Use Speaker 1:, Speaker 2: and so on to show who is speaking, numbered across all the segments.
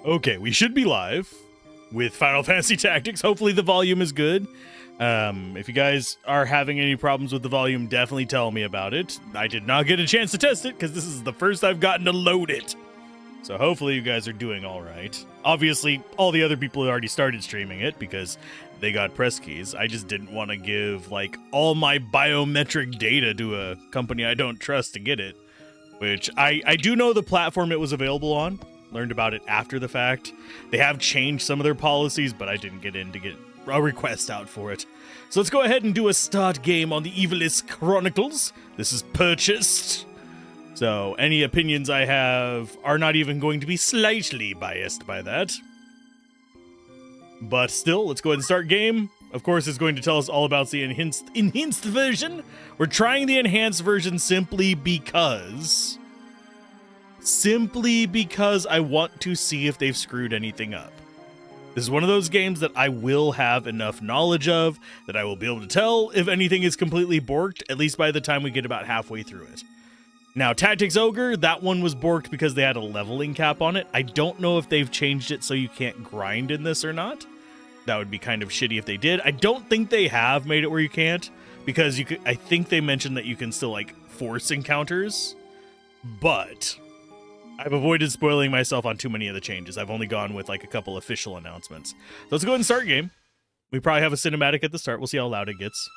Speaker 1: Okay, we should be live with Final Fantasy Tactics. Hopefully the volume is good. If you guys are having any problems with the volume, definitely tell me about it. I did not get a chance to test it because this is the first I've gotten to load it. So hopefully you guys are doing all right. Obviously, all the other people had already started streaming it because they got press keys. I just didn't want to give, like, all my biometric data to a company I don't trust to get it. Which, I do know the platform it was available on. Learned about it after the fact. They have changed some of their policies, but I didn't get in to get a request out for it. So let's go ahead and do a start game on the Evilis Chronicles. This is purchased. So any opinions I have are not even going to be slightly biased by that. But still, let's go ahead and start game. Of course, it's going to tell us all about the enhanced version. We're trying the enhanced version simply because I want to see if they've screwed anything up. This is one of those games that I will have enough knowledge of that I will be able to tell if anything is completely borked, at least by the time we get about halfway through it. Now, Tactics Ogre, that one was borked because they had a leveling cap on it. I don't know if they've changed it so you can't grind in this or not. That would be kind of shitty if they did. I don't think they have made it where you can't, because you could. I think they mentioned that you can still, like, force encounters, but I've avoided spoiling myself on too many of the changes. I've only gone with, like, a couple official announcements. So let's go ahead and start game. We probably have a cinematic at the start. We'll see how loud it gets.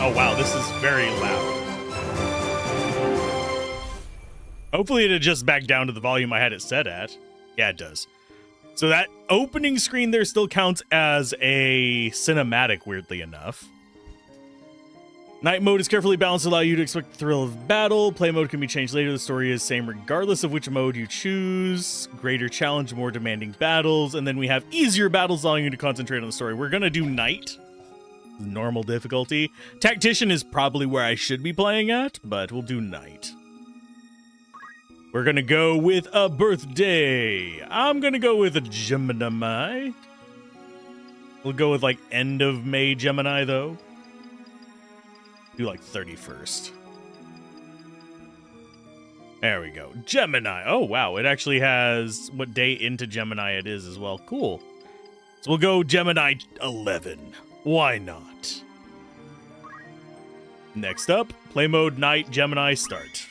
Speaker 1: Oh wow, this is very loud. Hopefully it adjusts back down to the volume I had it set at. Yeah, it does. So that opening screen there still counts as a cinematic, weirdly enough. Night mode is carefully balanced to allow you to expect the thrill of battle. Play mode can be changed later. The story is same regardless of which mode you choose. Greater challenge, more demanding battles. And then we have easier battles allowing you to concentrate on the story. We're going to do night. Normal difficulty. Tactician is probably where I should be playing at, but we'll do night. We're gonna go with a birthday. I'm gonna go with a Gemini. We'll go with, like, end of May Gemini, though. Do, like, 31st. There we go. Gemini. Oh, wow. It actually has what day into Gemini it is as well. Cool. So we'll go Gemini 11. Why not? Next up, play mode night, Gemini start.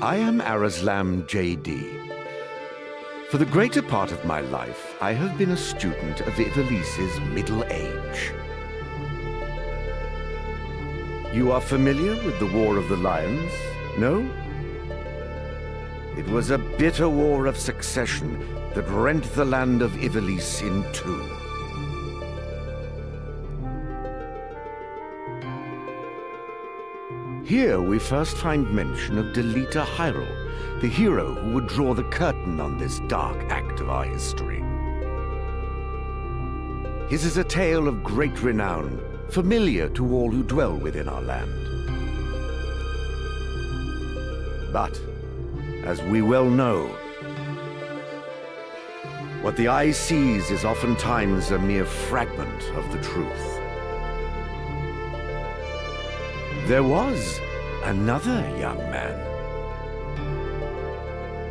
Speaker 2: I am Arazlam J.D. For the greater part of my life, I have been a student of Ivalice's middle age. You are familiar with the War of the Lions? No? It was a bitter war of succession that rent the land of Ivalice in two. Here we first find mention of Delita Hyrule, the hero who would draw the curtain on this dark act of our history. His is a tale of great renown, familiar to all who dwell within our land. But as we well know, what the eye sees is oftentimes a mere fragment of the truth. There was another young man,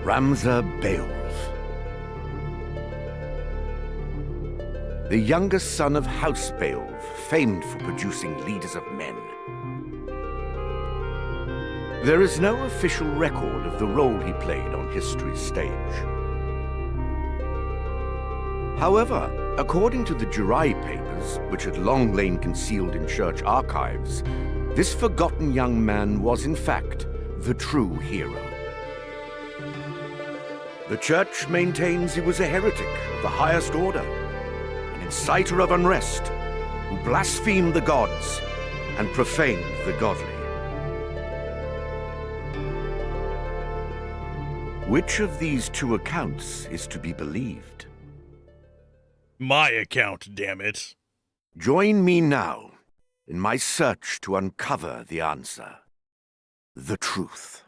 Speaker 2: Ramza Beowulf, the youngest son of House Beowulf, famed for producing leaders of men. There is no official record of the role he played on history's stage. However, according to the Jurai papers, which had long lain concealed in church archives, this forgotten young man was in fact the true hero. The church maintains he was a heretic of the highest order, an inciter of unrest, who blasphemed the gods and profaned the godly. Which of these two accounts is to be believed?
Speaker 1: My account, damn it.
Speaker 2: Join me now in my search to uncover the answer, the truth.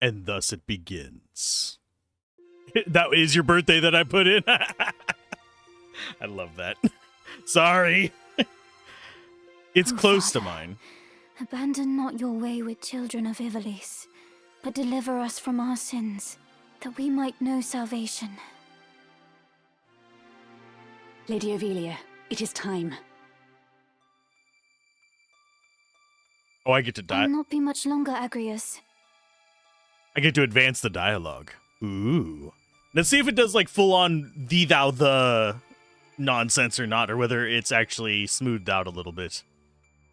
Speaker 1: And thus it begins. That is your birthday that I put in? I love that. Sorry. It's close to mine.
Speaker 3: Abandon not your way with children of Ivalice, but deliver us from our sins, that we might know salvation.
Speaker 4: Lady Ovelia, it is time.
Speaker 1: Oh, I get to die.
Speaker 3: I'll not be much longer, Agrius.
Speaker 1: I get to advance the dialogue. Ooh. Let's see if it does like full on thee thou the nonsense or not, or whether it's actually smoothed out a little bit.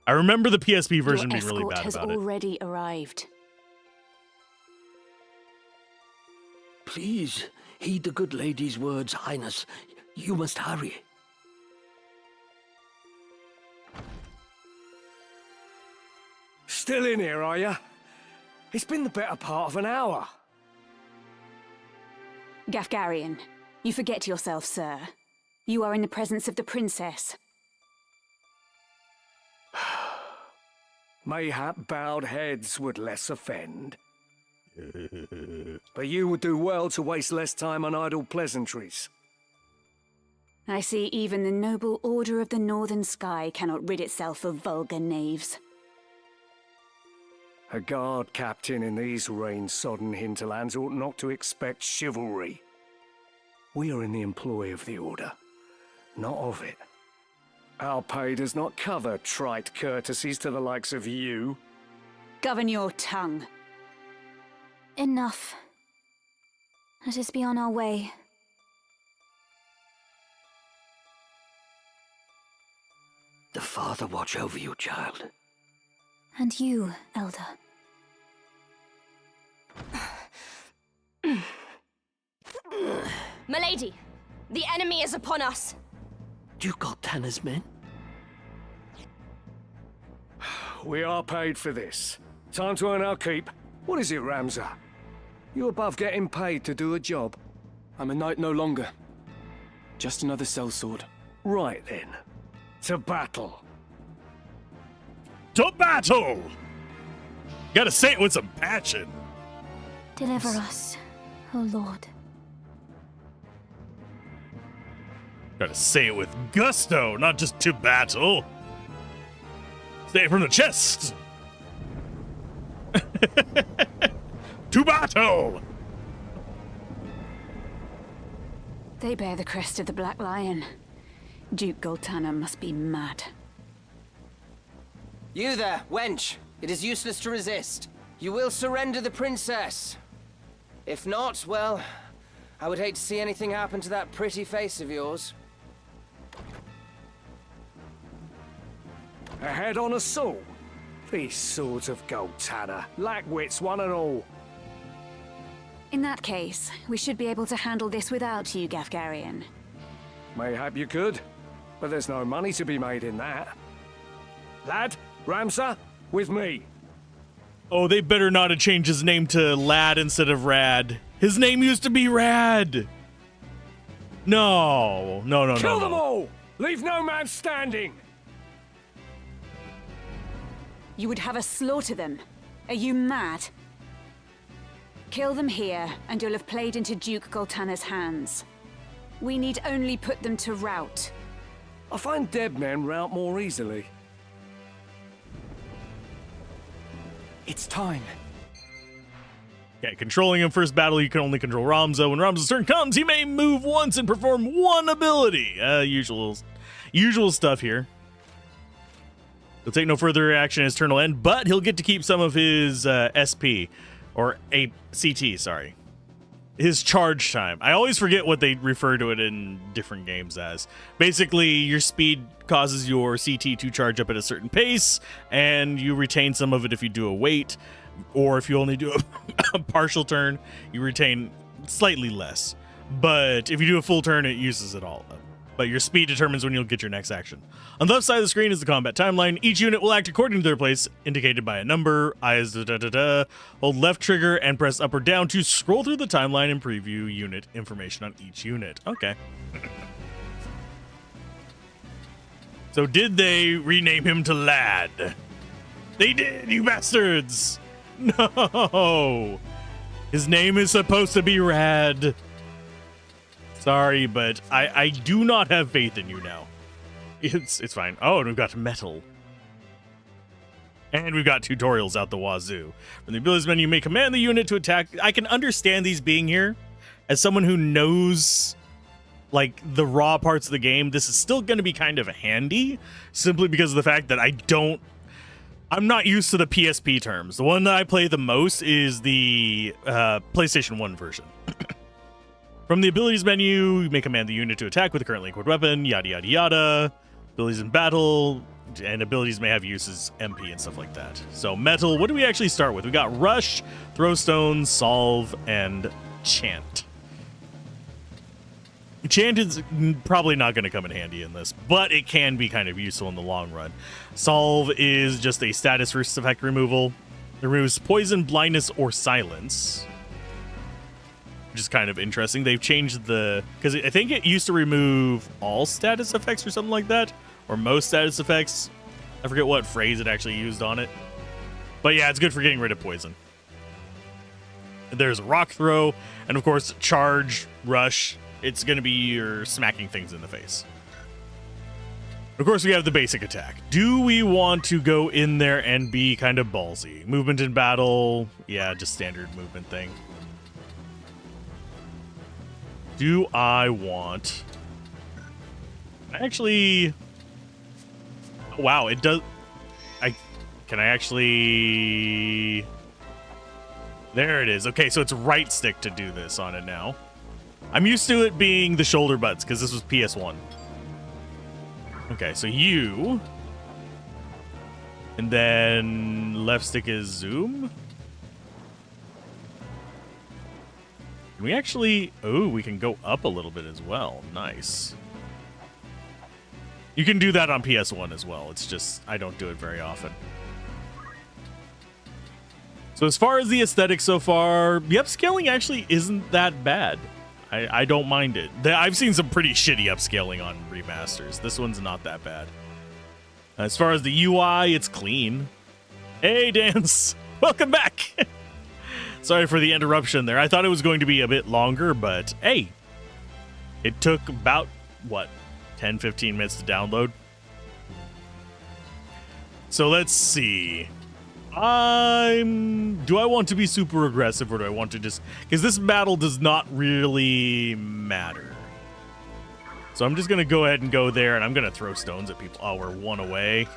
Speaker 1: I remember the PSP version being really bad
Speaker 4: has
Speaker 1: about it.
Speaker 4: already arrived.
Speaker 5: Please, heed the good lady's words, Highness. You must hurry.
Speaker 6: Still in here, are you? It's been the better part of an hour.
Speaker 4: Gafgarian, you forget yourself, sir. You are in the presence of the princess.
Speaker 6: Mayhap bowed heads would less offend. But you would do well to waste less time on idle pleasantries.
Speaker 4: I see even the noble Order of the Northern Sky cannot rid itself of vulgar knaves.
Speaker 6: A guard captain in these rain-sodden hinterlands ought not to expect chivalry. We are in the employ of the Order, not of it. Our pay does not cover trite courtesies to the likes of you.
Speaker 4: Govern your tongue.
Speaker 3: Enough. Let us be on our way.
Speaker 5: The Father watch over you, child.
Speaker 3: And you, Elder.
Speaker 7: Milady, the enemy is upon us.
Speaker 5: Duke Goltana's men?
Speaker 6: We are paid for this. Time to earn our keep. What is it, Ramza? You above getting paid to do a job?
Speaker 8: I'm a knight no longer. Just another sellsword.
Speaker 6: Right then. To battle.
Speaker 1: To battle! Gotta say it with some passion.
Speaker 3: Deliver us, O Lord.
Speaker 1: Gotta say it with gusto, not just to battle. Say it from the chest. To battle!
Speaker 4: They bear the crest of the Black Lion. Duke Goltana must be mad.
Speaker 9: You there, wench! It is useless to resist. You will surrender the princess. If not, well, I would hate to see anything happen to that pretty face of yours.
Speaker 6: A head on a saw. These swords of Goltana lack wits, one and all.
Speaker 4: In that case, we should be able to handle this without you, Gafgarian.
Speaker 6: Mayhap you could, but there's no money to be made in that. Lad, Ramsa, with me.
Speaker 1: Oh, they better not have changed his name to Lad instead of Rad. His name used to be Rad. No.
Speaker 6: Kill them all! Leave no man standing!
Speaker 4: You would have us slaughter them? Are you mad? Kill them here, and you'll have played into Duke Goltana's hands. We need only put them to rout.
Speaker 6: I find dead men rout more easily.
Speaker 8: It's time.
Speaker 1: Yeah, controlling him first battle, you can only control Ramza. When Ramza's turn comes, he may move once and perform one ability. Usual stuff here. He'll take no further action at his turn will end, but he'll get to keep some of his SP, or CT, sorry. His charge time. I always forget what they refer to it in different games as. Basically, your speed causes your CT to charge up at a certain pace, and you retain some of it if you do a wait, or if you only do a partial turn, you retain slightly less. But if you do a full turn, it uses it all up. But your speed determines when you'll get your next action. On the left side of the screen is the combat timeline. Each unit will act according to their place, indicated by a number. Eyes Hold left trigger and press up or down to scroll through the timeline and preview unit information on each unit. Okay. So did they rename him to Lad? They did, you bastards! No! His name is supposed to be Rad. Sorry, but I do not have faith in you now. It's fine. Oh, and we've got metal. And we've got tutorials out the wazoo. From the abilities menu, you may command the unit to attack. I can understand these being here. As someone who knows, like, the raw parts of the game, this is still going to be kind of handy. Simply because of the fact that I'm not used to the PSP terms. The one that I play the most is the PlayStation 1 version. From the abilities menu, you may command the unit to attack with a currently equipped weapon, yada yada yada. Abilities in battle, and abilities may have uses MP and stuff like that. So metal, what do we actually start with? We got rush, throw stone, solve, and chant. Chant is probably not going to come in handy in this, but it can be kind of useful in the long run. Solve is just a status versus effect removal. It removes poison, blindness, or silence, which is kind of interesting. They've changed because I think it used to remove all status effects or something like that, or most status effects. I forget what phrase it actually used on it. But yeah, it's good for getting rid of poison. There's rock throw, and of course, charge, rush. It's going to be your smacking things in the face. Of course, we have the basic attack. Do we want to go in there and be kind of ballsy? Movement in battle, yeah, just standard movement thing. Do I want... Actually... Wow, it does... Can I actually... There it is. Okay, so it's right stick to do this on it now. I'm used to it being the shoulder butts because this was PS1. Okay, so you... And then left stick is zoom. Can we actually... Oh, we can go up a little bit as well. Nice. You can do that on PS1 as well. It's just, I don't do it very often. So as far as the aesthetic so far, the upscaling actually isn't that bad. I don't mind it. I've seen some pretty shitty upscaling on remasters. This one's not that bad. As far as the UI, it's clean. Hey, Dance! Welcome back! Sorry for the interruption there. I thought it was going to be a bit longer, but hey, it took about, what, 10, 15 minutes to download? So let's see. Do I want to be super aggressive or do I want to just... Because this battle does not really matter. So I'm just going to go ahead and go there, and I'm going to throw stones at people. Oh, we're one away.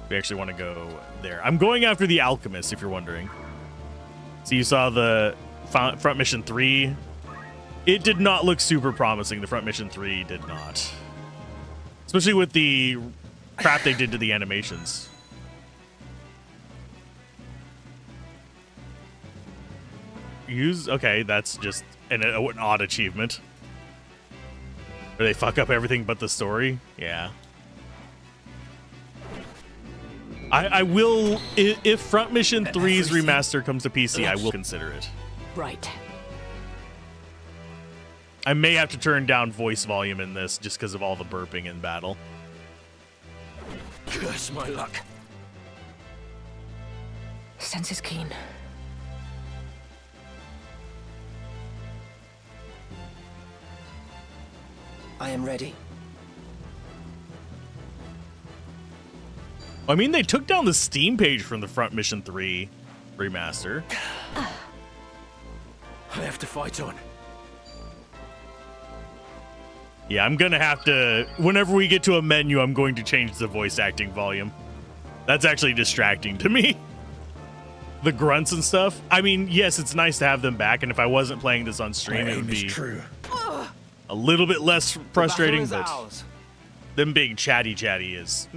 Speaker 1: We actually want to go there. I'm going after the alchemist, if you're wondering. So you saw the front mission 3. It did not look super promising. The front mission 3 did not. Especially with the crap they did to the animations. Okay, that's just an odd achievement. Where they fuck up everything but the story. Yeah. I will, if Front Mission 3's remaster comes to PC, I will consider it.
Speaker 5: Right.
Speaker 1: I may have to turn down voice volume in this just because of all the burping in battle.
Speaker 5: Curse my luck.
Speaker 7: Sense is keen.
Speaker 9: I am ready.
Speaker 1: I mean, they took down the Steam page from the Front Mission 3 remaster.
Speaker 5: I have to fight on.
Speaker 1: Yeah, I'm gonna have to... Whenever we get to a menu, I'm going to change the voice acting volume. That's actually distracting to me. The grunts and stuff. I mean, yes, it's nice to have them back, and if I wasn't playing this on stream, it would be a little bit less frustrating, but them being chatty is...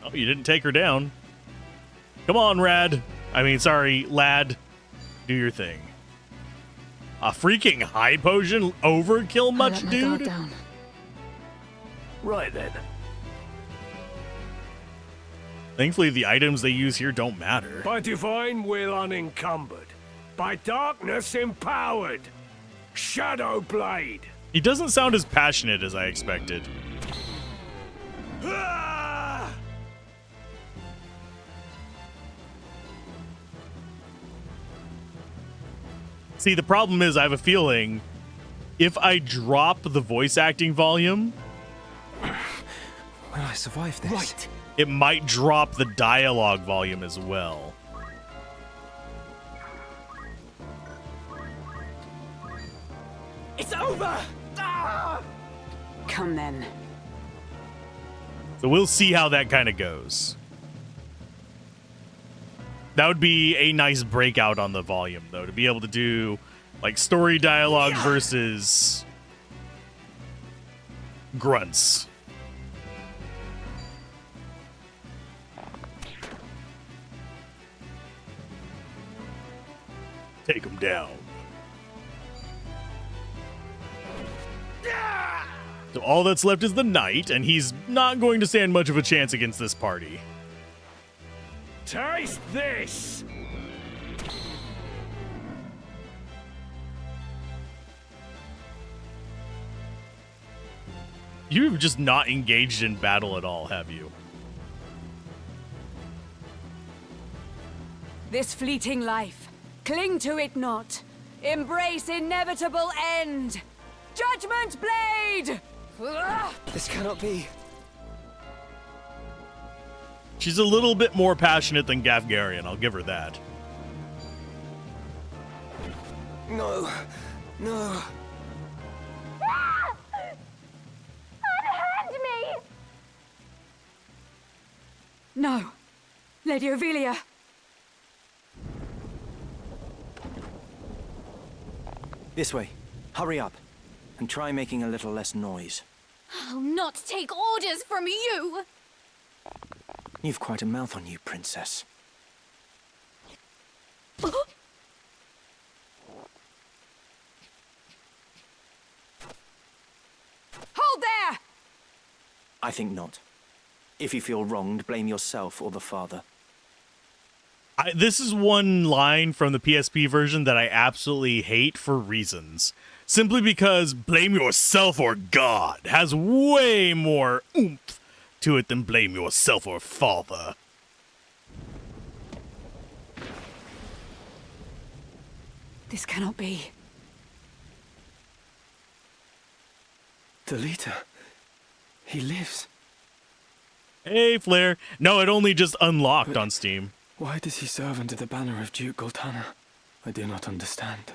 Speaker 1: Oh, you didn't take her down. Come on, Rad. I mean, sorry, Lad. Do your thing. A freaking high potion overkill much, dude?
Speaker 4: Down.
Speaker 5: Right then.
Speaker 1: Thankfully, the items they use here don't matter.
Speaker 6: By divine will unencumbered. By darkness empowered. Shadow Blade.
Speaker 1: He doesn't sound as passionate as I expected.
Speaker 6: Ah!
Speaker 1: See, the problem is I have a feeling if I drop the voice acting volume...
Speaker 8: Will I survive this?
Speaker 5: Right.
Speaker 1: It might drop the dialogue volume as well.
Speaker 5: It's over! Ah!
Speaker 4: Come then.
Speaker 1: So we'll see how that kind of goes. That would be a nice breakout on the volume, though, to be able to do, like, story dialogue versus grunts. Take him down. So all that's left is the knight, and he's not going to stand much of a chance against this party.
Speaker 6: Taste this!
Speaker 1: You've just not engaged in battle at all, have you?
Speaker 4: This fleeting life, cling to it not. Embrace inevitable end. Judgment Blade!
Speaker 8: This cannot be.
Speaker 1: She's a little bit more passionate than Gafgarian, I'll give her that.
Speaker 8: No. No.
Speaker 3: Unhand me!
Speaker 4: No. Lady Ovelia.
Speaker 10: This way. Hurry up. And try making a little less noise.
Speaker 3: I'll not take orders from you!
Speaker 10: You've quite a mouth on you, princess.
Speaker 4: Hold there!
Speaker 10: I think not. If you feel wronged, blame yourself or the father.
Speaker 1: This is one line from the PSP version that I absolutely hate for reasons. Simply because blame yourself or God has way more oomph to it than blame yourself or father.
Speaker 4: This cannot be.
Speaker 8: The leader. He lives.
Speaker 1: Hey, Flair. No, it only just unlocked on Steam.
Speaker 8: Why does he serve under the banner of Duke Goltana? I do not understand.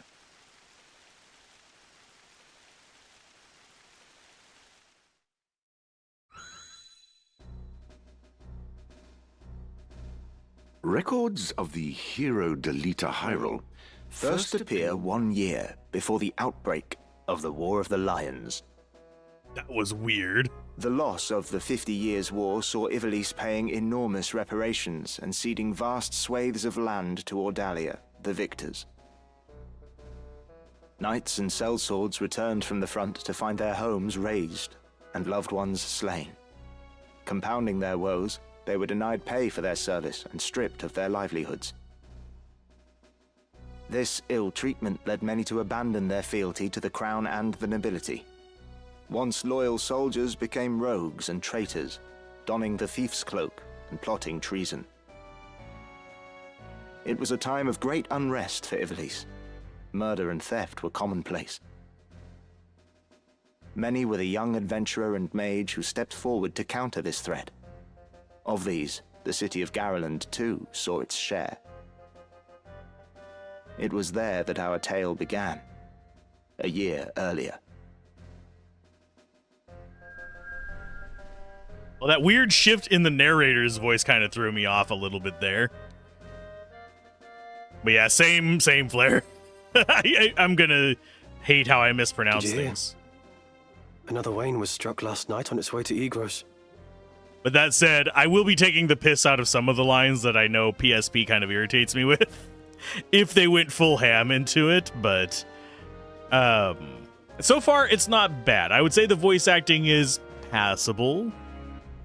Speaker 2: Records of the hero Delita Hyrule first appear 1 year before the outbreak of the War of the Lions.
Speaker 1: That was weird.
Speaker 10: The loss of the 50 Years' War saw Ivalice paying enormous reparations and ceding vast swathes of land to Ordalia, the victors. Knights and sellswords returned from the front to find their homes razed and loved ones slain. Compounding their woes, they were denied pay for their service and stripped of their livelihoods. This ill treatment led many to abandon their fealty to the crown and the nobility. Once loyal soldiers became rogues and traitors, donning the thief's cloak and plotting treason. It was a time of great unrest for Ivalice. Murder and theft were commonplace. Many were the young adventurer and mage who stepped forward to counter this threat. Of these, the city of Garland, too, saw its share. It was there that our tale began, a year earlier.
Speaker 1: Well, that weird shift in the narrator's voice kind of threw me off a little bit there. But yeah, same Flair. I'm gonna hate how I mispronounce
Speaker 8: Did you hear?
Speaker 1: things.
Speaker 8: Another Wayne was struck last night on its way to Egros.
Speaker 1: But that said, I will be taking the piss out of some of the lines that I know PSP kind of irritates me with, if they went full ham into it. But so far, it's not bad. I would say the voice acting is passable,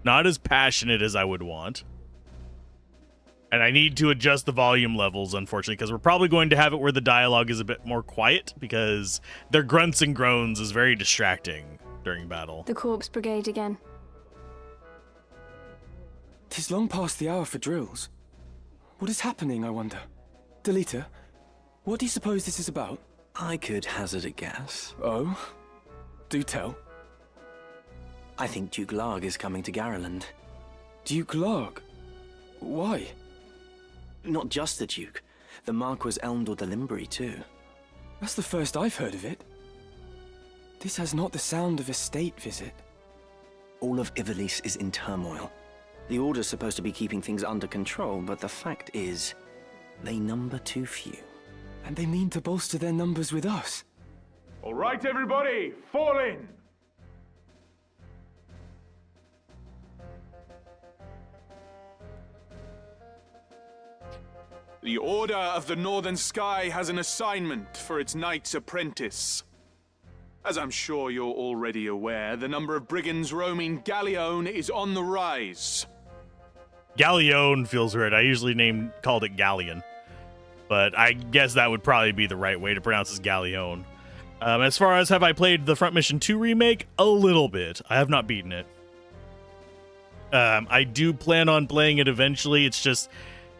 Speaker 1: not as passionate as I would want. And I need to adjust the volume levels, unfortunately, because we're probably going to have it where the dialogue is a bit more quiet, because their grunts and groans is very distracting during battle.
Speaker 3: The Corpse Brigade again.
Speaker 8: 'Tis long past the hour for drills. What is happening, I wonder? Delita, what do you suppose this is about?
Speaker 10: I could hazard a guess.
Speaker 8: Oh? Do tell.
Speaker 10: I think Duke Larg is coming to Garland.
Speaker 8: Duke Larg? Why?
Speaker 10: Not just the Duke. The Marquis Elmdor de Limbri, too.
Speaker 8: That's the first I've heard of it. This has not the sound of a state visit.
Speaker 10: All of Ivalice is in turmoil. The Order's supposed to be keeping things under control, but the fact is, they number too few.
Speaker 8: And they mean to bolster their numbers with us.
Speaker 11: All right, everybody, fall in! The Order of the Northern Sky has an assignment for its Knight's Apprentice. As I'm sure you're already aware, the number of brigands roaming Galleon is on the rise.
Speaker 1: Galleon feels right. I usually called it Galleon, but I guess that would probably be the right way to pronounce this Galleon. As far as have I played the Front Mission 2 remake? A little bit. I have not beaten it. I do plan on playing it eventually. It's just,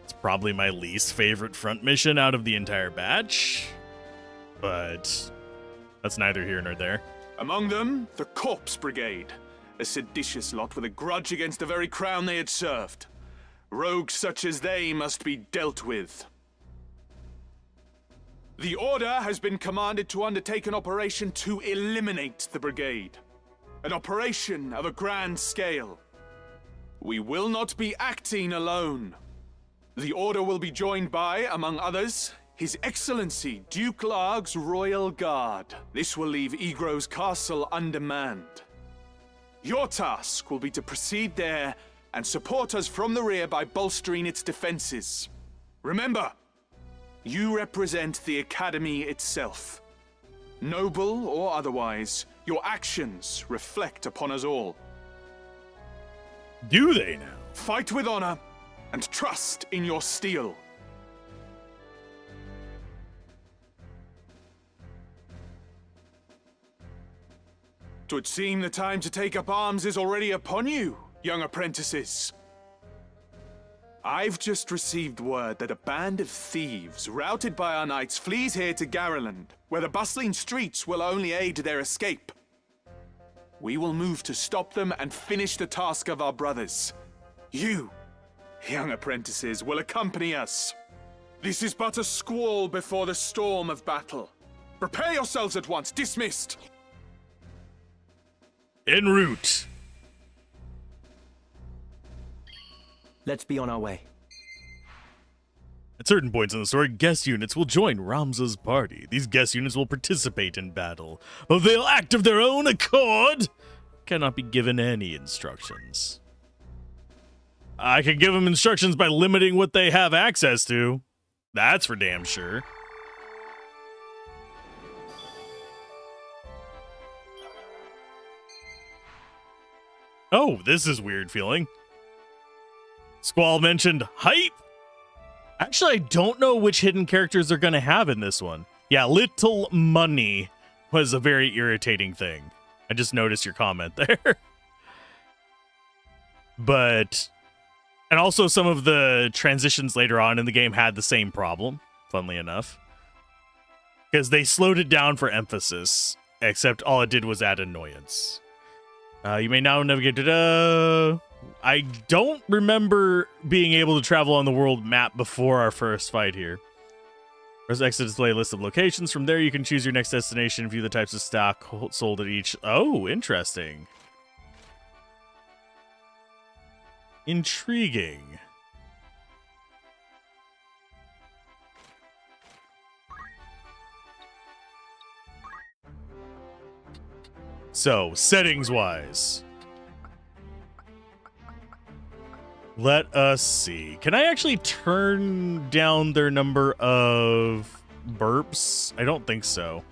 Speaker 1: it's probably my least favorite Front Mission out of the entire batch, but that's neither here nor there.
Speaker 11: Among them, the Corpse Brigade, a seditious lot with a grudge against the very crown they had served. Rogues such as they must be dealt with. The Order has been commanded to undertake an operation to eliminate the brigade. An operation of a grand scale. We will not be acting alone. The Order will be joined by, among others, His Excellency Duke Larg's Royal Guard. This will leave Egro's castle undermanned. Your task will be to proceed there and support us from the rear by bolstering its defenses. Remember, you represent the Academy itself. Noble or otherwise, your actions reflect upon us all.
Speaker 1: Do they now?
Speaker 11: Fight with honor and trust in your steel. 'Twould seem the time to take up arms is already upon you, young apprentices. I've just received word that a band of thieves, routed by our knights, flees here to Garreland, where the bustling streets will only aid their escape. We will move to stop them and finish the task of our brothers. You, young apprentices, will accompany us. This is but a squall before the storm of battle. Prepare yourselves at once. Dismissed.
Speaker 1: En route.
Speaker 5: Let's be on our way.
Speaker 1: At certain points in the story, guest units will join Ramza's party. These guest units will participate in battle, but they'll act of their own accord. Cannot be given any instructions. I can give them instructions by limiting what they have access to. That's for damn sure. Oh, this is weird feeling. Squall mentioned hype. Actually, I don't know which hidden characters they're going to have in this one. Yeah, little money was a very irritating thing. I just noticed your comment there. But, and also some of the transitions later on in the game had the same problem, funnily enough. Because they slowed it down for emphasis, except all it did was add annoyance. You may now navigate to I don't remember being able to travel on the world map before our first fight here. Press X to display a list of locations. From there, you can choose your next destination, view the types of stock sold at each. Oh, interesting. Intriguing. So, settings-wise. Let us see. Can I actually turn down their number of burps? I don't think so.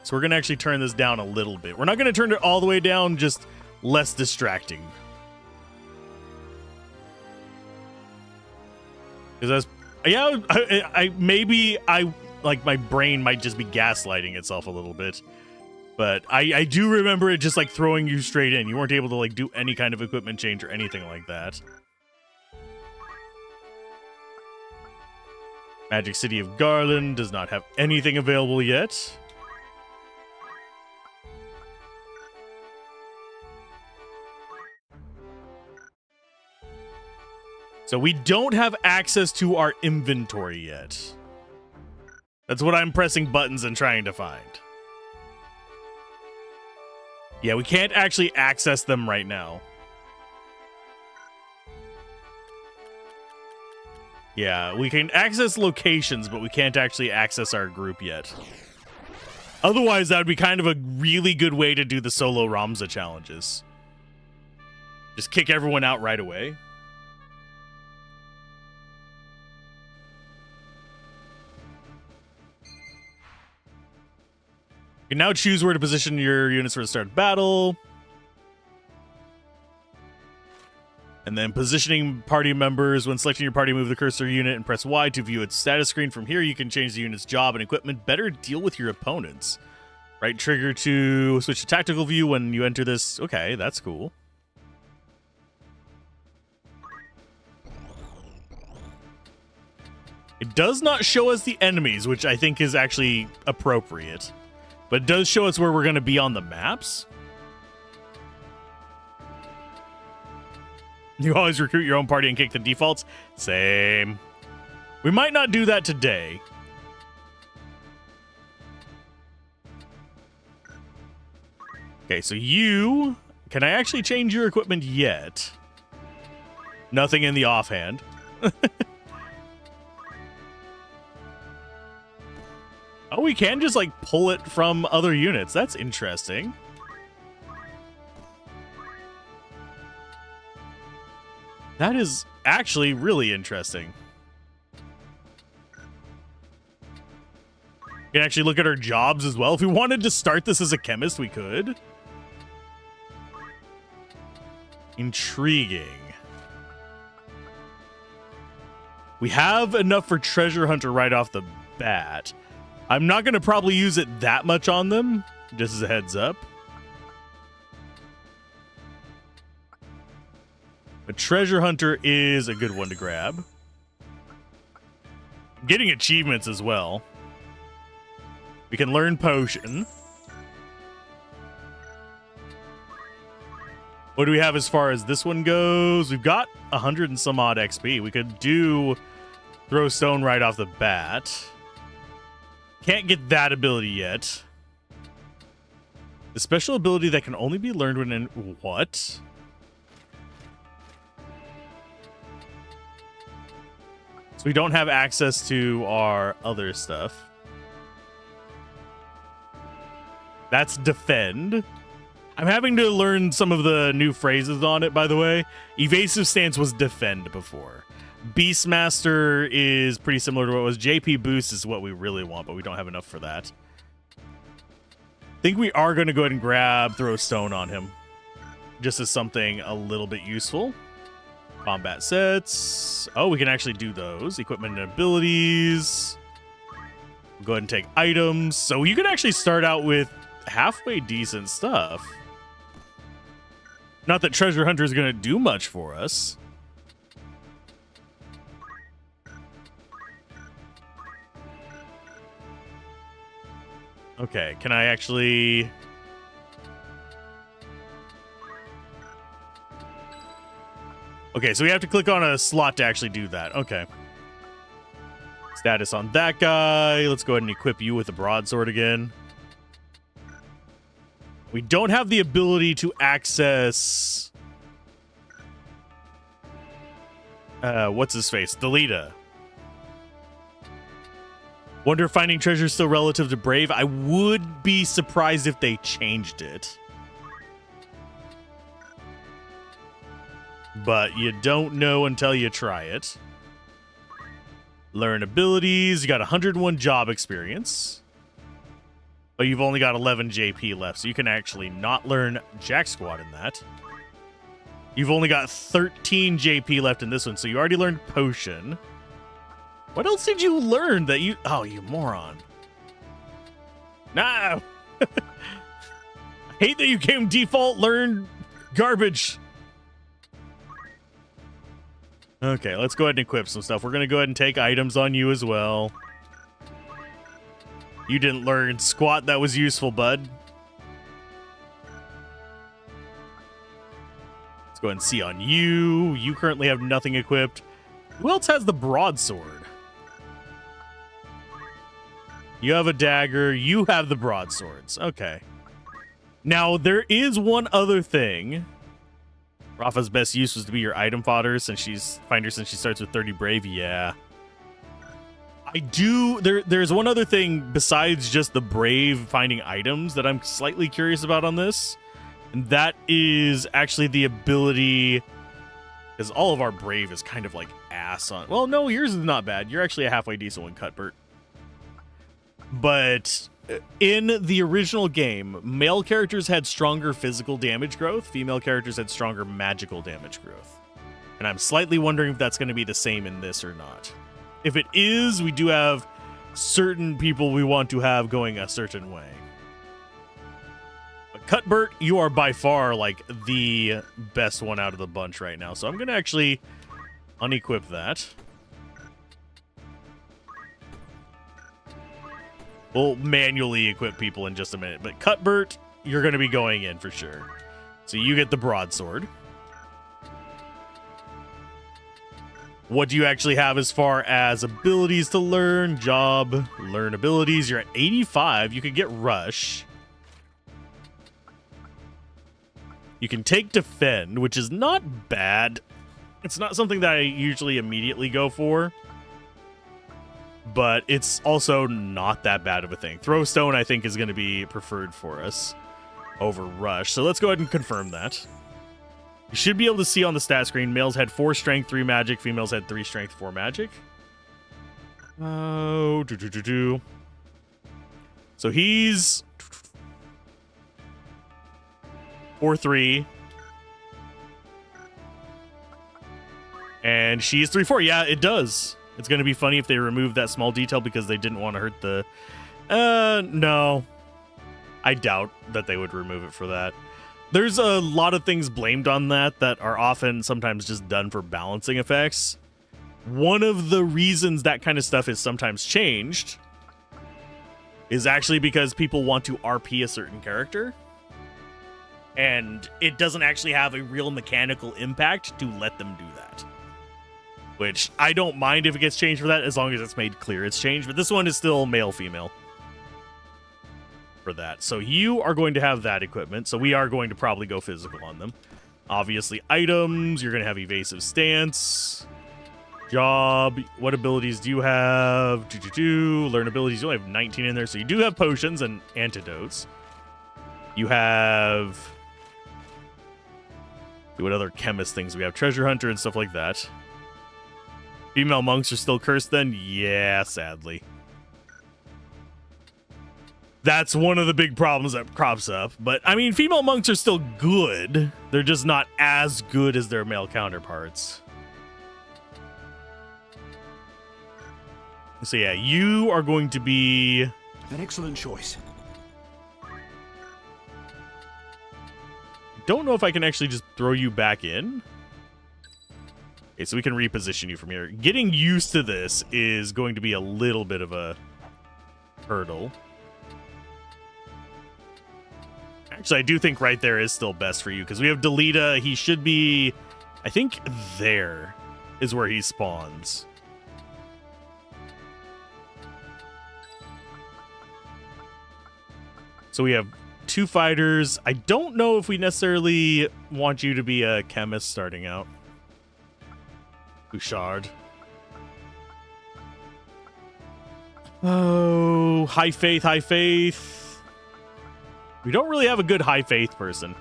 Speaker 1: So we're going to actually turn this down a little bit. We're not going to turn it all the way down, just less distracting. Because yeah, maybe like my brain might just be gaslighting itself a little bit, but I do remember it just like throwing you straight in. You weren't able to like do any kind of equipment change or anything like that. Magic City of Garland does not have anything available yet. So we don't have access to our inventory yet. That's what I'm pressing buttons and trying to find. Yeah, we can't actually access them right now. Yeah, we can access locations, but we can't actually access our group yet. Otherwise, that would be kind of a really good way to do the solo Ramza challenges. Just kick everyone out right away. You can now choose where to position your units for the start of battle. And then positioning party members. When selecting your party, move the cursor unit and press Y to view its status screen. From here, you can change the unit's job and equipment. Better deal with your opponents. Right trigger to switch to tactical view when you enter this. Okay, that's cool. It does not show us the enemies, which I think is actually appropriate. But it does show us where we're going to be on the maps. You always recruit your own party and kick the defaults? Same. We might not do that today. Okay, so you... Can I actually change your equipment yet? Nothing in the offhand. Oh, we can just, like, pull it from other units. That's interesting. That is actually really interesting. We can actually look at our jobs as well. If we wanted to start this as a chemist, we could. Intriguing. We have enough for treasure hunter right off the bat. I'm not going to probably use it that much on them, just as a heads up. But treasure hunter is a good one to grab. I'm getting achievements as well. We can learn potion. What do we have as far as this one goes? We've got 100 and some odd XP. We could do throw stone right off the bat. Can't get that ability yet. The special ability that can only be learned when in... What? So we don't have access to our other stuff. That's defend. I'm having to learn some of the new phrases on it, by the way. Evasive stance was defend before. Beastmaster is pretty similar to what it was. JP boost is what we really want, but we don't have enough for that. I think we are going to go ahead and grab throw stone on him. Just as something a little bit useful. Combat sets. Oh, we can actually do those. Equipment and abilities. We'll go ahead and take items. So you can actually start out with halfway decent stuff. Not that treasure hunter is going to do much for us. Okay, can I actually... Okay, so we have to click on a slot to actually do that. Okay. Status on that guy. Let's go ahead and equip you with a broadsword again. We don't have the ability to access... what's his face? Delita. Wonder if finding treasure is still relative to brave. I would be surprised if they changed it. But you don't know until you try it. Learn abilities. You got 101 job experience. But you've only got 11 JP left, so you can actually not learn Jack Squad in that. You've only got 13 JP left in this one, so you already learned Potion. What else did you learn that you... Oh, you moron. No! I hate that you came default learn garbage. Okay, let's go ahead and equip some stuff. We're going to go ahead and take items on you as well. You didn't learn squat. That was useful, bud. Let's go ahead and see on you. You currently have nothing equipped. Who else has the broadsword? You have a dagger. You have the broadswords. Okay. Now, there is one other thing. Rafa's best use was to be your item fodder since she starts with 30 brave. Yeah. I do. There's one other thing besides just the brave finding items that I'm slightly curious about on this. And that is actually the ability, because all of our brave is kind of like ass on. Well, no, yours is not bad. You're actually a halfway decent one, Cuthbert. But in the original game, male characters had stronger physical damage growth. Female characters had stronger magical damage growth. And I'm slightly wondering if that's going to be the same in this or not. If it is, we do have certain people we want to have going a certain way. But Cuthbert, you are by far like the best one out of the bunch right now. So I'm going to actually unequip that. We'll manually equip people in just a minute. But Cuthbert, you're going to be going in for sure. So you get the broadsword. What do you actually have as far as abilities to learn? Job, learn abilities. You're at 85. You could get rush. You can take defend, which is not bad. It's not something that I usually immediately go for, but it's also not that bad of a thing. Throw stone, I think, is going to be preferred for us over rush. So let's go ahead and confirm that. You should be able to see on the stat screen, males had 4 strength, 3 magic. Females had 3 strength, 4 magic. Oh, So he's 4-3. And she's 3-4. Yeah, it does. It's going to be funny if they remove that small detail because they didn't want to hurt the... no. I doubt that they would remove it for that. There's a lot of things blamed on that are often sometimes just done for balancing effects. One of the reasons that kind of stuff is sometimes changed is actually because people want to RP a certain character. And it doesn't actually have a real mechanical impact to let them do that. Which I don't mind if it gets changed for that, as long as it's made clear it's changed. But this one is still male-female for that. So you are going to have that equipment. So we are going to probably go physical on them. Obviously, items. You're going to have evasive stance. Job. What abilities do you have? Learn abilities. You only have 19 in there. So you do have potions and antidotes. You have... what other chemist things we have? Treasure hunter and stuff like that. Female monks are still cursed then? Yeah, sadly. That's one of the big problems that crops up. But, I mean, female monks are still good. They're just not as good as their male counterparts. So, yeah, you are going to be...
Speaker 5: an excellent choice.
Speaker 1: Don't know if I can actually just throw you back in. Okay, so we can reposition you from here. Getting used to this is going to be a little bit of a hurdle. Actually, I do think right there is still best for you, because we have Delita. He should be, I think there is where he spawns. So we have 2 fighters. I don't know if we necessarily want you to be a chemist starting out. Bouchard. Oh, high faith, high faith. We don't really have a good high faith person.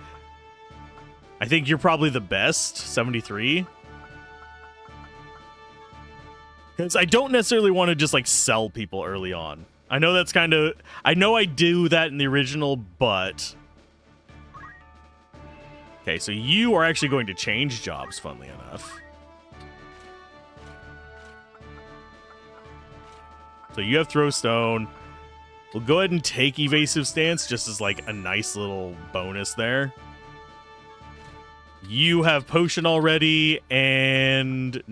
Speaker 1: I think you're probably the best, 73. Because I don't necessarily want to just like sell people early on. I know that's kind of... I know I do that in the original, but... Okay, so you are actually going to change jobs, funnily enough. So you have throw stone. We'll go ahead and take evasive stance just as like a nice little bonus there. You have potion already and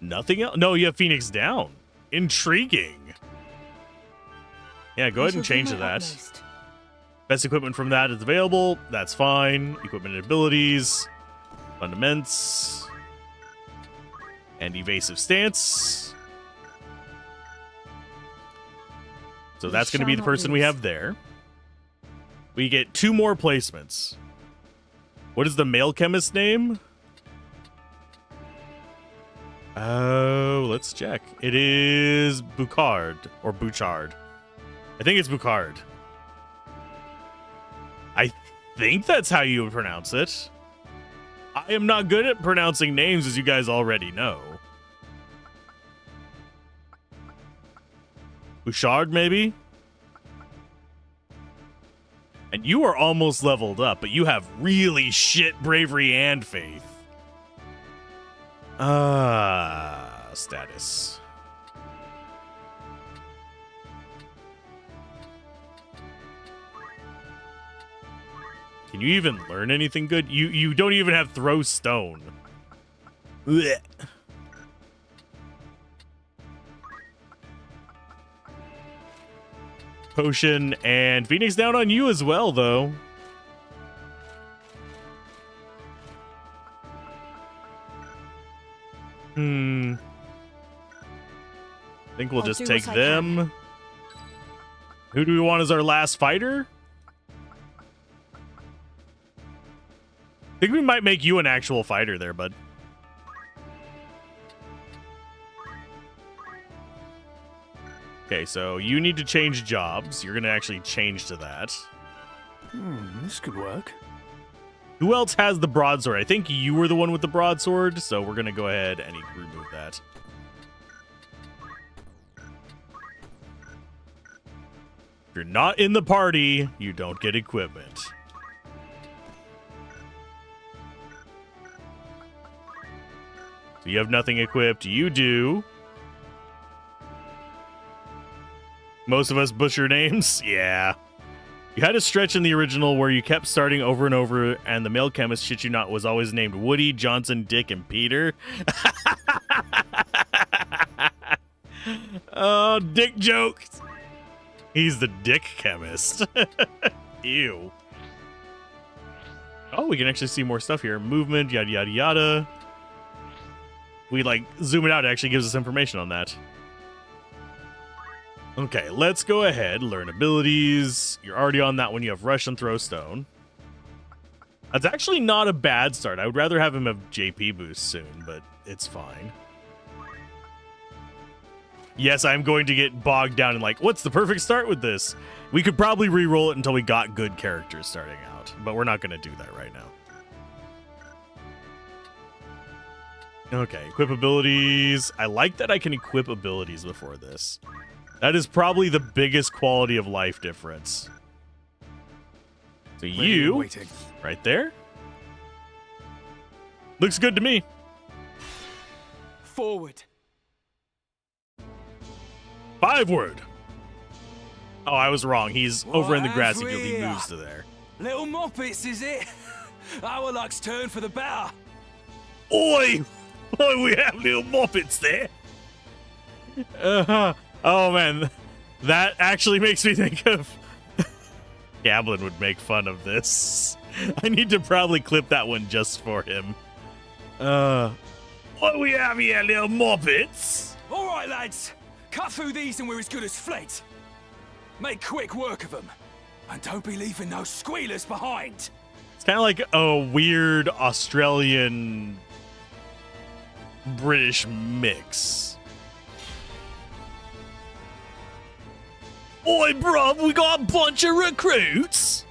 Speaker 1: nothing else. No, you have Phoenix down. Intriguing. Yeah, go ahead and change to that. Best equipment from that is available. That's fine. Equipment and abilities. Fundaments. And evasive stance. So that's going to be the person we have there. We get 2 more placements. What is the male chemist's name? Oh, let's check. It is Bouchard or Bouchard. I think it's Bouchard. I think that's how you would pronounce it. I am not good at pronouncing names, as you guys already know. Bouchard, maybe? And you are almost leveled up, but you have really shit bravery and faith. Status. Can you even learn anything good? You don't even have throw stone. Blech. potion, and Phoenix down on you as well, though. I think we'll just take them. Who do we want as our last fighter? I think we might make you an actual fighter there, bud. Okay, so you need to change jobs. You're going to actually change to that.
Speaker 6: This could work.
Speaker 1: Who else has the broadsword? I think you were the one with the broadsword, so we're going to go ahead and remove that. If you're not in the party, you don't get equipment. So you have nothing equipped. You do. Most of us butcher names? Yeah. You had a stretch in the original where you kept starting over and over, and the male chemist, shit you not, was always named Woody, Johnson, Dick, and Peter. Oh, dick jokes. He's the dick chemist. Ew. Oh, we can actually see more stuff here. Movement, yada, yada, yada. We, like, zoom it out. It actually gives us information on that. Okay, let's go ahead. Learn abilities. You're already on that one. You have Rush and Throw Stone. That's actually not a bad start. I would rather have him have JP boost soon, but it's fine. Yes, I'm going to get bogged down in, like, what's the perfect start with this? We could probably re-roll it until we got good characters starting out, but we're not going to do that right now. Okay, equip abilities. I like that I can equip abilities before this. That is probably the biggest quality of life difference. So you, right there. Looks good to me.
Speaker 8: Forward.
Speaker 1: 5-word. Oh, I was wrong. He's over in the grassy field. He moves to there.
Speaker 8: Little moppets, is it? Our luck's turned for the better.
Speaker 1: Oi! Oh, we have little moppets there. Oh, man. That actually makes me think of... Gablin would make fun of this. I need to probably clip that one just for him. What we have here, little moppets?
Speaker 8: All right, lads. Cut through these and we're as good as fled. Make quick work of them. And don't be leaving no squealers behind.
Speaker 1: It's kind of like a weird Australian... British mix. Oi, bruv, we got a bunch of recruits.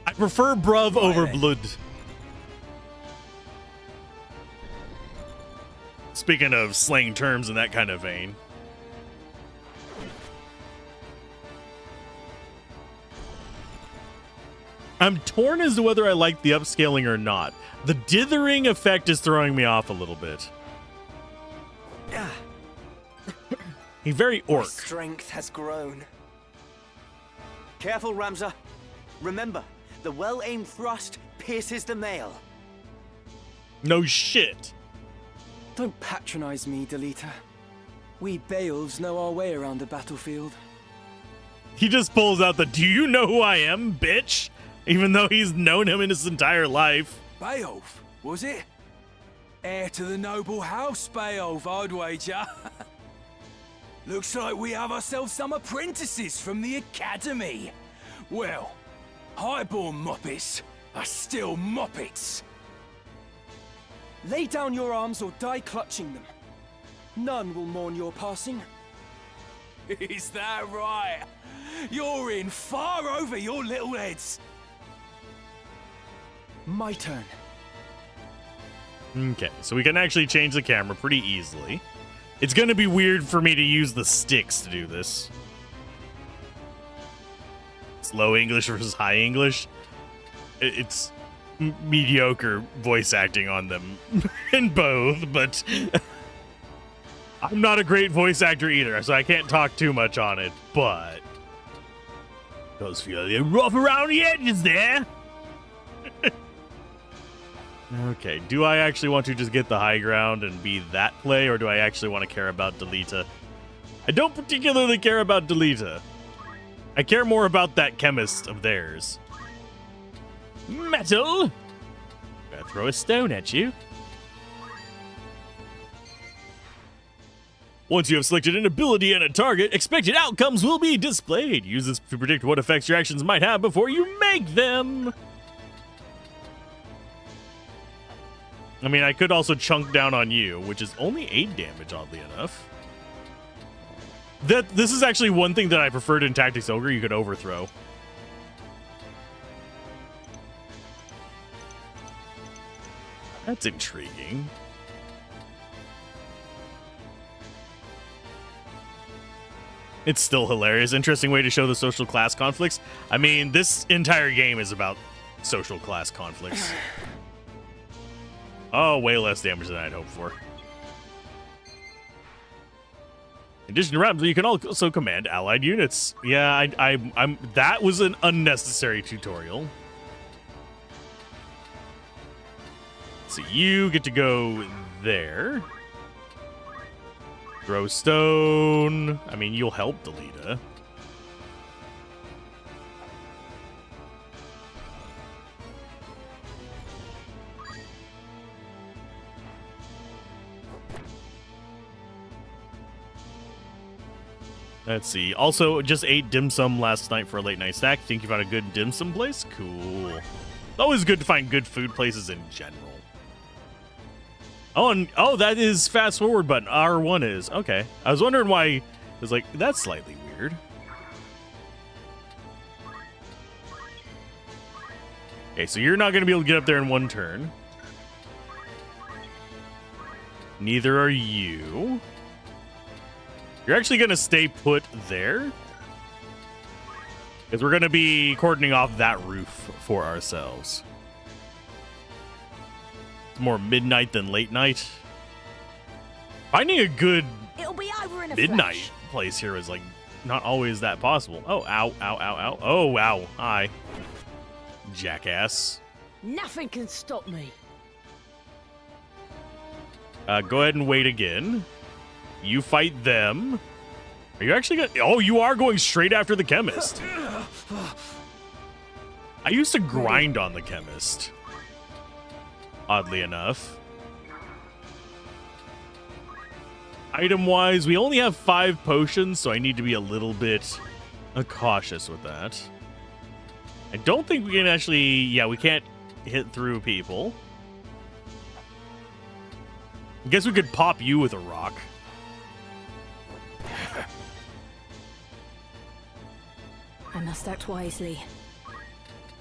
Speaker 1: I prefer bruv over blood. Speaking of slang terms in that kind of vein. I'm torn as to whether I like the upscaling or not. The dithering effect is throwing me off a little bit. He's very orc.
Speaker 12: My strength has grown. Careful, Ramza. Remember, the well-aimed thrust pierces the mail.
Speaker 1: No shit.
Speaker 8: Don't patronize me, Delita. We Beowulfs know our way around the battlefield.
Speaker 1: He just pulls out the, do you know who I am, bitch? Even though he's known him in his entire life.
Speaker 8: Beowulf, was it? Heir to the noble house, Beowulf, I'd wager. Looks like we have ourselves some apprentices from the academy. Well, highborn moppets are still moppets. Lay down your arms or die clutching them. None will mourn your passing. Is that right? You're in far over your little heads. My turn.
Speaker 1: Okay, so we can actually change the camera pretty easily. It's going to be weird for me to use the sticks to do this. Slow English versus high English. It's mediocre voice acting on them in both, but I'm not a great voice actor either, so I can't talk too much on it, but does feel a little rough around the edges there. Okay, do I actually want to just get the high ground and be that play, or do I actually want to care about Delita? I don't particularly care about Delita. I care more about that chemist of theirs. Metal! Gonna throw a stone at you. Once you have selected an ability and a target, expected outcomes will be displayed. Use this to predict what effects your actions might have before you make them. I mean, I could also chunk down on you, which is only 8 damage, oddly enough. This is actually one thing that I preferred in Tactics Ogre. You could overthrow. That's intriguing. It's still hilarious. Interesting way to show the social class conflicts. I mean, this entire game is about social class conflicts. Oh, way less damage than I'd hoped for. In addition to rounds, you can also command allied units. Yeah, I'm that was an unnecessary tutorial. So you get to go there. Throw stone. I mean, you'll help Delita. Let's see. Also, just ate dim sum last night for a late night snack. Think you found a good dim sum place? Cool. Always good to find good food places in general. Oh, and that is fast forward button. R1 is. Okay. I was wondering why it was like, that's slightly weird. Okay, so you're not going to be able to get up there in one turn. Neither are you. You're actually going to stay put there. Because we're going to be cordoning off that roof for ourselves. It's more midnight than late night. Finding a good midnight place here is like not always that possible. Oh, ow, ow, ow, ow. Oh, wow. Hi. Jackass.
Speaker 13: Nothing can stop me.
Speaker 1: Go ahead and wait again. You fight them. Are you actually going to... Oh, you are going straight after the chemist. I used to grind on the chemist. Oddly enough. Item-wise, we only have 5 potions, so I need to be a little bit cautious with that. I don't think we can actually... Yeah, we can't hit through people. I guess we could pop you with a rock.
Speaker 13: I must act wisely.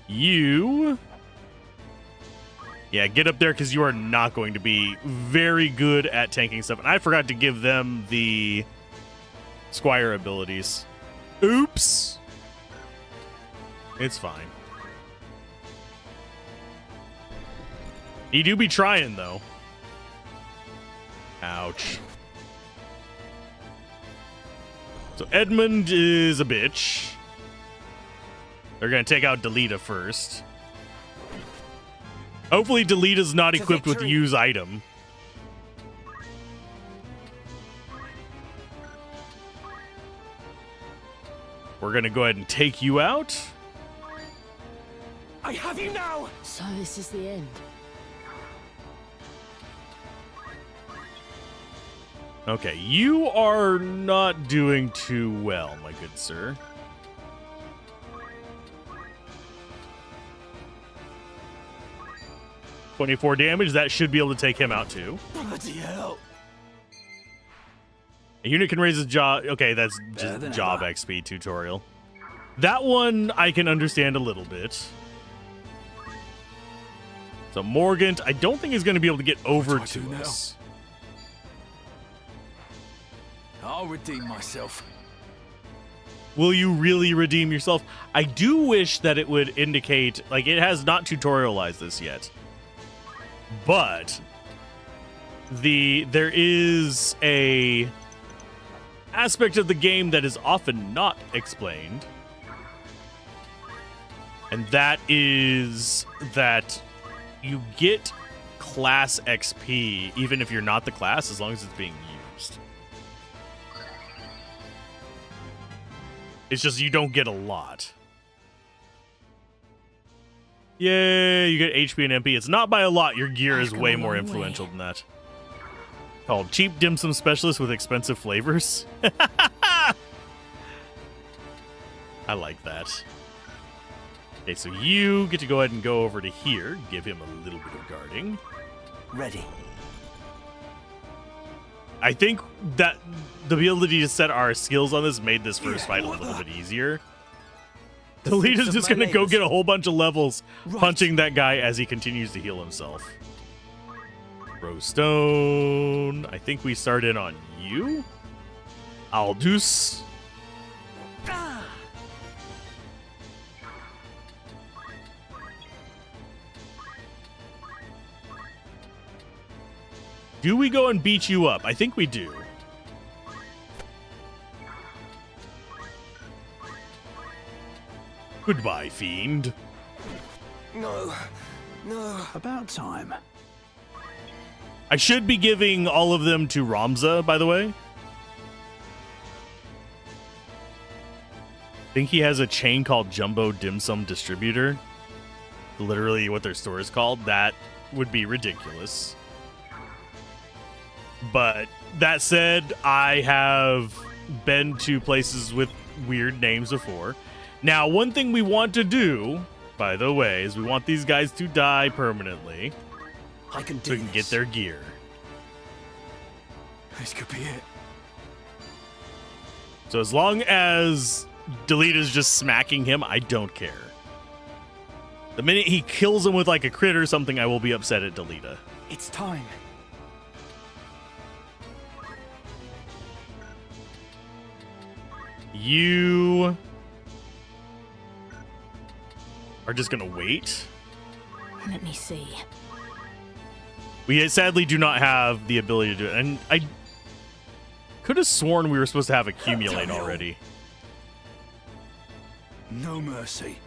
Speaker 1: You... Yeah, get up there because you are not going to be very good at tanking stuff. And I forgot to give them the Squire abilities. Oops. It's fine. You do be trying, though. Ouch. So Edmund is a bitch. They're going to take out Delita first. Hopefully Delita's not equipped with use item. We're going to go ahead and take you out.
Speaker 5: I have you now!
Speaker 13: So this is the end.
Speaker 1: Okay, you are not doing too well, my good sir. $24 damage. That should be able to take him out too.
Speaker 5: Bloody hell.
Speaker 1: A unit can raise his job. Okay, that's just job XP tutorial. That one I can understand a little bit. So Morgant, I don't think is going to be able to get over to us.
Speaker 8: I'll redeem myself.
Speaker 1: Will you really redeem yourself? I do wish that it would indicate, like, it has not tutorialized this yet. But there is a aspect of the game that is often not explained. And that is that you get class XP even if you're not the class, as long as it's being used. It's just you don't get a lot. Yay, you get HP and MP. It's not by a lot. Your gear is way more influential than that. Called Cheap Dim Sum Specialist with Expensive Flavors. I like that. Okay, so you get to go ahead and go over to here. Give him a little bit of guarding.
Speaker 12: Ready.
Speaker 1: I think that the ability to set our skills on this made this first fight a little bit easier. Delita's just going to go get a whole bunch of levels punching that guy as he continues to heal himself. Stone. I think we start in on you. Aldous. Do we go and beat you up? I think we do. Goodbye, fiend.
Speaker 9: No. No.
Speaker 5: About time.
Speaker 1: I should be giving all of them to Ramza, by the way. I think he has a chain called Jumbo Dim Sum Distributor. Literally what their store is called. That would be ridiculous. But that said, I have been to places with weird names before. Now, one thing we want to do, by the way, is we want these guys to die permanently.
Speaker 12: I can do
Speaker 1: so we can get their gear.
Speaker 8: This could be it.
Speaker 1: So as long as Delita's just smacking him, I don't care. The minute he kills him with like a crit or something, I will be upset at Delita.
Speaker 12: It's time.
Speaker 1: You are just gonna wait.
Speaker 13: Let me see.
Speaker 1: We sadly do not have the ability to do it, and I could have sworn we were supposed to have accumulate already.
Speaker 8: No mercy.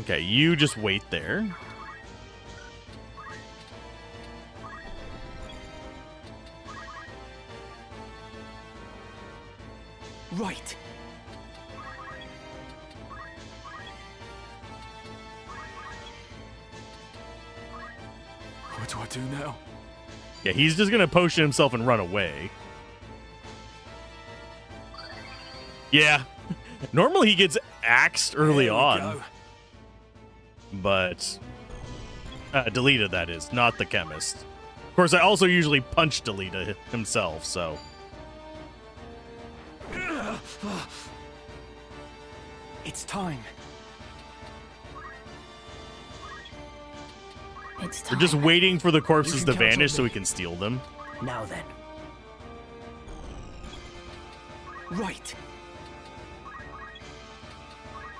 Speaker 1: Okay, you just wait there.
Speaker 12: Right.
Speaker 8: What do I do now?
Speaker 1: Yeah, he's just gonna potion himself and run away. Yeah. Normally he gets axed early on.
Speaker 8: Go.
Speaker 1: But Delita, that is, not the chemist. Of course, I also usually punch Delita himself, so.
Speaker 12: It's time.
Speaker 13: It's time.
Speaker 1: We're just waiting for the corpses to vanish so we can steal them.
Speaker 12: Now then. Right.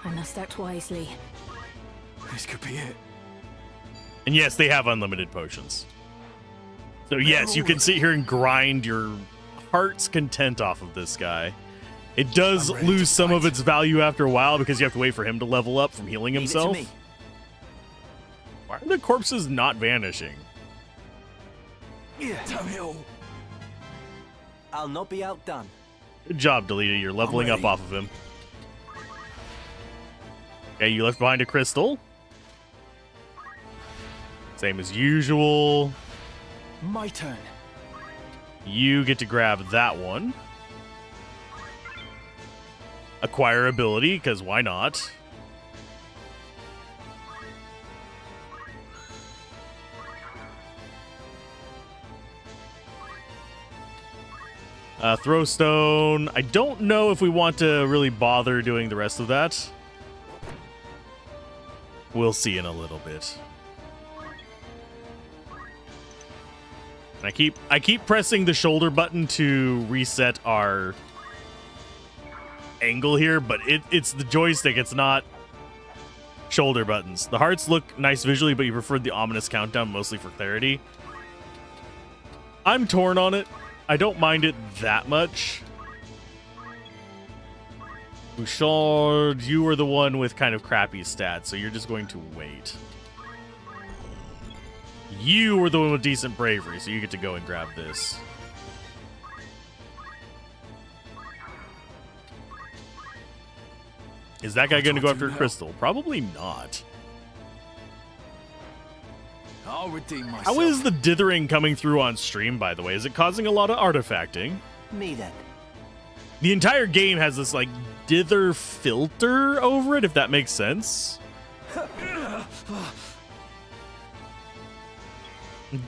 Speaker 13: I must act wisely.
Speaker 8: This could be it.
Speaker 1: And yes, they have unlimited potions. So yes, you can sit here and grind your heart's content off of this guy. It does lose some of its value after a while because you have to wait for him to level up from healing himself. Why are the corpses not vanishing?
Speaker 12: Yeah. I'll not be outdone.
Speaker 1: Good job, Delita. You're leveling up off of him. Okay, you left behind a crystal. Same as usual.
Speaker 12: My turn.
Speaker 1: You get to grab that one. Acquire ability, because why not? Throw stone. I don't know if we want to really bother doing the rest of that. We'll see in a little bit. And I keep pressing the shoulder button to reset our angle here, but it's the joystick, it's not shoulder buttons. The hearts look nice visually, but you preferred the ominous countdown mostly for clarity. I'm torn on it. I don't mind it that much. Bouchard, you are the one with kind of crappy stats, so you're just going to wait. You were the one with decent bravery, so you get to go and grab this. Is that guy going to go after a crystal? Probably not.
Speaker 8: I'll redeem myself.
Speaker 1: How is the dithering coming through on stream, by the way? Is it causing a lot of artifacting?
Speaker 12: Me then.
Speaker 1: The entire game has this, like, dither filter over it, if that makes sense.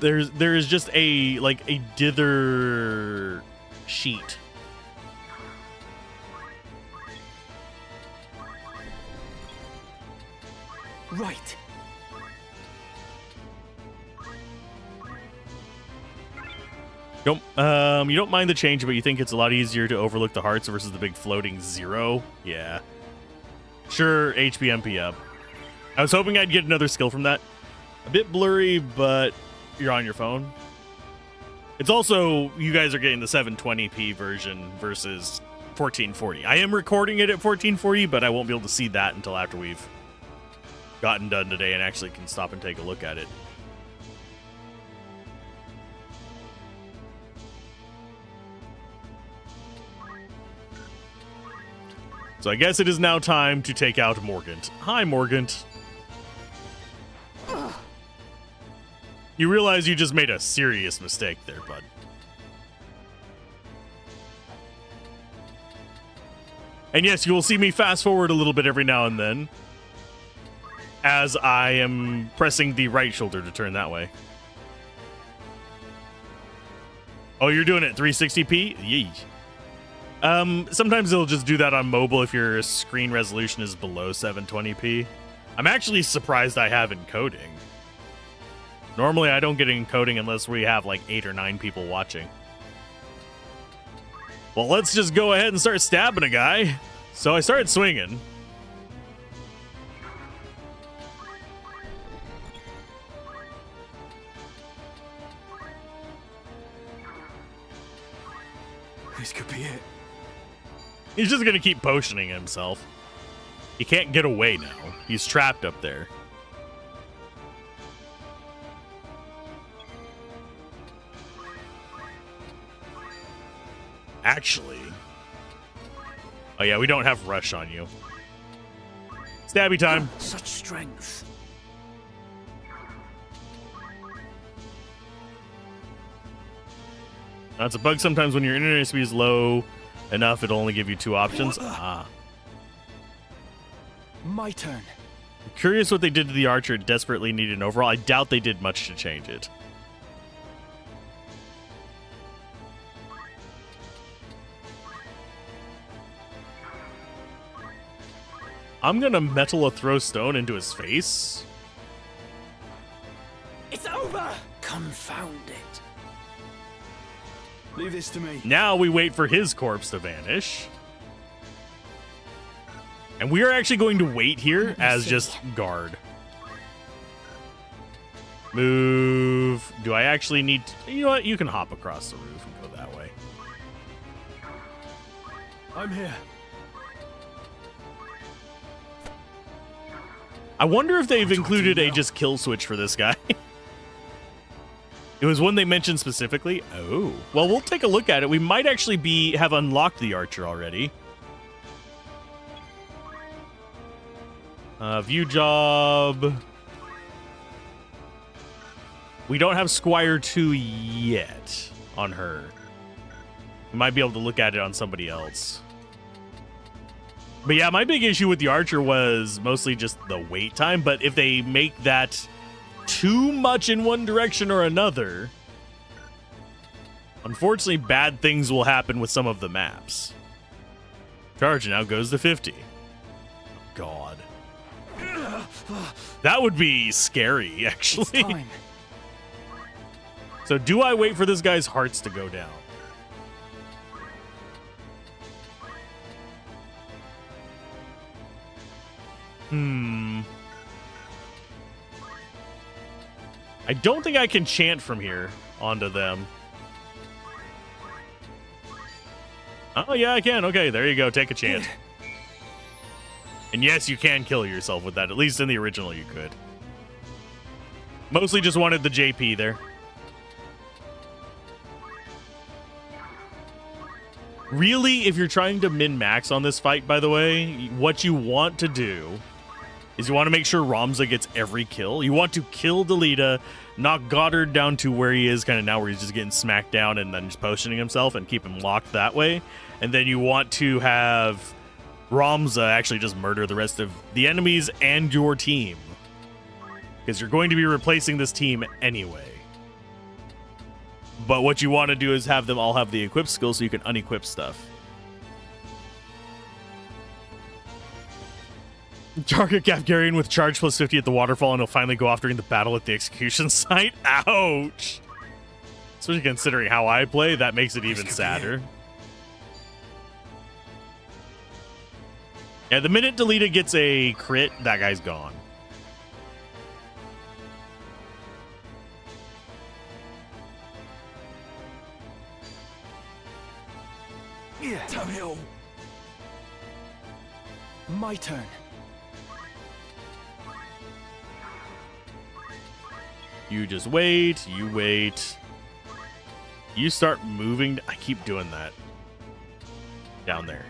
Speaker 1: There is just a, like, a dither sheet.
Speaker 8: Right.
Speaker 1: You don't mind the change, but you think it's a lot easier to overlook the hearts versus the big floating 0? Yeah. Sure, HP MP up. I was hoping I'd get another skill from that. A bit blurry, but you're on your phone. It's also, you guys are getting the 720p version versus 1440. I am recording it at 1440, but I won't be able to see that until after we've gotten done today and actually can stop and take a look at it. So I guess it is now time to take out Morgant. Hi, Morgant. You realize you just made a serious mistake there, bud. And yes, you will see me fast forward a little bit every now and then as I am pressing the right shoulder to turn that way. Oh, you're doing it 360p? Yee. Sometimes it'll just do that on mobile if your screen resolution is below 720p. I'm actually surprised I have encoding. Normally, I don't get encoding unless we have like 8 or 9 people watching. Well, let's just go ahead and start stabbing a guy. So I started swinging.
Speaker 8: This could be it.
Speaker 1: He's just going to keep potioning himself. He can't get away now. He's trapped up there. Actually. Oh yeah, we don't have rush on you. Stabby time.
Speaker 5: Such strength.
Speaker 1: That's a bug sometimes when your internet speed is low enough, it'll only give you 2 options. Ah.
Speaker 8: My turn.
Speaker 1: I'm curious what they did to the archer. It desperately needed an overall. I doubt they did much to change it. I'm gonna metal a throw stone into his face.
Speaker 5: It's over! Confound it.
Speaker 8: Leave this to me.
Speaker 1: Now we wait for his corpse to vanish. And we are actually going to wait here as just guard. Move. Do I actually need to, you know what? You can hop across the roof and go that way.
Speaker 8: I'm here.
Speaker 1: I wonder if they've included a just kill switch for this guy. It was one they mentioned specifically. Oh. Well, we'll take a look at it. We might actually have unlocked the archer already. View job. We don't have Squire 2 yet on her. We might be able to look at it on somebody else. But yeah, my big issue with the archer was mostly just the wait time. But if they make that too much in one direction or another, unfortunately, bad things will happen with some of the maps. Charge now goes to 50. God. That would be scary, actually. So do I wait for this guy's hearts to go down? I don't think I can chant from here onto them. Oh, yeah, I can. Okay, there you go. Take a chant. And yes, you can kill yourself with that. At least in the original, you could. Mostly just wanted the JP there. Really, if you're trying to min-max on this fight, by the way, what you want to do is you want to make sure Ramza gets every kill. You want to kill Delita, knock Goddard down to where he is kind of now, where he's just getting smacked down and then just potioning himself, and keep him locked that way. And then you want to have Ramza actually just murder the rest of the enemies and your team, because you're going to be replacing this team anyway. But what you want to do is have them all have the equip skill so you can unequip stuff. Target Gafgarian with charge plus 50 at the waterfall, and he'll finally go off during the battle at the execution site. Ouch! Especially considering how I play, that makes it even sadder. Yeah, the minute Delita gets a crit, that guy's gone.
Speaker 8: Tamil. My turn.
Speaker 1: You just wait, you wait. You start moving. I keep doing that. Down there.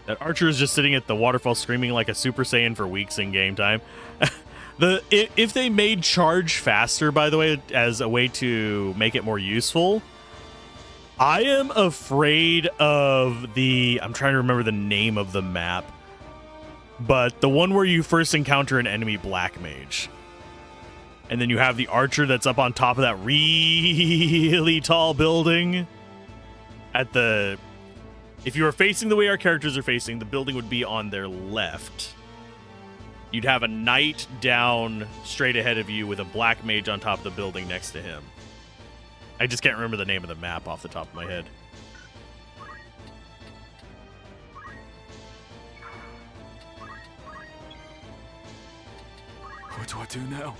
Speaker 1: That archer is just sitting at the waterfall screaming like a Super Saiyan for weeks in game time. If they made charge faster, by the way, as a way to make it more useful, I am afraid of the... I'm trying to remember the name of the map, but the one where you first encounter an enemy black mage. And then you have the archer that's up on top of that really tall building. If you were facing the way our characters are facing, the building would be on their left. You'd have a knight down straight ahead of you with a black mage on top of the building next to him. I just can't remember the name of the map off the top of my head.
Speaker 8: What do I do now?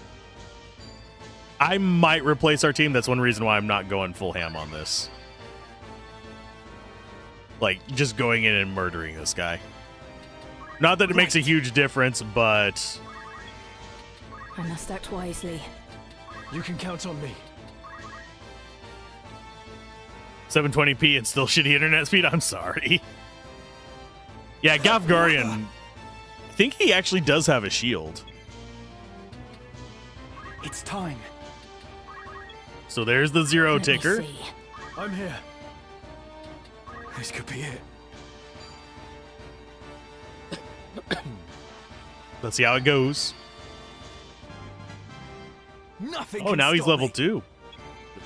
Speaker 1: I might replace our team. That's one reason why I'm not going full ham on this. Like, just going in and murdering this guy. Not that it makes a huge difference, but...
Speaker 13: I must act wisely.
Speaker 8: You can count on me.
Speaker 1: 720p and still shitty internet speed? I'm sorry. Yeah, Gafgarian, I think he actually does have a shield.
Speaker 8: It's time.
Speaker 1: So there's the zero ticker.
Speaker 8: I'm here. This could be it.
Speaker 1: Let's see how it goes.
Speaker 8: Nothing.
Speaker 1: Oh, now he's level 2.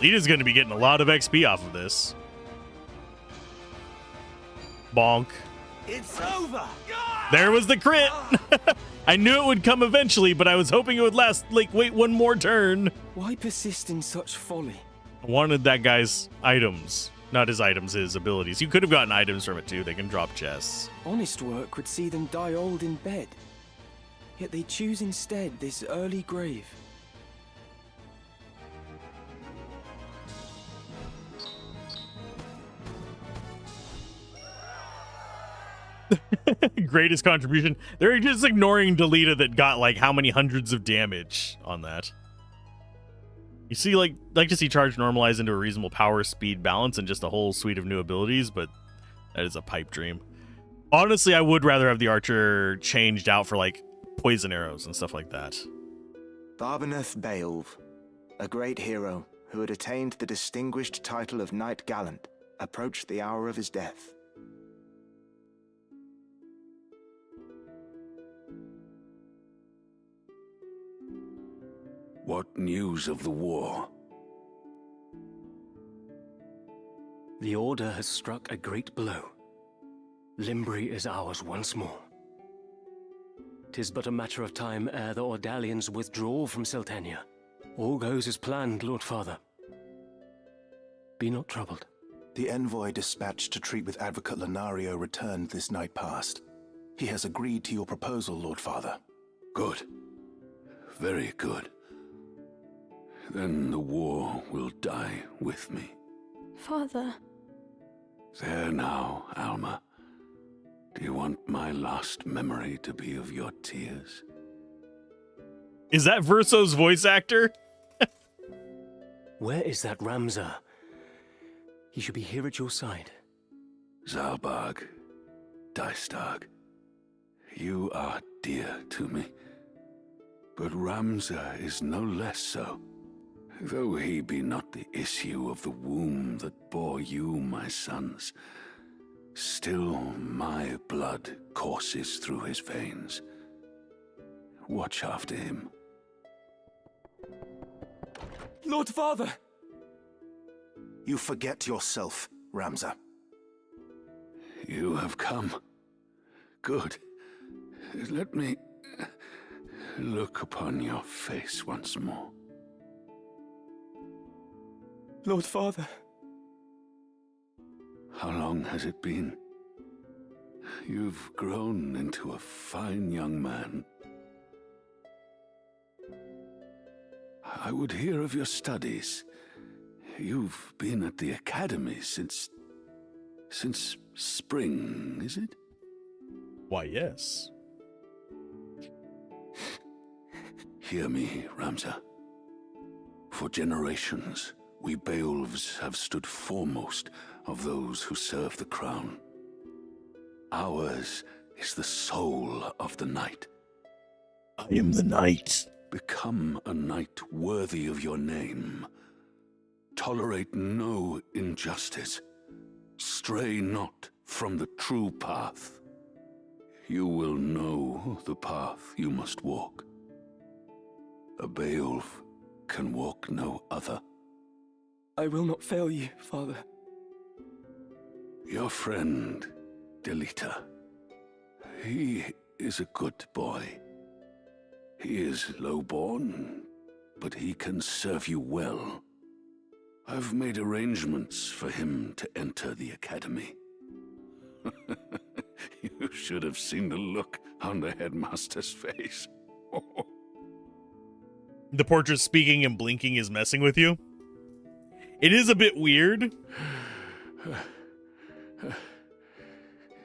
Speaker 1: Lita's going to be getting a lot of XP off of this. Bonk.
Speaker 8: It's over.
Speaker 1: There was the crit. I knew it would come eventually, but I was hoping it would last, like, wait one more turn.
Speaker 8: Why persist in such folly?
Speaker 1: I wanted that guy's items. Not his items, his abilities. You could have gotten items from it too. They can drop chests.
Speaker 8: Honest work would see them die old in bed. Yet they choose instead this early grave.
Speaker 1: Greatest contribution. They're just ignoring Delita that got like how many hundreds of damage on that. You see, like to see charge normalize into a reasonable power, speed, balance, and just a whole suite of new abilities, but that is a pipe dream. Honestly, I would rather have the archer changed out for like poison arrows and stuff like that.
Speaker 10: Barbeneth Beowulf, a great hero who had attained the distinguished title of Knight Gallant, approached the hour of his death.
Speaker 14: What news of the war?
Speaker 6: The Order has struck a great blow. Limbri is ours once more. 'Tis but a matter of time ere the Ordalians withdraw from Seltenia. All goes as planned, Lord Father. Be not troubled.
Speaker 15: The envoy dispatched to treat with Advocate Lenario returned this night past. He has agreed to your proposal, Lord Father.
Speaker 14: Good. Very good. Then the war will die with me.
Speaker 3: Father.
Speaker 14: There now, Alma. Do you want my last memory to be of your tears?
Speaker 1: Is that Verso's voice actor?
Speaker 6: Where is that Ramza? He should be here at your side.
Speaker 14: Zalbarg, Dystag, you are dear to me. But Ramza is no less so. Though he be not the issue of the womb that bore you, my sons, still my blood courses through his veins. Watch after him.
Speaker 6: Lord Father!
Speaker 15: You forget yourself, Ramza.
Speaker 14: You have come. Good. Let me look upon your face once more.
Speaker 6: Lord Father.
Speaker 14: How long has it been? You've grown into a fine young man. I would hear of your studies. You've been at the academy since spring, is it?
Speaker 1: Why, yes.
Speaker 14: Hear me, Ramza. For generations, we Beowulfs have stood foremost of those who serve the crown. Ours is the soul of the night.
Speaker 1: I am the knight.
Speaker 14: Become a knight worthy of your name. Tolerate no injustice. Stray not from the true path. You will know the path you must walk. A Beowulf can walk no other.
Speaker 6: I will not fail you, Father.
Speaker 14: Your friend, Delita. He is a good boy. He is low-born, but he can serve you well. I've made arrangements for him to enter the academy. You should have seen the look on the headmaster's face.
Speaker 1: The portrait speaking and blinking is messing with you. It is a bit weird.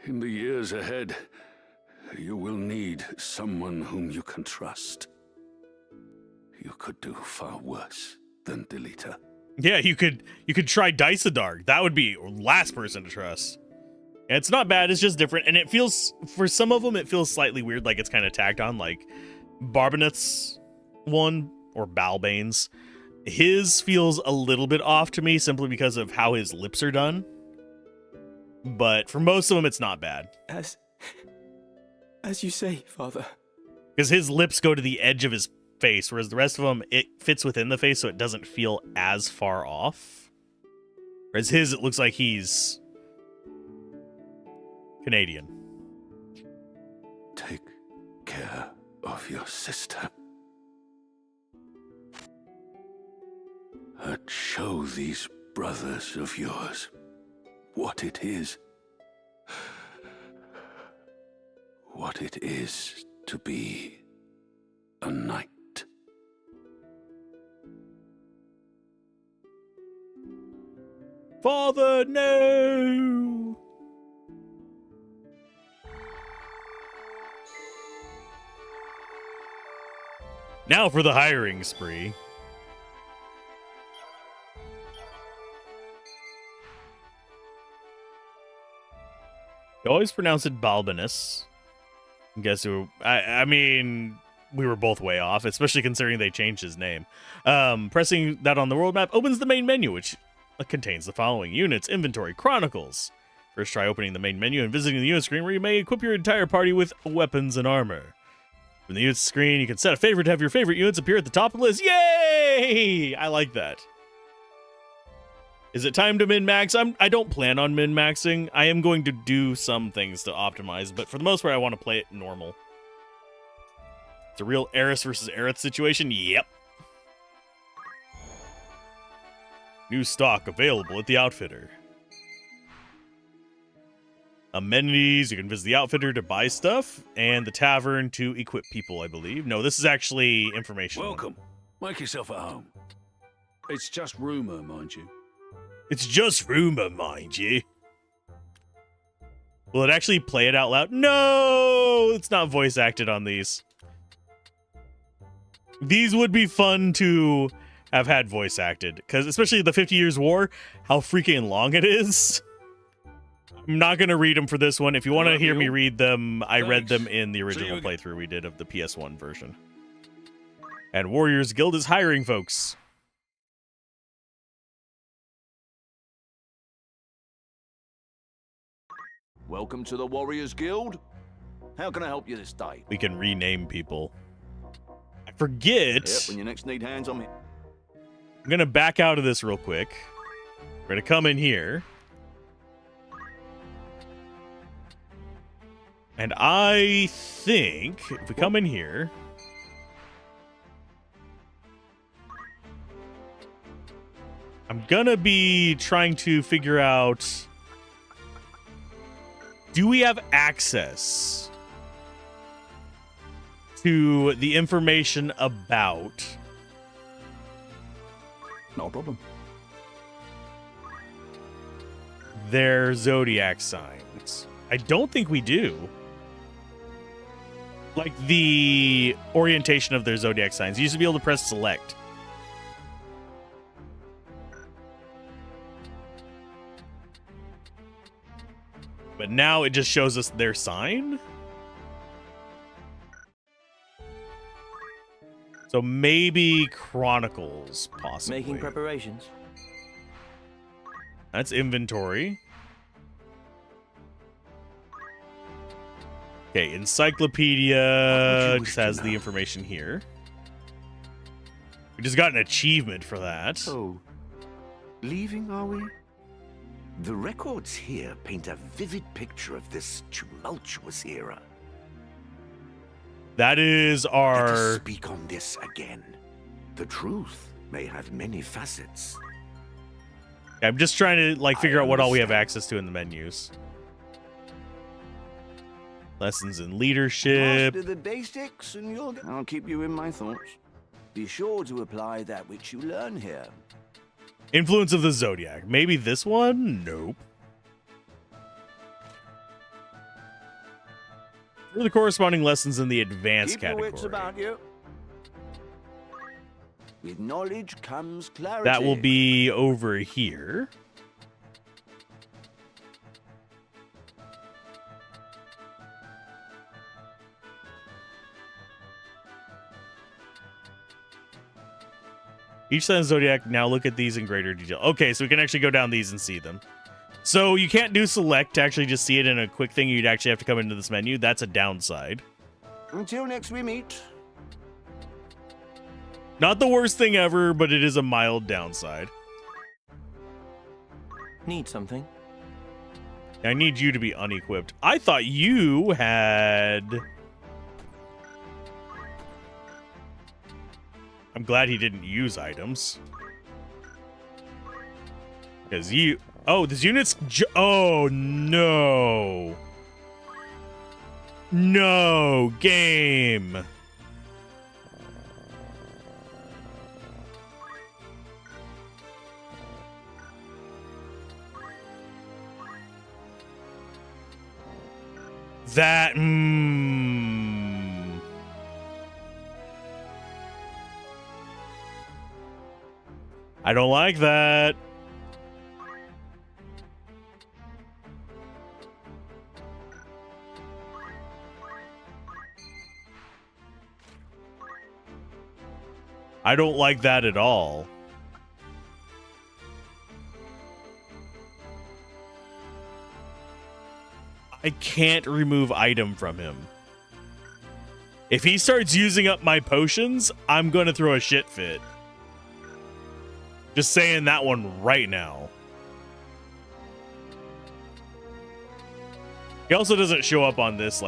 Speaker 14: In the years ahead, you will need someone whom you can trust. You could do far worse than Delita.
Speaker 1: Yeah, you could try Dysadarg. That would be last person to trust. And it's not bad, it's just different. And it feels, for some of them, it feels slightly weird, like it's kind of tagged on, like Barboneth's one, or Balbane's. His feels a little bit off to me simply because of how his lips are done. But for most of them, it's not bad.
Speaker 6: As you say, Father.
Speaker 1: Because his lips go to the edge of his face, whereas the rest of them, it fits within the face, so it doesn't feel as far off. Whereas his, it looks like he's Canadian.
Speaker 14: Take care of your sister. And show these brothers of yours what it is. What it is to be a knight.
Speaker 1: Father, no! Now for the hiring spree. You always pronounce it Balbanus. Guess who? I mean, we were both way off, especially considering they changed his name. Pressing that on the world map opens the main menu, which contains the following: units, inventory, chronicles. First, try opening the main menu and visiting the unit screen, where you may equip your entire party with weapons and armor. From the units screen, you can set a favorite to have your favorite units appear at the top of the list. Yay! I like that. Is it time to min-max? I don't plan on min-maxing. I am going to do some things to optimize, but for the most part, I want to play it normal. It's a real Eris versus Aerith situation. Yep. New stock available at the Outfitter. Amenities, you can visit the Outfitter to buy stuff, and the Tavern to equip people, I believe. No, this is actually information.
Speaker 14: Welcome. Make yourself at home. It's just rumor, mind you.
Speaker 1: It's just rumor, mind you. Will it actually play it out loud? No! It's not voice acted on these. These would be fun to have had voice acted, because especially the 50 Years War, how freaking long it is. I'm not going to read them for this one. If you want to hear me read them, I read them in the original playthrough we did of the PS1 version. And Warriors Guild is hiring folks.
Speaker 16: Welcome to the Warriors Guild. How can I help you this day?
Speaker 1: We can rename people. I forget.
Speaker 16: Yep, when you next need hands, I'm here.
Speaker 1: I'm going to back out of this real quick. We're going to come in here. And I think if we come in here, I'm going to be trying to figure out, do we have access to the information about...
Speaker 16: No problem.
Speaker 1: Their zodiac signs? I don't think we do. Like the orientation of their zodiac signs. You used to be able to press select. But now it just shows us their sign. So maybe Chronicles, possibly.
Speaker 12: Making preparations.
Speaker 1: That's inventory. Okay, Encyclopedia just has the information here. We just got an achievement for that.
Speaker 2: Oh, leaving, are we? The records here paint a vivid picture of this tumultuous era.
Speaker 1: That is
Speaker 2: Let
Speaker 1: our...
Speaker 2: us speak on this again. The truth may have many facets.
Speaker 1: I'm just trying to figure out what all we have access to in the menus. Lessons in leadership.
Speaker 16: Master the basics and I'll keep you in my thoughts. Be sure to apply that which you learn here.
Speaker 1: Influence of the Zodiac. Maybe this one? Nope. What are the corresponding lessons in the advanced
Speaker 16: Keep your
Speaker 1: category?
Speaker 16: wits about you. With knowledge comes clarity.
Speaker 1: That will be over here. Each sign of Zodiac, now look at these in greater detail. Okay, so we can actually go down these and see them. So you can't do select to actually just see it in a quick thing. You'd actually have to come into this menu. That's a downside.
Speaker 16: Until next we meet.
Speaker 1: Not the worst thing ever, but it is a mild downside.
Speaker 12: Need something?
Speaker 1: I need you to be unequipped. I thought you had... I'm glad he didn't use items. Because you... Oh, this unit's... Oh, no. No, game. That... I don't like that. I don't like that at all. I can't remove item from him. If he starts using up my potions, I'm going to throw a shit fit. Just saying that one right now. He also doesn't show up on this,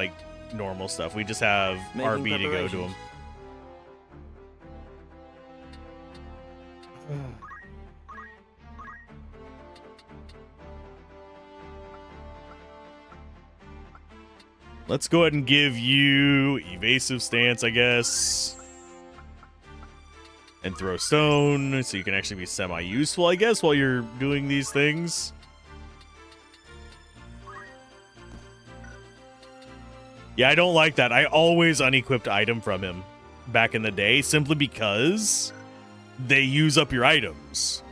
Speaker 1: normal stuff. We just have RB to go to him. Let's go ahead and give you evasive stance, I guess. And throw stone, so you can actually be semi-useful, I guess, while you're doing these things. Yeah, I don't like that. I always unequipped item from him back in the day, simply because they use up your items.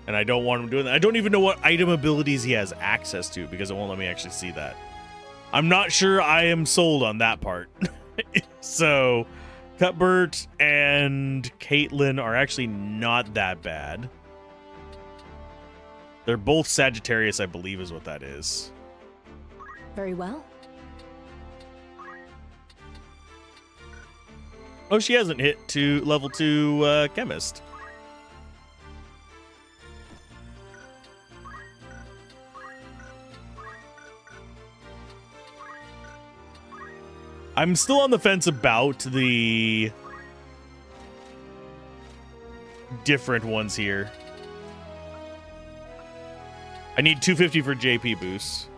Speaker 1: And I don't want him doing that. I don't even know what item abilities he has access to because it won't let me actually see that. I'm not sure I am sold on that part. So, Cuthbert and Caitlin are actually not that bad. They're both Sagittarius, I believe is what that is.
Speaker 13: Very well.
Speaker 1: Oh, she hasn't hit to level 2 chemist. I'm still on the fence about the different ones here. I need 250 for JP boost.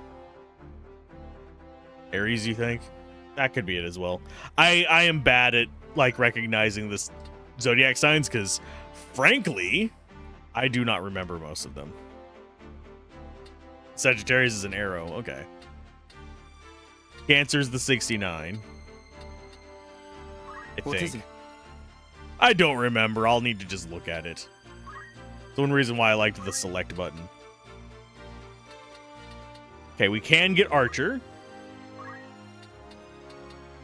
Speaker 1: Aries, you think? That could be it as well. I am bad at like recognizing this zodiac signs because frankly, I do not remember most of them. Sagittarius is an arrow. Okay. Cancer's the 69. I
Speaker 12: What
Speaker 1: think.
Speaker 12: is it?
Speaker 1: I don't remember. I'll need to just look at it. It's one reason why I liked the select button. Okay, we can get Archer.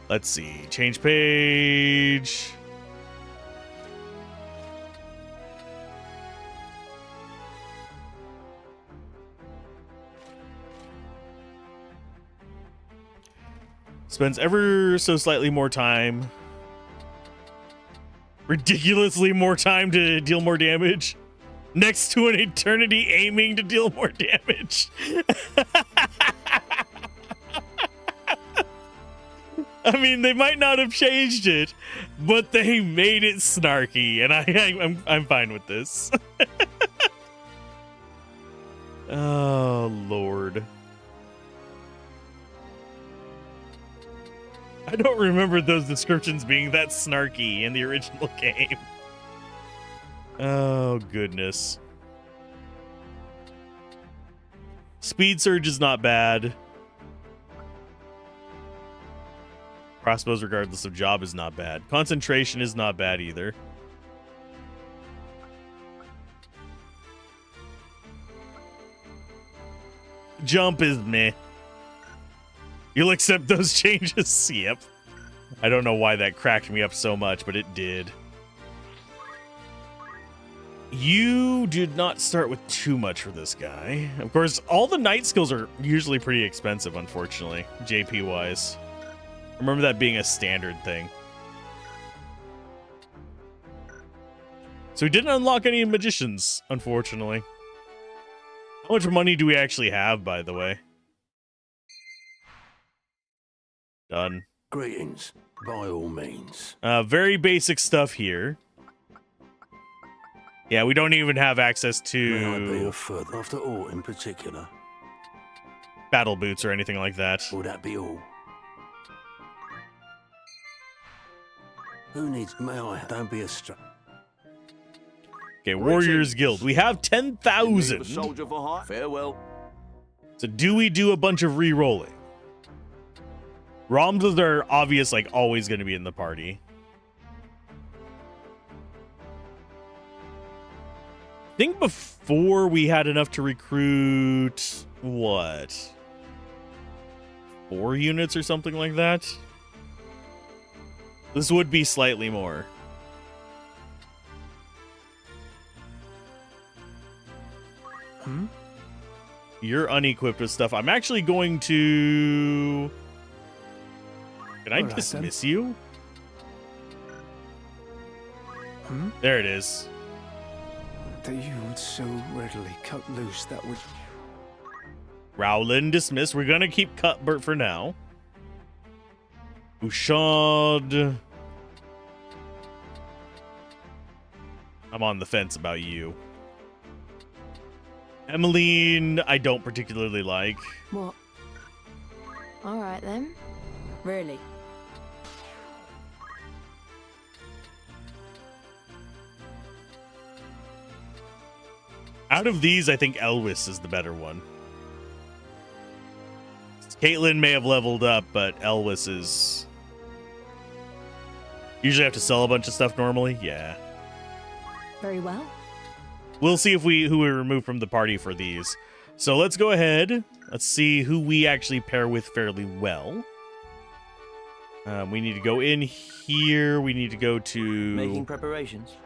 Speaker 1: Let's see. Change page. Spends ever so slightly more time. Ridiculously more time to deal more damage. Next to an eternity aiming to deal more damage. I mean, they might not have changed it, but they made it snarky, and I'm fine with this. Oh, Lord. I don't remember those descriptions being that snarky in the original game. Oh, goodness. Speed Surge is not bad. Crossbows, regardless of job, is not bad. Concentration is not bad either. Jump is meh. You'll accept those changes? Yep. I don't know why that cracked me up so much, but it did. You did not start with too much for this guy. Of course, all the night skills are usually pretty expensive, unfortunately, JP-wise. Remember that being a standard thing. So we didn't unlock any magicians, unfortunately. How much money do we actually have, by the way? Done.
Speaker 5: Greetings, by all means.
Speaker 1: Very basic stuff here. Yeah, we don't even have access
Speaker 5: May I be
Speaker 1: to
Speaker 5: of further after aught in particular?
Speaker 1: battle boots or anything like that.
Speaker 5: Will that be all? Who needs? May I? Don't be a
Speaker 1: Okay, Warriors Guild. We have 10,000.
Speaker 16: Soldier for hire. Farewell.
Speaker 1: So do we do a bunch of re-rolling? Ramses are obvious, like always going to be in the party. I think before we had enough to recruit, what? 4 units or something like that? This would be slightly more. You're unequipped with stuff. I'm actually going to... Can I dismiss you? There it is.
Speaker 6: That you would so readily cut loose that would...
Speaker 1: Rowland dismissed. We're gonna keep Cuthbert for now. Bouchard. I'm on the fence about you. Emmeline, I don't particularly like.
Speaker 13: What? All right then.
Speaker 4: Really?
Speaker 1: Out of these, I think Elwys is the better one. Caitlin may have leveled up, but Elwys is... Usually have to sell a bunch of stuff normally? Yeah.
Speaker 13: Very well.
Speaker 1: We'll see if who we remove from the party for these. So let's go ahead. Let's see who we actually pair with fairly well. We need to go in here. We need to go to
Speaker 12: Making preparations.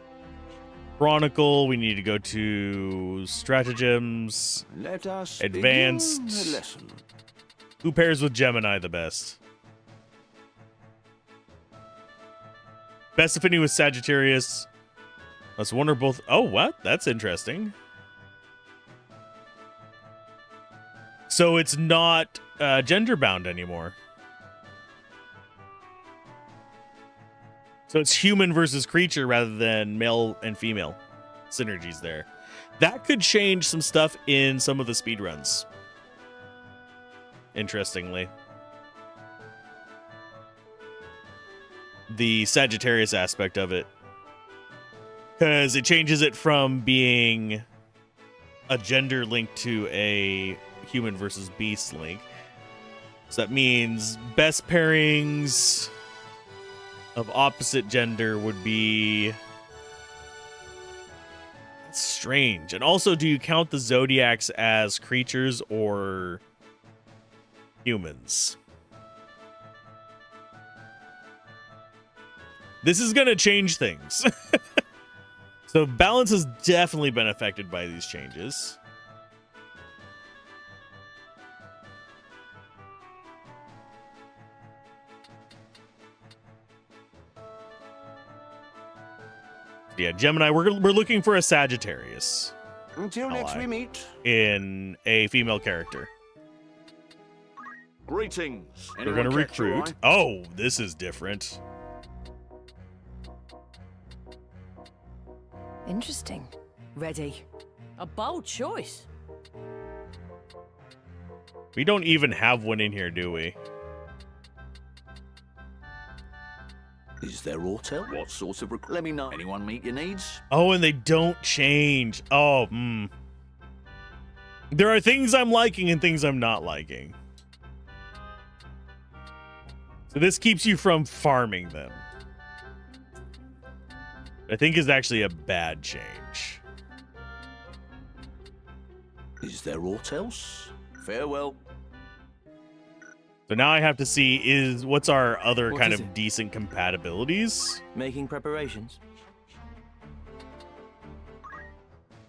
Speaker 1: Chronicle. We need to go to Stratagems.
Speaker 16: Let us
Speaker 1: Advanced.
Speaker 16: begin the lesson.
Speaker 1: Who pairs with Gemini the best? Best affinity with Sagittarius. Let's wonder both. Oh, what? That's interesting. So it's not gender bound anymore. So it's human versus creature rather than male and female synergies there. That could change some stuff in some of the speedruns. Interestingly. The Sagittarius aspect of it. Because it changes it from being a gender link to a human versus beast link. So that means best pairings of opposite gender would be... That's strange. And also, do you count the zodiacs as creatures or humans? This is going to change things. So balance has definitely been affected by these changes. Yeah, Gemini, we're looking for a Sagittarius.
Speaker 16: Until next
Speaker 1: ally
Speaker 16: we meet.
Speaker 1: in a female character.
Speaker 11: Greetings.
Speaker 1: We're going to recruit. Oh, this is different.
Speaker 13: Interesting.
Speaker 17: Ready. A bold choice.
Speaker 1: We don't even have one in here, do we?
Speaker 16: Is there auto? What sort of Let me know. Anyone meet your needs?
Speaker 1: Oh, and they don't change. Oh, There are things I'm liking and things I'm not liking. So this keeps you from farming them. I think is actually a bad change.
Speaker 16: Is there aught else? Farewell.
Speaker 1: So now I have to see what's our other
Speaker 12: What
Speaker 1: kind
Speaker 12: is
Speaker 1: of
Speaker 12: it?
Speaker 1: decent compatibilities.
Speaker 12: Making preparations.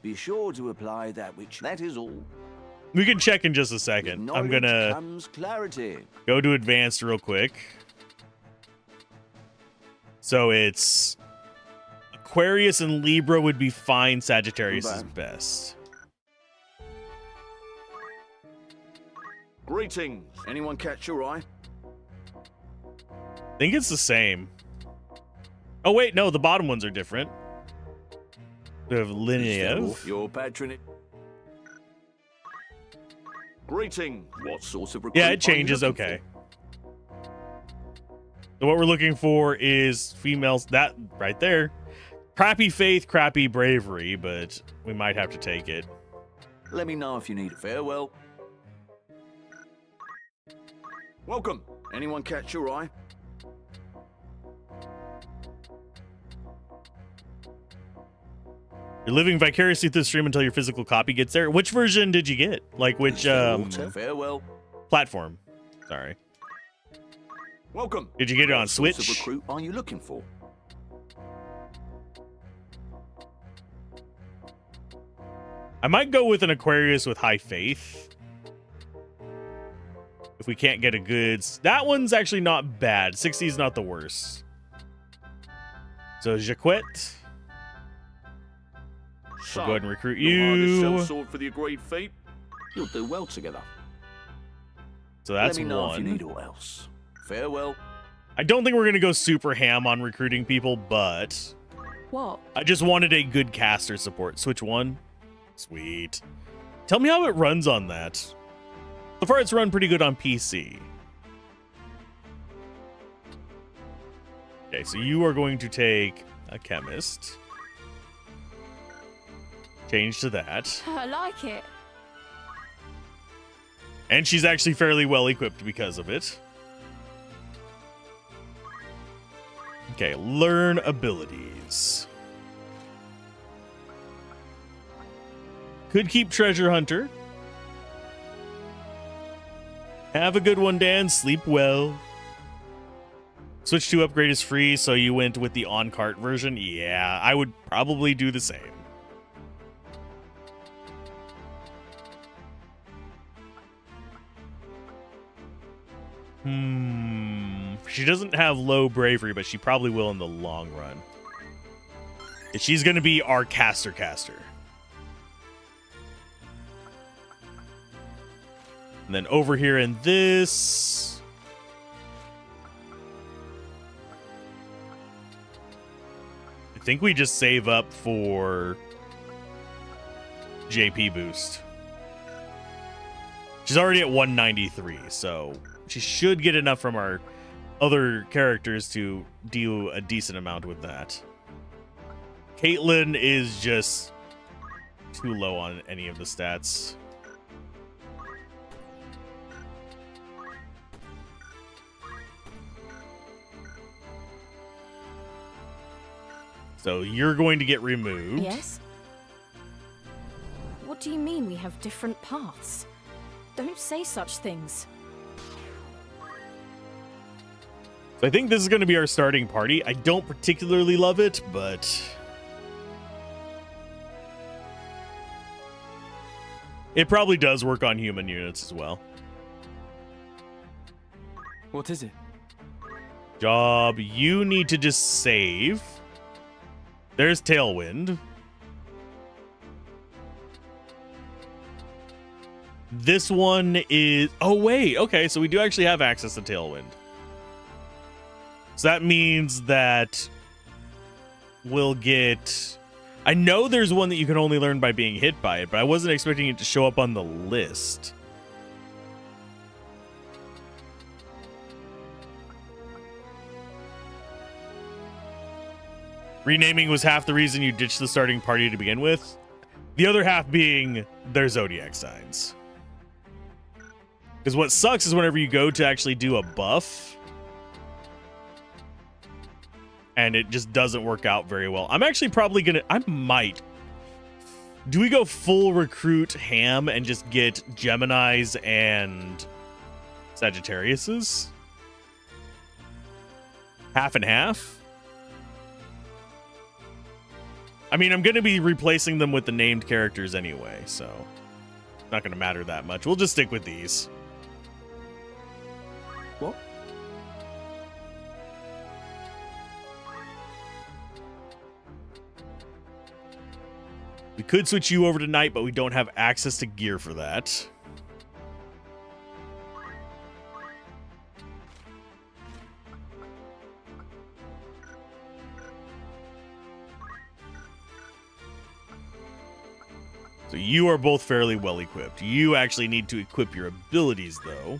Speaker 16: Be sure to apply that which... That is all.
Speaker 1: We can check in just a second. I'm
Speaker 16: Knowledge
Speaker 1: gonna
Speaker 16: comes clarity.
Speaker 1: go to advanced real quick. So it's Aquarius and Libra would be fine. Sagittarius is best.
Speaker 11: Greetings.
Speaker 16: Anyone catch your eye?
Speaker 1: I think it's the same. Oh wait, no, the bottom ones are different. We have Lineav.
Speaker 16: Your patronage.
Speaker 11: Greetings.
Speaker 16: What sort of
Speaker 1: Yeah, it changes. Okay. So what we're looking for is females. That right there. Crappy faith, crappy bravery, but we might have to take it.
Speaker 16: Let me know if you need it. Farewell. Welcome. Anyone catch your eye?
Speaker 1: You're living vicariously through the stream until your physical copy gets there. Which version did you get? Like which
Speaker 16: Farewell.
Speaker 1: platform? Sorry.
Speaker 16: Welcome.
Speaker 1: Did you get it on
Speaker 16: What sort of
Speaker 1: Switch?
Speaker 16: recruit are you looking for?
Speaker 1: I might go with an Aquarius with high faith. If we can't get a goods. That one's actually not bad. 60 is not the worst. So Jaquette. We'll go ahead and recruit you.
Speaker 16: Sword for the agreed fate. You'll do well together.
Speaker 1: So that's
Speaker 16: Let me know
Speaker 1: one.
Speaker 16: if you need all else. Farewell.
Speaker 1: I don't think we're going to go super ham on recruiting people, but
Speaker 13: What?
Speaker 1: I just wanted a good caster support. Switch one. Sweet. Tell me how it runs on that. So far, it's run pretty good on PC. Okay, so you are going to take a chemist. Change to that.
Speaker 13: I like it.
Speaker 1: And she's actually fairly well equipped because of it. Okay, learn abilities. Could keep Treasure Hunter. Have a good one, Dan. Sleep well. Switch to upgrade is free, so you went with the on-cart version? Yeah, I would probably do the same. She doesn't have low bravery, but she probably will in the long run. She's going to be our caster. And then over here in this... I think we just save up for JP boost. She's already at 193, so she should get enough from our other characters to do a decent amount with that. Caitlyn is just too low on any of the stats. So you're going to get removed.
Speaker 13: Yes? What do you mean we have different paths? Don't say such things.
Speaker 1: So I think this is going to be our starting party. I don't particularly love it, but it probably does work on human units as well.
Speaker 18: What is it?
Speaker 1: Job, you need to just save. There's Tailwind. This one is... Oh, wait. Okay, so we do actually have access to Tailwind. So that means that we'll get... I know there's one that you can only learn by being hit by it, but I wasn't expecting it to show up on the list. Renaming was half the reason you ditched the starting party to begin with. The other half being their zodiac signs. Because what sucks is whenever you go to actually do a buff, and it just doesn't work out very well. I'm actually probably gonna... I might. Do we go full recruit ham and just get Geminis and Sagittariuses? Half and half? I mean, I'm going to be replacing them with the named characters anyway, so it's not going to matter that much. We'll just stick with these.
Speaker 18: What?
Speaker 1: We could switch you over tonight, but we don't have access to gear for that. So you are both fairly well equipped. You actually need to equip your abilities, though.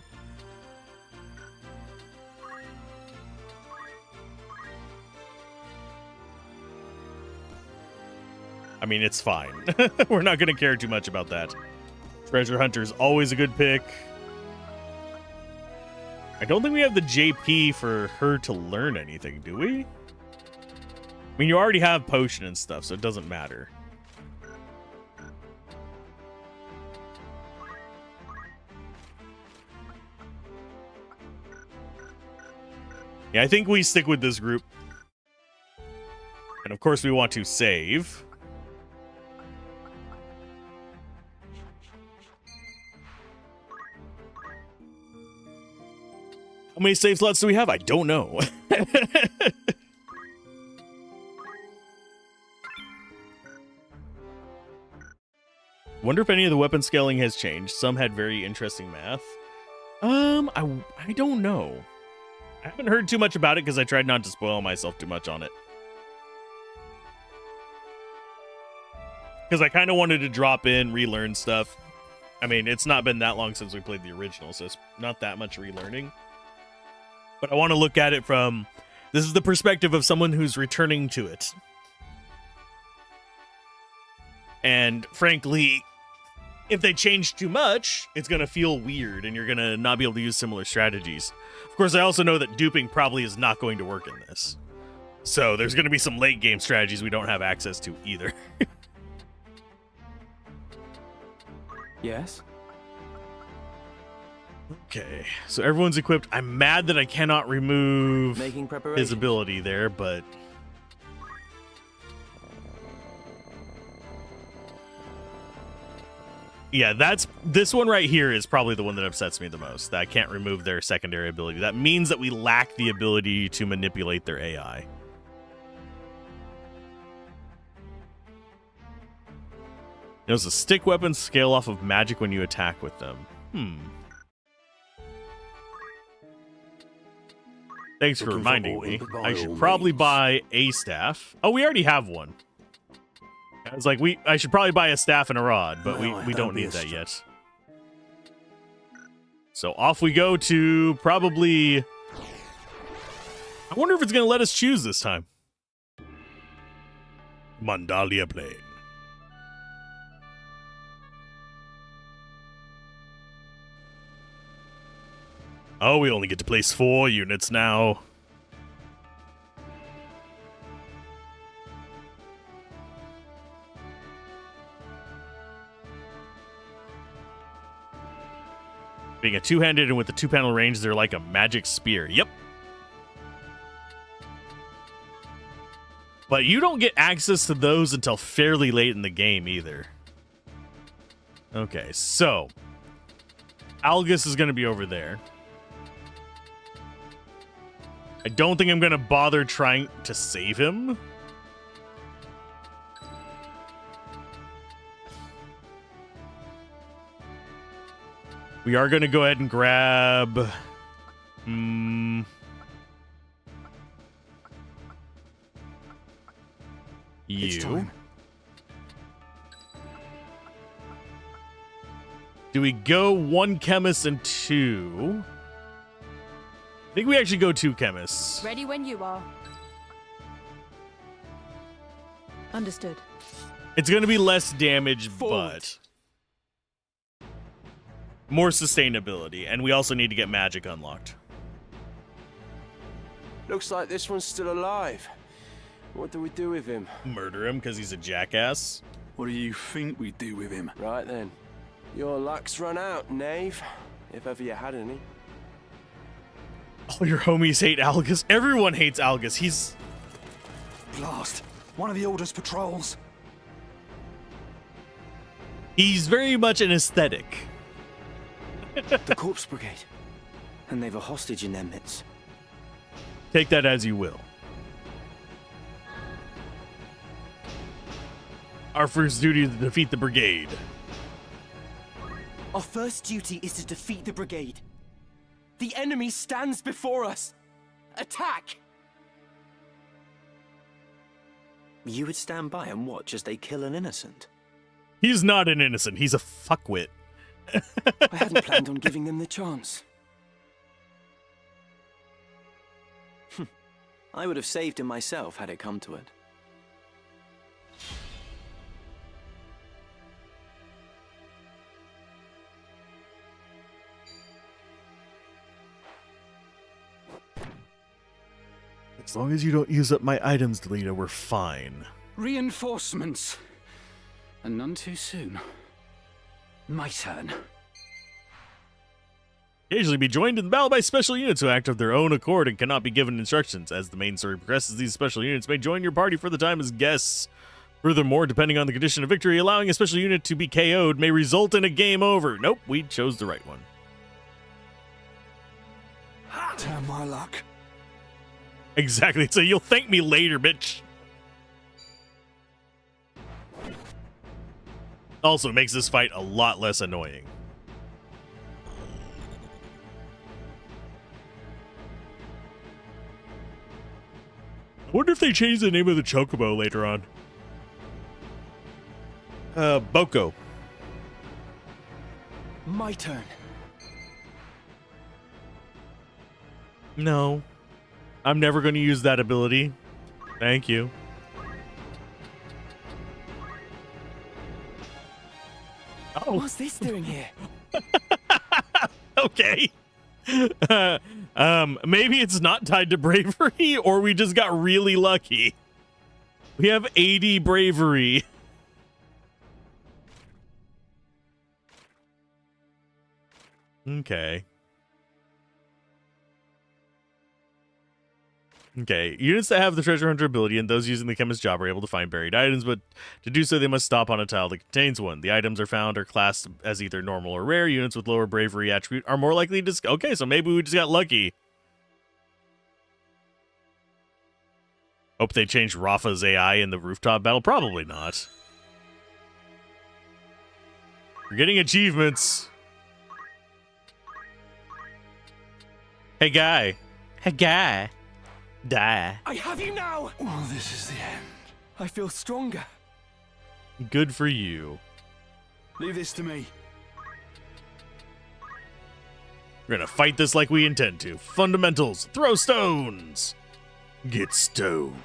Speaker 1: I mean, it's fine. We're not going to care too much about that. Treasure Hunter is always a good pick. I don't think we have the JP for her to learn anything, do we? I mean, you already have potion and stuff, so it doesn't matter. Yeah, I think we stick with this group. And of course we want to save. How many save slots do we have? I don't know. Wonder if any of the weapon scaling has changed. Some had very interesting math. I don't know. I haven't heard too much about it because I tried not to spoil myself too much on it. Because I kind of wanted to drop in, relearn stuff. I mean, it's not been that long since we played the original, so it's not that much relearning. But I want to look at it from... This is the perspective of someone who's returning to it. And frankly, if they change too much, it's going to feel weird and you're going to not be able to use similar strategies. Of course, I also know that duping probably is not going to work in this. So there's going to be some late game strategies we don't have access to either.
Speaker 12: Yes?
Speaker 1: Okay, so everyone's equipped. I'm mad that I cannot remove
Speaker 12: Making
Speaker 1: his
Speaker 12: preparations.
Speaker 1: ability there, but... Yeah, this one right here is probably the one that upsets me the most, that I can't remove their secondary ability. That means that we lack the ability to manipulate their AI. There's a stick weapon scale off of magic when you attack with them. Thanks for
Speaker 14: Looking for
Speaker 1: reminding
Speaker 14: Orton,
Speaker 1: me.
Speaker 14: by
Speaker 1: I should
Speaker 14: all
Speaker 1: probably
Speaker 14: means.
Speaker 1: buy a staff. Oh, we already have one. I was like, I should probably buy a staff and a rod, but
Speaker 14: Well,
Speaker 1: we don't
Speaker 14: that'll be
Speaker 1: need
Speaker 14: a
Speaker 1: that yet. So off we go to probably... I wonder if it's going to let us choose this time. Mandalia Plain. Oh, we only get to place 4 units now. Being a two-handed and with the 2-panel range, they're like a magic spear. Yep. But you don't get access to those until fairly late in the game either. Okay, so Algus is going to be over there. I don't think I'm going to bother trying to save him. We are going to go ahead and grab... you. Do we go 1 chemist and 2? I think we actually go 2 chemists.
Speaker 13: Ready when you are. Understood.
Speaker 1: It's going to be less damage, but more sustainability. And we also need to get magic unlocked.
Speaker 9: Looks like this one's still alive. What do we do with him?
Speaker 1: Murder him because he's a jackass.
Speaker 14: What do you think we do with him?
Speaker 9: Right then. Your luck's run out, knave. If ever you had any.
Speaker 1: All your homies hate Algus. Everyone hates Algus. He's...
Speaker 6: Blast! One of the Order's patrols.
Speaker 1: He's very much an aesthetic.
Speaker 12: The Corpse Brigade. And they've a hostage in their midst.
Speaker 1: Take that as you will. Our first duty is to defeat the brigade.
Speaker 12: Our first duty is to defeat the brigade. The enemy stands before us. Attack! You would stand by and watch as they kill an innocent?
Speaker 1: He's not an innocent. He's a fuckwit.
Speaker 12: I hadn't planned on giving them the chance. I would have saved him myself had it come to it.
Speaker 1: As long as you don't use up my items, Delita, we're fine.
Speaker 5: Reinforcements. And none too soon. My turn.
Speaker 1: Occasionally be joined in the battle by special units who act of their own accord and cannot be given instructions. As the main story progresses, these special units may join your party for the time as guests. Furthermore, depending on the condition of victory, allowing a special unit to be KO'd may result in a game over. Nope, we chose the right one.
Speaker 6: Turn my luck.
Speaker 1: Exactly, so you'll thank me later, bitch. Also makes this fight a lot less annoying. I wonder if they change the name of the Chocobo later on. Boko.
Speaker 12: My turn.
Speaker 1: No. I'm never going to use that ability. Thank you. Oh.
Speaker 12: What's this doing here?
Speaker 1: Okay. Maybe it's not tied to bravery, or we just got really lucky. We have 80 bravery. Okay. Okay, units that have the treasure hunter ability and those using the chemist job are able to find buried items, but to do so they must stop on a tile that contains one. The items are found or classed as either normal or rare. Units with lower bravery attribute are more likely to... Okay, so maybe we just got lucky. Hope they changed Rafa's AI in the rooftop battle. Probably not. We're getting achievements. Hey, guy. Hey, guy. Die.
Speaker 12: I have you now!
Speaker 14: Oh, this is the end.
Speaker 12: I feel stronger.
Speaker 1: Good for you.
Speaker 14: Leave this to me.
Speaker 1: We're gonna fight this like we intend to. Fundamentals. Throw stones. Get stoned.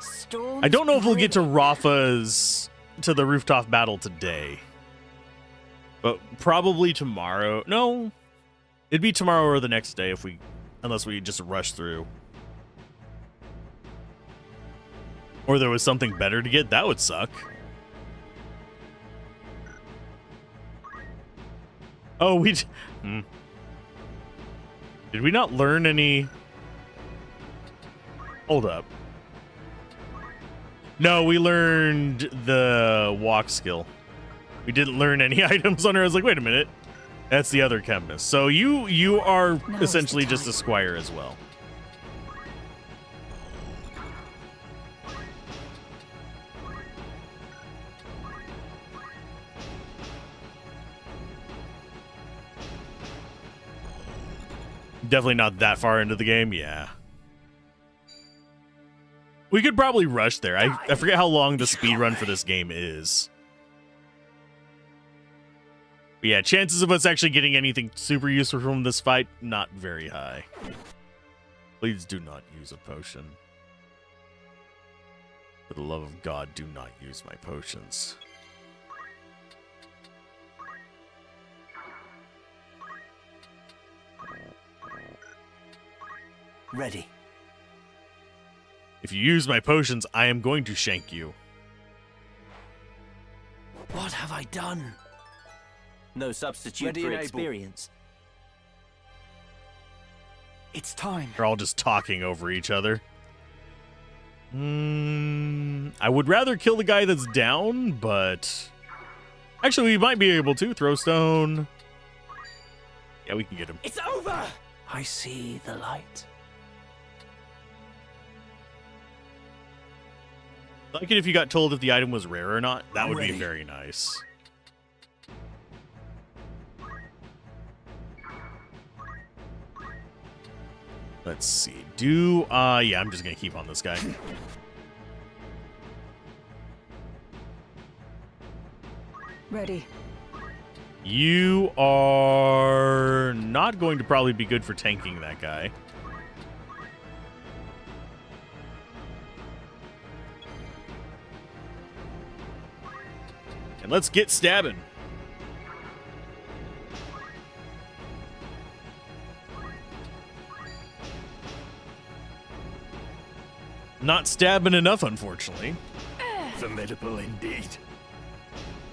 Speaker 1: I don't know if we'll get to Rafa's... to the rooftop battle today. But probably tomorrow. No. It'd be tomorrow or the next day if we... unless we just rush through. Or there was something better to get. That would suck. Oh, we... Did we not learn any... Hold up. No, we learned the walk skill. We didn't learn any items on her. I was like, wait a minute. That's the other chemist. So you are essentially just a squire as well. Definitely not that far into the game, yeah. We could probably rush there. I forget how long the speed run for this game is. But yeah, chances of us actually getting anything super useful from this fight, not very high. Please do not use a potion. For the love of God, do not use my potions.
Speaker 12: Ready.
Speaker 1: If you use my potions, I am going to shank you.
Speaker 12: What have I done?
Speaker 16: No substitute
Speaker 12: Ready
Speaker 16: for
Speaker 12: and able.
Speaker 16: experience.
Speaker 12: It's time.
Speaker 1: They're all just talking over each other. I would rather kill the guy that's down, but... Actually, we might be able to. Throw stone. Yeah, we can get him.
Speaker 12: It's over! I see the light.
Speaker 1: Like it if you got told if the item was rare or not. That would
Speaker 12: ready.
Speaker 1: be very nice. Let's see. Yeah, I'm just gonna keep on this guy.
Speaker 4: Ready.
Speaker 1: You are not going to probably be good for tanking that guy. And let's get stabbing. Not stabbing enough, unfortunately.
Speaker 12: Formidable indeed.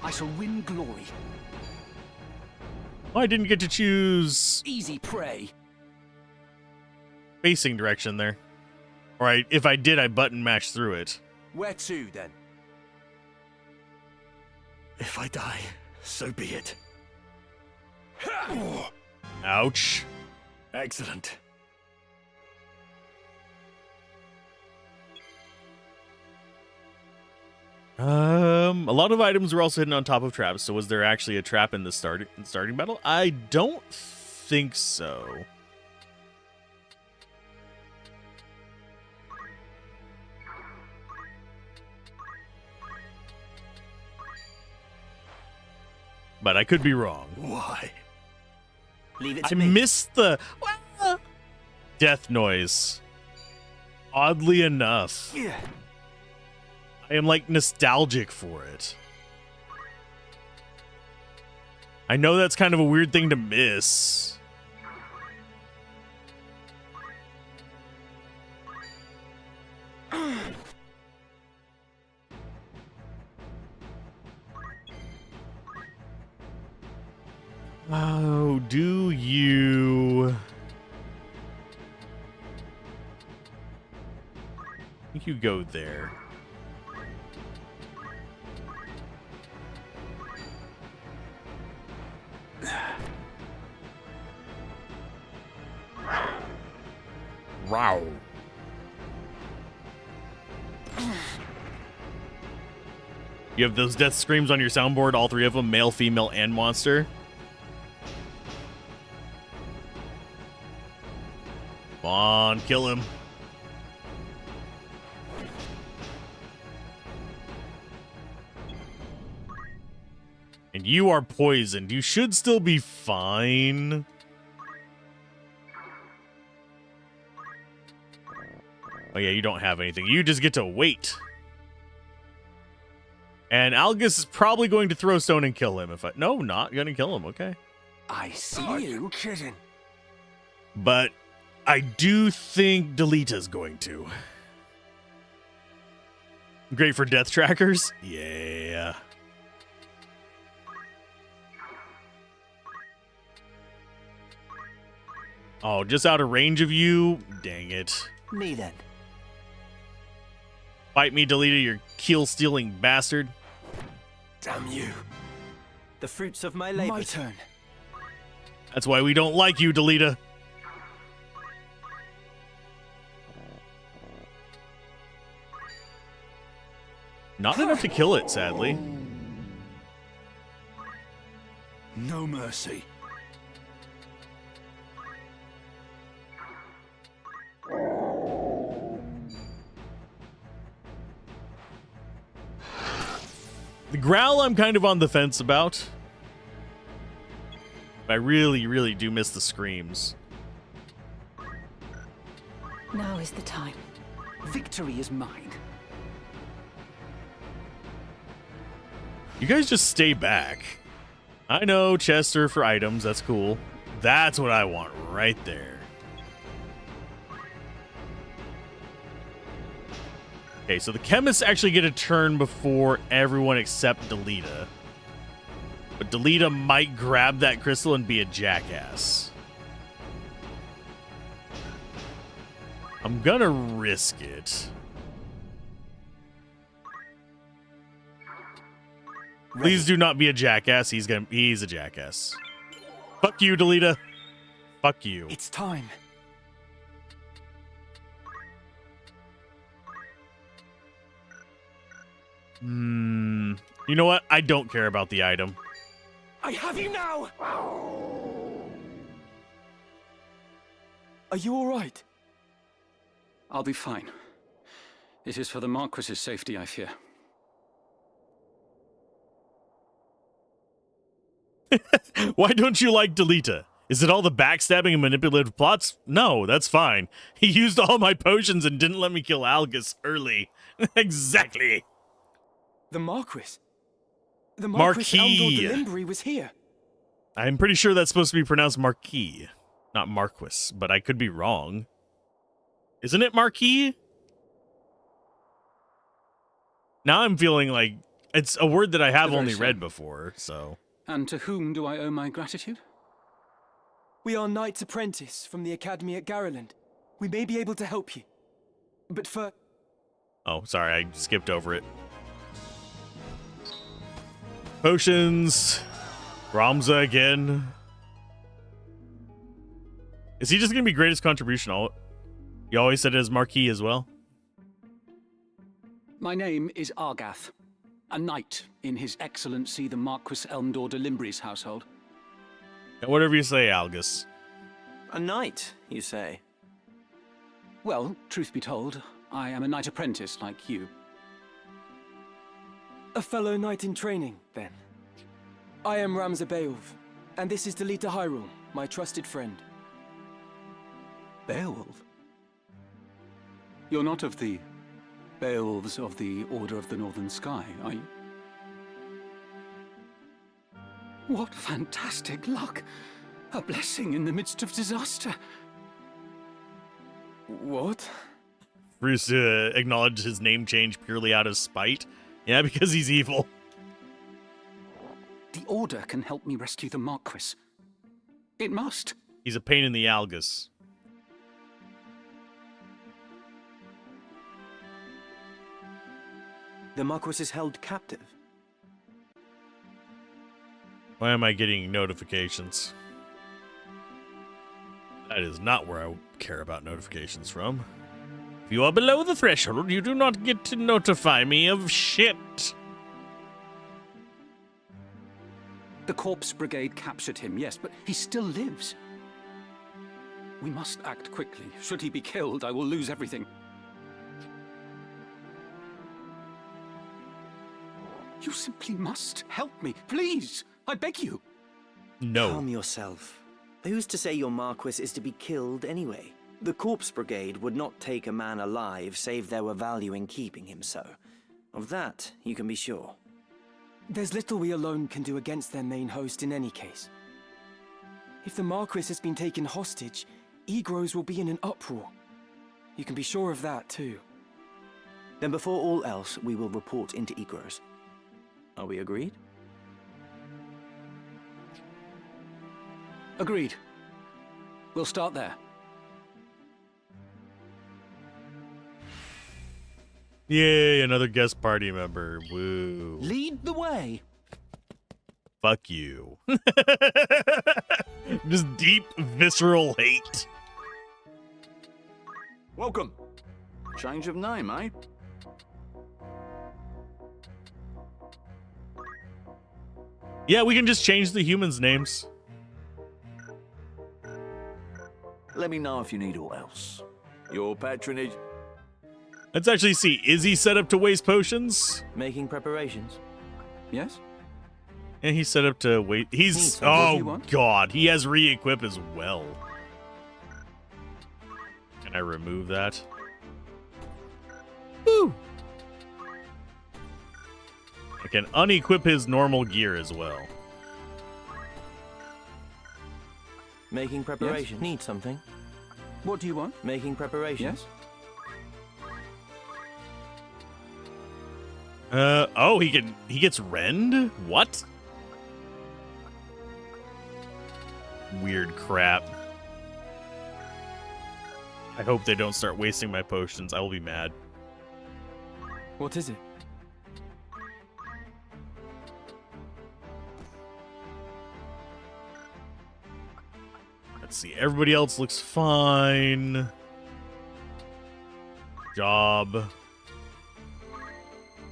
Speaker 12: I shall win glory.
Speaker 1: Oh, I didn't get to choose
Speaker 12: Easy prey.
Speaker 1: facing direction there. Or if I did, I button mashed through it.
Speaker 12: Where to, then? If I die, so be it.
Speaker 1: Ouch.
Speaker 12: Excellent.
Speaker 1: A lot of items were also hidden on top of traps, so was there actually a trap in the starting battle? I don't think so. But I could be wrong.
Speaker 12: Why?
Speaker 16: Leave it
Speaker 1: I
Speaker 16: to me.
Speaker 1: missed the death noise. Oddly enough.
Speaker 12: Yeah.
Speaker 1: I am like nostalgic for it. I know that's kind of a weird thing to miss. Oh, do you? I think you go there. Wow. You have those death screams on your soundboard, all three of them, male, female, and monster. Come on, kill him. And you are poisoned. You should still be fine. Oh yeah, you don't have anything. You just get to wait. And Algus is probably going to throw stone and kill him. No, not gonna kill him. Okay.
Speaker 6: I see you kidding.
Speaker 1: But I do think Delita's going to. Great for death trackers. Yeah. Oh, just out of range of you? Dang it.
Speaker 12: Me then.
Speaker 1: Fight me, Delita, you keel-stealing bastard.
Speaker 12: Damn you. The fruits of my labor.
Speaker 6: My turn.
Speaker 1: That's why we don't like you, Delita. Not enough to kill it, sadly.
Speaker 6: No mercy.
Speaker 1: The growl I'm kind of on the fence about. I really, really do miss the screams.
Speaker 17: Now is the time.
Speaker 12: Victory is mine.
Speaker 1: You guys just stay back. I know, Chester for items, that's cool. That's what I want right there. Okay, so the chemists actually get a turn before everyone except Delita. But Delita might grab that crystal and be a jackass. I'm gonna risk it. Please do not be a jackass. He's a jackass. Fuck you, Delita. Fuck you.
Speaker 6: It's time.
Speaker 1: You know what? I don't care about the item.
Speaker 12: I have you now!
Speaker 6: Are you all right?
Speaker 18: I'll be fine. It is for the Marquis's safety, I fear.
Speaker 1: Why don't you like Delita? Is it all the backstabbing and manipulative plots? No, that's fine. He used all my potions and didn't let me kill Algus early. Exactly.
Speaker 12: The Marquis? The
Speaker 1: Marquis.
Speaker 12: Almdor de Limbri was here.
Speaker 1: I'm pretty sure that's supposed to be pronounced Marquis, not Marquis, but I could be wrong. Isn't it Marquis? Now I'm feeling like it's a word that I have only read before, so.
Speaker 18: And to whom do I owe my gratitude?
Speaker 12: We are Knights Apprentice from the Academy at Garland. We may be able to help you. But for...
Speaker 1: Oh, sorry, I skipped over it. Potions. Ramza again. Is he just going to be greatest contribution? You always said it as Marquis as well?
Speaker 18: My name is Argath, a knight in His Excellency the Marquis Elmdor de Limbri's household.
Speaker 1: And whatever you say, Algus.
Speaker 12: A knight, you say?
Speaker 18: Well, truth be told, I am a knight apprentice like you.
Speaker 12: A fellow knight in training, then. I am Ramza Beowulf, and this is Delita Hyrule, my trusted friend.
Speaker 18: Beowulf? You're not of the Beowulfs of the Order of the Northern Sky, are you? What fantastic luck! A blessing in the midst of disaster.
Speaker 12: What?
Speaker 1: Bruce acknowledged his name change purely out of spite. Yeah, because he's evil.
Speaker 18: The Order can help me rescue the Marquis. It must.
Speaker 1: He's a pain in the algus.
Speaker 12: The Marquis is held captive.
Speaker 1: Why am I getting notifications? That is not where I care about notifications from. If you are below the threshold, you do not get to notify me of shit.
Speaker 18: The Corpse Brigade captured him, yes, but he still lives. We must act quickly. Should he be killed, I will lose everything. You simply must help me, please. I beg you.
Speaker 1: No.
Speaker 12: Calm yourself. Who's to say your Marquis is to be killed anyway? The Corpse Brigade would not take a man alive save there were value in keeping him so. Of that, you can be sure.
Speaker 19: There's little we alone can do against their main host in any case. If the Marquis has been taken hostage, Egros will be in an uproar. You can be sure of that too.
Speaker 12: Then before all else, we will report into Egros. Are we agreed?
Speaker 18: Agreed. We'll start there.
Speaker 1: Yay, another guest party member. Woo.
Speaker 12: Lead the way.
Speaker 1: Fuck you. Just deep, visceral hate.
Speaker 16: Welcome. Change of name, eh?
Speaker 1: Yeah, we can just change the humans' names.
Speaker 16: Let me know if you need all else. Your patronage.
Speaker 1: Let's actually see. Is he set up to waste potions?
Speaker 12: Making preparations.
Speaker 18: Yes?
Speaker 1: And he's set up to wait. He's...
Speaker 18: What do you
Speaker 1: Oh,
Speaker 18: want?
Speaker 1: God. He has re-equip as well. Can I remove that? Woo! I can unequip his normal gear as well.
Speaker 12: Making preparations.
Speaker 18: Yes?
Speaker 12: Need something.
Speaker 18: What do you want?
Speaker 12: Making preparations.
Speaker 18: Yes?
Speaker 1: Oh, he gets rend? What? Weird crap. I hope they don't start wasting my potions. I will be mad.
Speaker 19: What is it?
Speaker 1: Let's see. Everybody else looks fine. Job.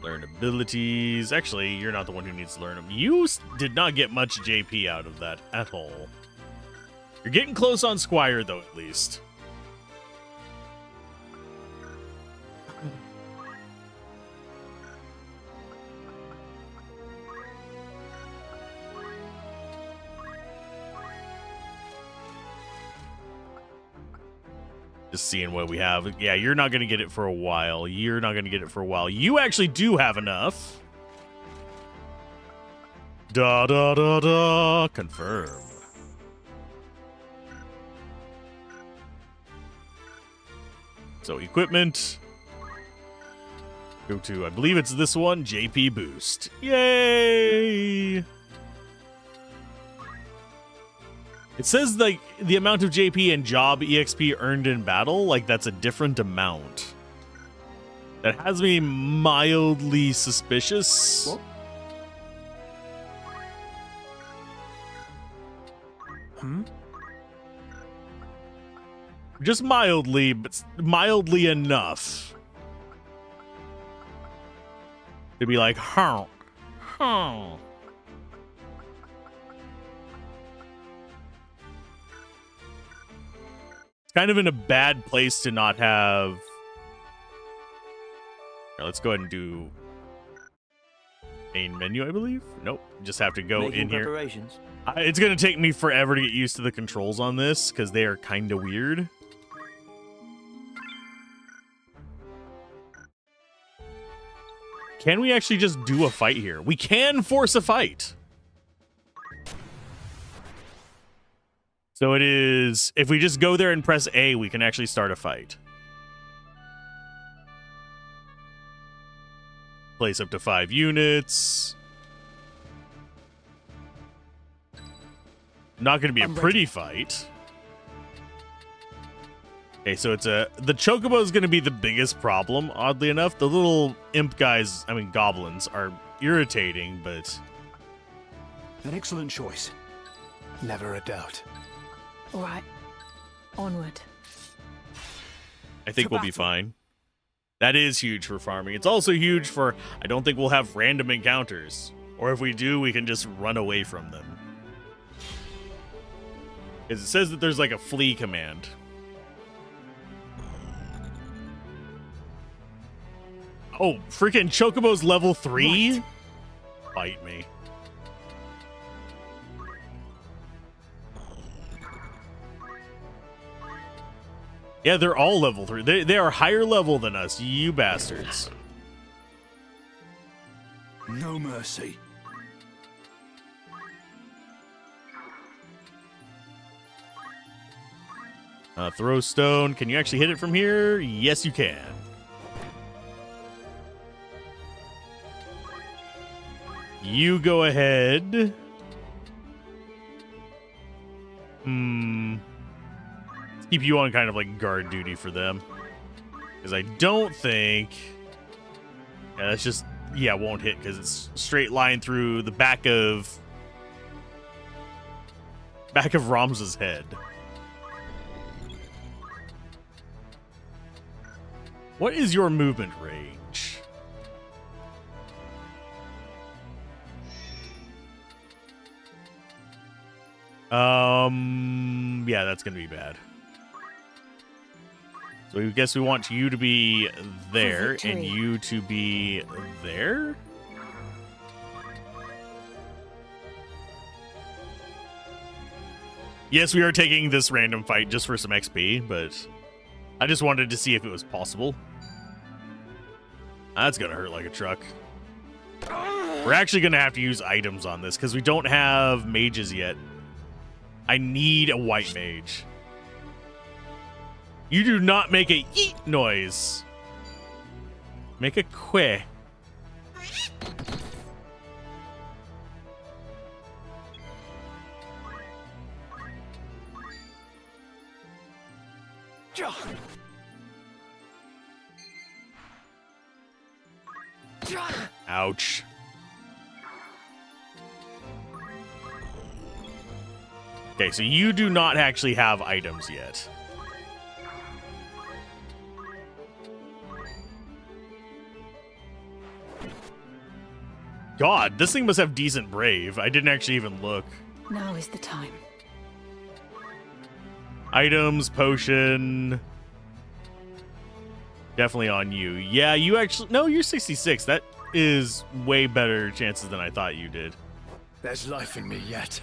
Speaker 1: Learn abilities. Actually, you're not the one who needs to learn them. You did not get much JP out of that at all. You're getting close on Squire, though, at least. Just seeing what we have. Yeah, you're not going to get it for a while. You're not going to get it for a while. You actually do have enough. Da da da da. Confirm. So equipment. Go to, I believe it's this one, JP Boost. Yay! It says, like, the amount of JP and job EXP earned in battle, like, that's a different amount. That has me mildly suspicious.
Speaker 18: What?
Speaker 1: Just mildly, but mildly enough. To be like, huh. Kind of in a bad place to not have. Here, let's go ahead and do main menu, I believe. Nope, just have to go
Speaker 12: Making
Speaker 1: in here.
Speaker 12: preparations.
Speaker 1: It's gonna take me forever to get used to the controls on this because they are kind of weird. Can we actually just do a fight here? We can force a fight. So it is, if we just go there and press A, we can actually start a fight. Place up to 5 units. Not going to be a
Speaker 19: I'm
Speaker 1: pretty fight. Okay, so the chocobo is going to be the biggest problem, oddly enough. The little imp guys, I mean goblins, are irritating, but...
Speaker 15: An excellent choice. Never a doubt.
Speaker 17: All right. Onward.
Speaker 1: I think we'll be fine. That is huge for farming. It's also huge for, I don't think we'll have random encounters. Or if we do, we can just run away from them. Because it says that there's like a flee command. Oh, freaking Chocobo's level 3? Right. Bite me. Yeah, they're all level 3. They are higher level than us, you bastards.
Speaker 8: No mercy.
Speaker 1: Throw stone. Can you actually hit it from here? Yes, you can. You go ahead. Let's keep you on kind of like guard duty for them. Because I don't think... Yeah, that's just... Yeah, it won't hit because it's straight line through the back of Ramza's head. What is your movement range? Yeah, that's gonna be bad. So I guess we want you to be there and you to be there? Yes, we are taking this random fight just for some XP, but I just wanted to see if it was possible. That's gonna hurt like a truck. We're actually gonna have to use items on this because we don't have mages yet. I need a white mage. You do not make a yeet noise. Make a queh. Ouch. Okay, so you do not actually have items yet. God, this thing must have decent brave. I didn't actually even look.
Speaker 17: Now is the time.
Speaker 1: Items, potion. Definitely on you. Yeah, you actually... No, you're 66. That is way better chances than I thought you did.
Speaker 15: There's life in me yet.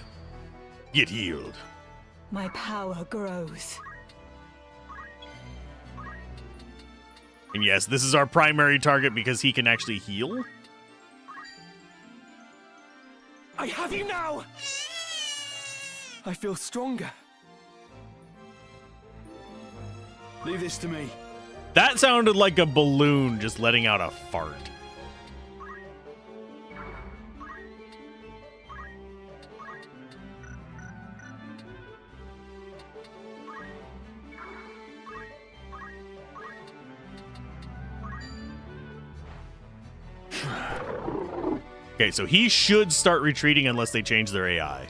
Speaker 1: Get healed.
Speaker 17: My power grows.
Speaker 1: And yes, this is our primary target because he can actually heal.
Speaker 19: I have you now! I feel stronger.
Speaker 8: Leave this to me.
Speaker 1: That sounded like a balloon just letting out a fart. Okay, so he should start retreating unless they change their AI.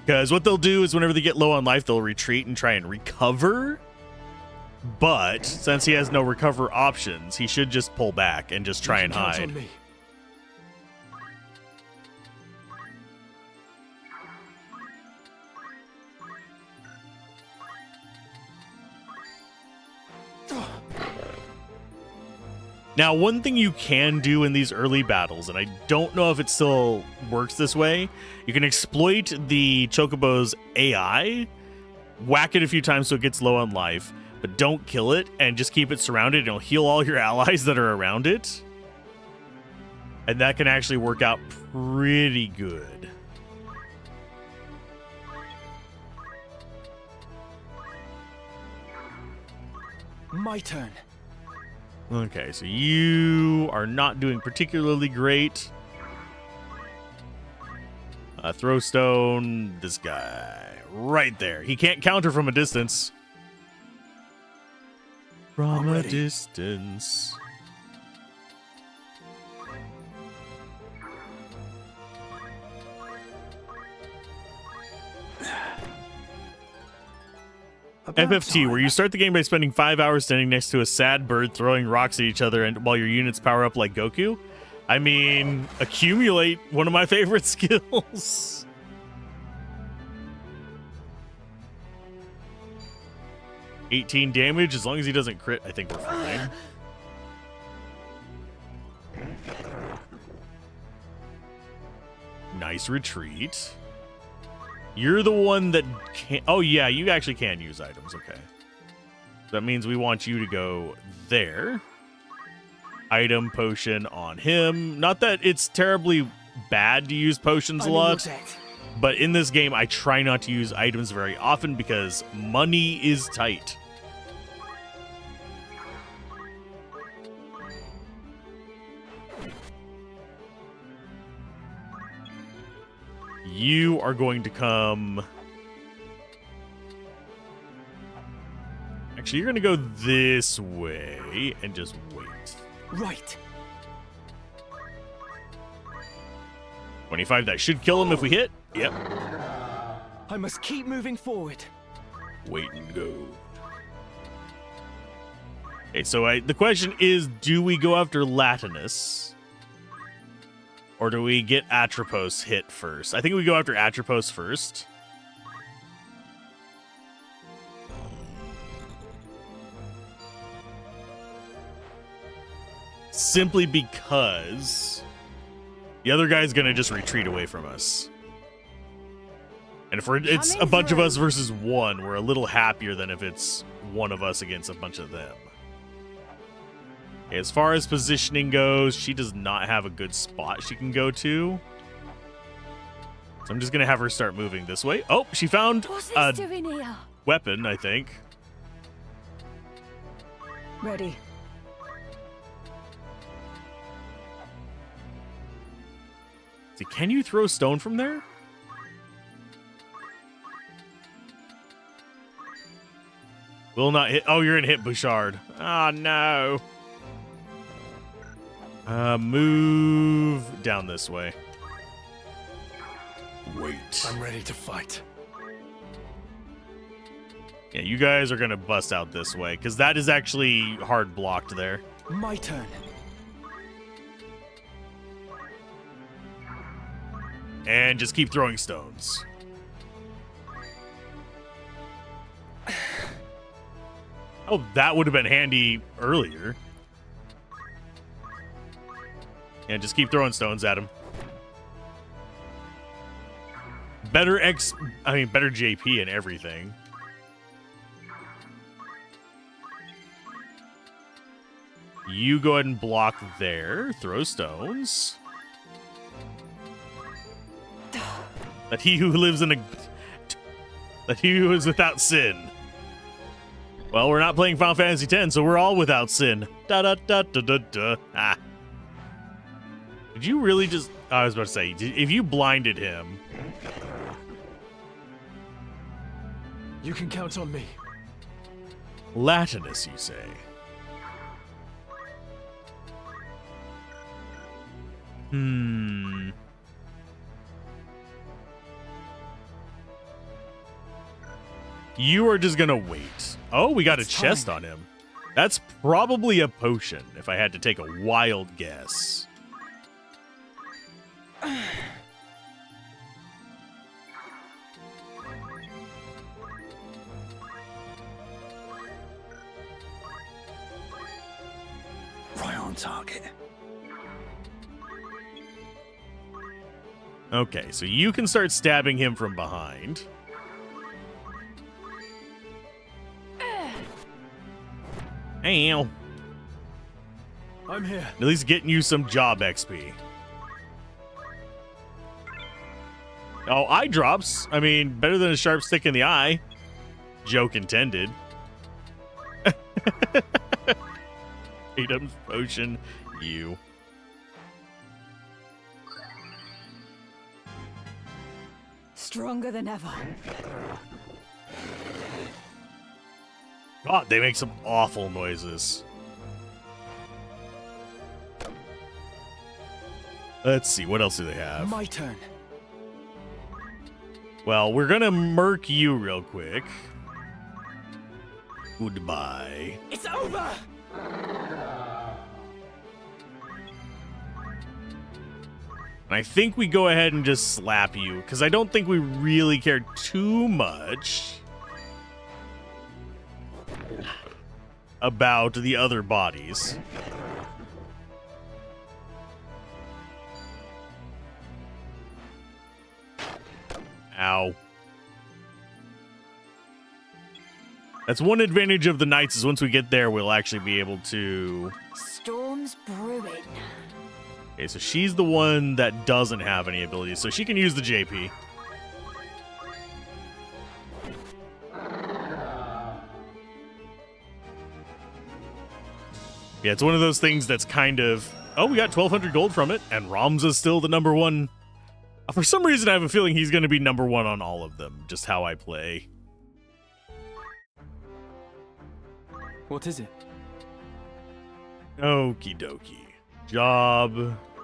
Speaker 1: Because what they'll do is whenever they get low on life, they'll retreat and try and recover. But since he has no recover options, he should just pull back and just try and hide. Now, one thing you can do in these early battles, and I don't know if it still works this way, you can exploit the Chocobo's AI, whack it a few times so it gets low on life, but don't kill it, and just keep it surrounded, and it'll heal all your allies that are around it. And that can actually work out pretty good.
Speaker 19: My turn.
Speaker 1: Okay, so you are not doing particularly great. Throw stone, this guy. Right there. He can't counter from a distance. From a distance. FFT, where you start the game by spending 5 hours standing next to a sad bird throwing rocks at each other and while your units power up like Goku. I mean, accumulate, one of my favorite skills. $18 damage, as long as he doesn't crit, I think we're fine. Nice retreat. You're the one that can't... Oh, yeah, you actually can use items. Okay. That means we want you to go there. Item potion on him. Not that it's terribly bad to use potions a lot, but in this game, I try not to use items very often because money is tight. You are going to come... Actually, you're going to go this way and just wait.
Speaker 19: Right.
Speaker 1: 25, that should kill him if we hit. Yep.
Speaker 19: I must keep moving forward.
Speaker 1: Wait and go. Okay, so the question is, do we go after Latinus? Or do we get Atropos hit first? I think we go after Atropos first. Simply because the other guy's gonna just retreat away from us. And if it's a bunch of us versus one, we're a little happier than if it's one of us against a bunch of them. As far as positioning goes, she does not have a good spot she can go to. So I'm just going to have her start moving this way. Oh, she found a weapon, I think.
Speaker 17: Ready.
Speaker 1: See, can you throw stone from there? Will not hit. Oh, you're going to hit Bouchard. Oh, no. Move down this way. Wait.
Speaker 6: I'm ready to fight.
Speaker 1: Yeah, you guys are gonna bust out this way, because that is actually hard blocked there.
Speaker 19: My turn.
Speaker 1: And just keep throwing stones. Oh, that would have been handy earlier. And just keep throwing stones at him. Better JP and everything. You go ahead and block there. Throw stones. That he who lives in a... That he who is without sin. Well, we're not playing Final Fantasy X, so we're all without sin. Da-da-da-da-da-da. Ah. Did you really just... I was about to say, if you blinded him...
Speaker 6: You can count on me.
Speaker 1: Latinus, you say? You are just gonna wait. Oh, we got a chest on him. That's probably a potion, if I had to take a wild guess.
Speaker 6: Right on target.
Speaker 1: Okay, so you can start stabbing him from behind. Ow.
Speaker 6: I'm here.
Speaker 1: At least getting you some job XP. Oh, eye drops. I mean, better than a sharp stick in the eye. Joke intended. Items, potion, you.
Speaker 17: Stronger than ever.
Speaker 1: God, they make some awful noises. Let's see, what else do they have?
Speaker 19: My turn.
Speaker 1: Well, we're gonna murk you real quick. Goodbye.
Speaker 19: It's over!
Speaker 1: And I think we go ahead and just slap you, because I don't think we really care too much about the other bodies. Ow. That's one advantage of the knights, is once we get there, we'll actually be able to...
Speaker 3: Storm's brewing.
Speaker 1: Okay, so she's the one that doesn't have any abilities, so she can use the JP. Yeah, it's one of those things that's kind of... Oh, we got 1,200 gold from it, and Ramza's still the number one. For some reason, I have a feeling he's going to be number one on all of them, just how I play.
Speaker 19: What is it?
Speaker 1: Okie dokie. Job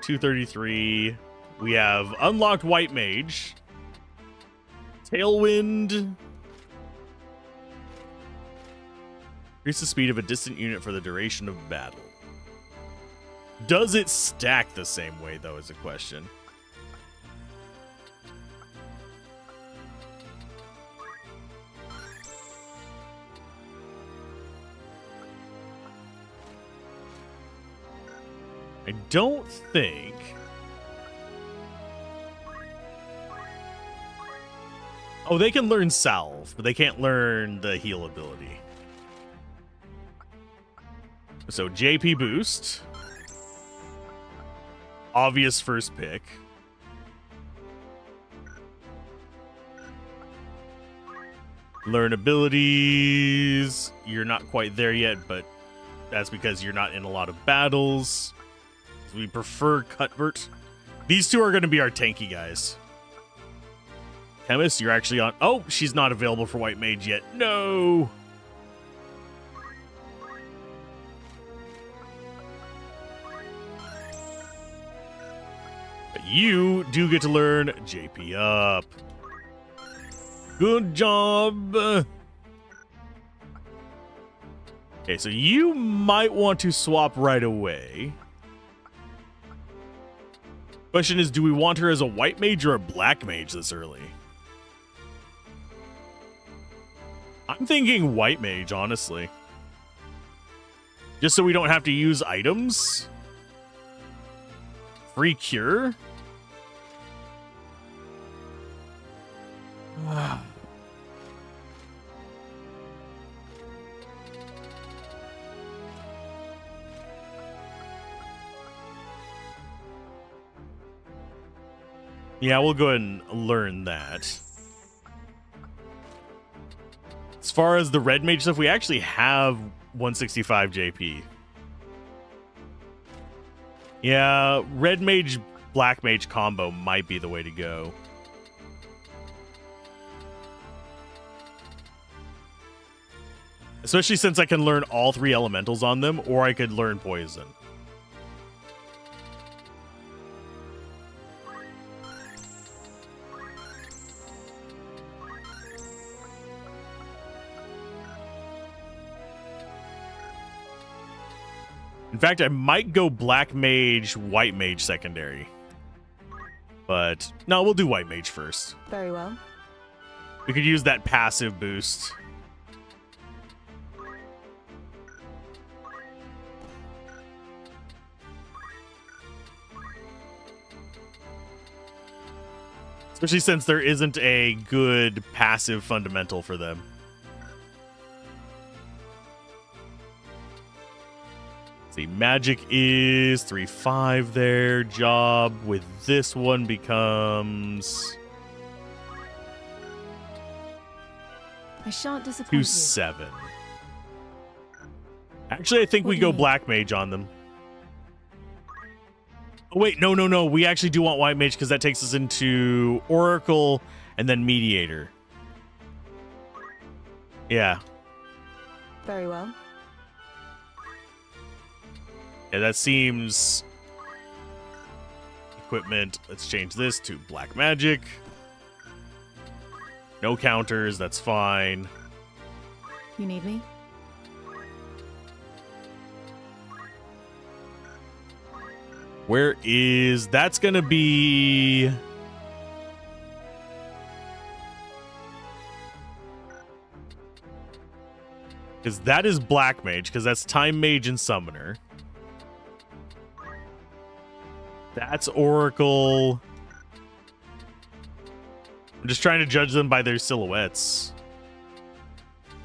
Speaker 1: 233. We have unlocked White Mage. Tailwind. Increase the speed of a distant unit for the duration of battle. Does it stack the same way, though, is a question. I don't think... Oh, they can learn Salve, but they can't learn the heal ability. So, JP boost. Obvious first pick. Learn abilities. You're not quite there yet, but that's because you're not in a lot of battles. We prefer Cuthbert. These two are going to be our tanky guys. Chemist, you're actually on... Oh, she's not available for White Mage yet. No! But you do get to learn JP up. Good job! Okay, so you might want to swap right away. Question is, do we want her as a white mage or a black mage this early? I'm thinking white mage, honestly. Just so we don't have to use items. Free cure? Yeah, we'll go ahead and learn that. As far as the red mage stuff, we actually have 165 JP. Yeah, red mage, black mage combo might be the way to go. Especially since I can learn all three elementals on them, or I could learn poison. In fact, I might go black mage, white mage secondary. But no, we'll do white mage first.
Speaker 17: Very well.
Speaker 1: We could use that passive boost. Especially since there isn't a good passive fundamental for them. See, magic is 3-5 there. Job with this one becomes
Speaker 13: I shan't disappoint
Speaker 1: 2-7. Actually, I think we go black mage on them. Oh, wait, no. We actually do want White Mage because that takes us into Oracle and then Mediator. Yeah.
Speaker 4: Very well.
Speaker 1: Yeah, that seems... Equipment. Let's change this to Black Magic. No counters, that's fine.
Speaker 13: You need me?
Speaker 1: Where is... That's gonna be... Because that is Black Mage, because that's Time Mage and Summoner. That's Oracle. I'm just trying to judge them by their silhouettes.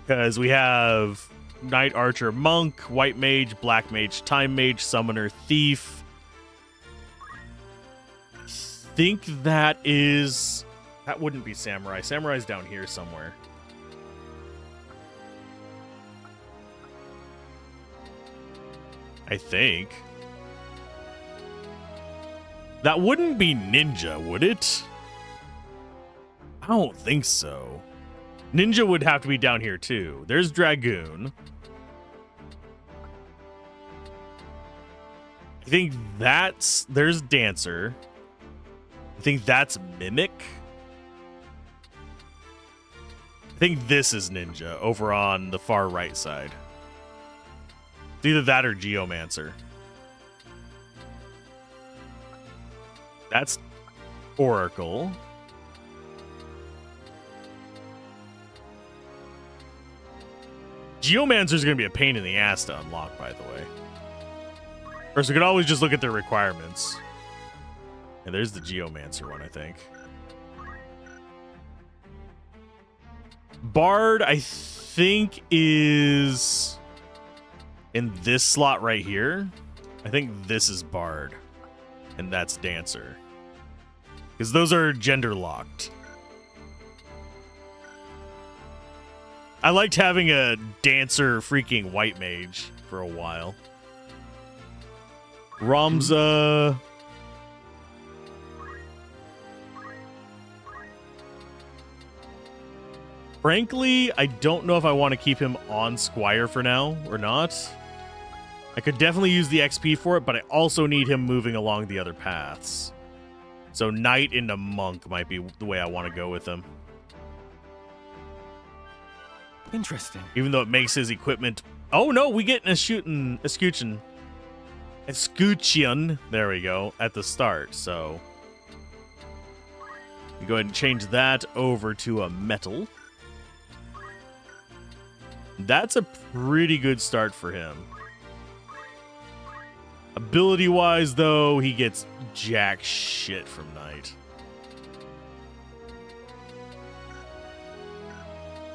Speaker 1: Because we have Knight, Archer, Monk, White Mage, Black Mage, Time Mage, Summoner, Thief. I think that is... That wouldn't be Samurai. Samurai's down here somewhere. I think. That wouldn't be Ninja, would it? I don't think so. Ninja would have to be down here too. There's Dragoon. I think that's... There's Dancer. I think that's Mimic. I think this is Ninja over on the far right side. It's either that or Geomancer. That's Oracle. Geomancer's going to be a pain in the ass to unlock, by the way. Or so we could always just look at their requirements. And there's the Geomancer one, I think. Bard, I think, is in this slot right here. I think this is Bard. And that's Dancer. Because those are gender locked. I liked having a Dancer freaking White Mage for a while. Ramza. Frankly, I don't know if I want to keep him on Squire for now or not. I could definitely use the XP for it, but I also need him moving along the other paths. So Knight into Monk might be the way I want to go with him.
Speaker 19: Interesting.
Speaker 1: Even though it makes his equipment... Oh no, we get an escutcheon. There we go, at the start, so... We go ahead and change that over to a metal. That's a pretty good start for him. Ability-wise, though, he gets jack shit from Knight.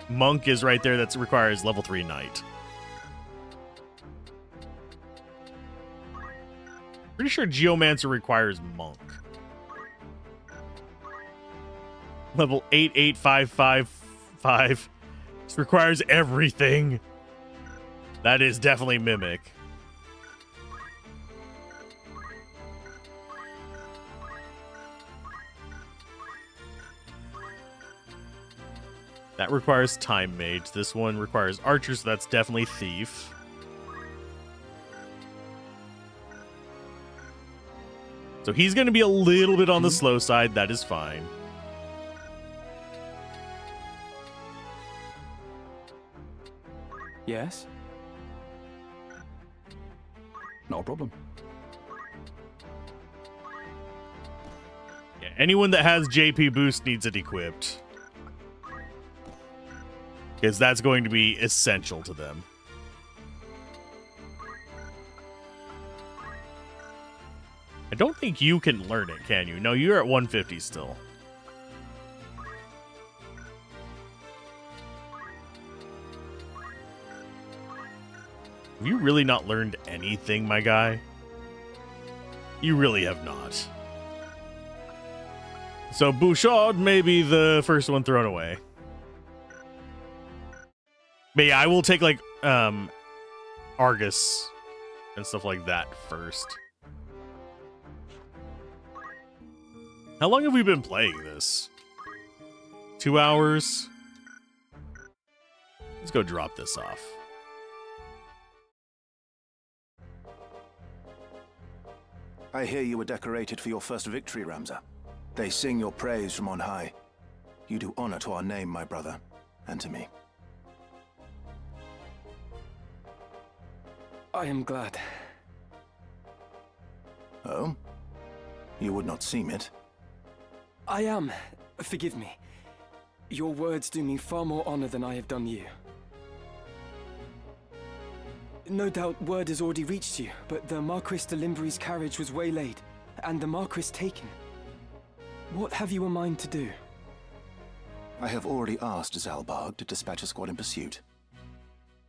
Speaker 1: Monk is right there. That requires level 3 Knight. Pretty sure Geomancer requires Monk. Level 88555. This requires everything. That is definitely Mimic. That requires Time Mage. This one requires Archer, so that's definitely Thief. So he's going to be a little bit on the slow side. That is fine.
Speaker 18: Yes? Not a problem.
Speaker 1: Yeah, anyone that has JP boost needs it equipped. Because that's going to be essential to them. I don't think you can learn it, can you? No, you're at 150 still. Have you really not learned anything, my guy? You really have not. So Bouchard may be the first one thrown away. But yeah, I will take like Argus and stuff like that first. How long have we been playing this? 2 hours? Let's go drop this off.
Speaker 15: I hear you were decorated for your first victory, Ramza. They sing your praise from on high. You do honor to our name, my brother, and to me.
Speaker 19: I am glad.
Speaker 15: Oh? You would not seem it.
Speaker 19: I am. Forgive me. Your words do me far more honor than I have done you. No doubt word has already reached you, but the Marquis de Limbury's carriage was waylaid, and the Marquis taken. What have you in mind to do?
Speaker 15: I have already asked Zalbarg to dispatch a squad in pursuit.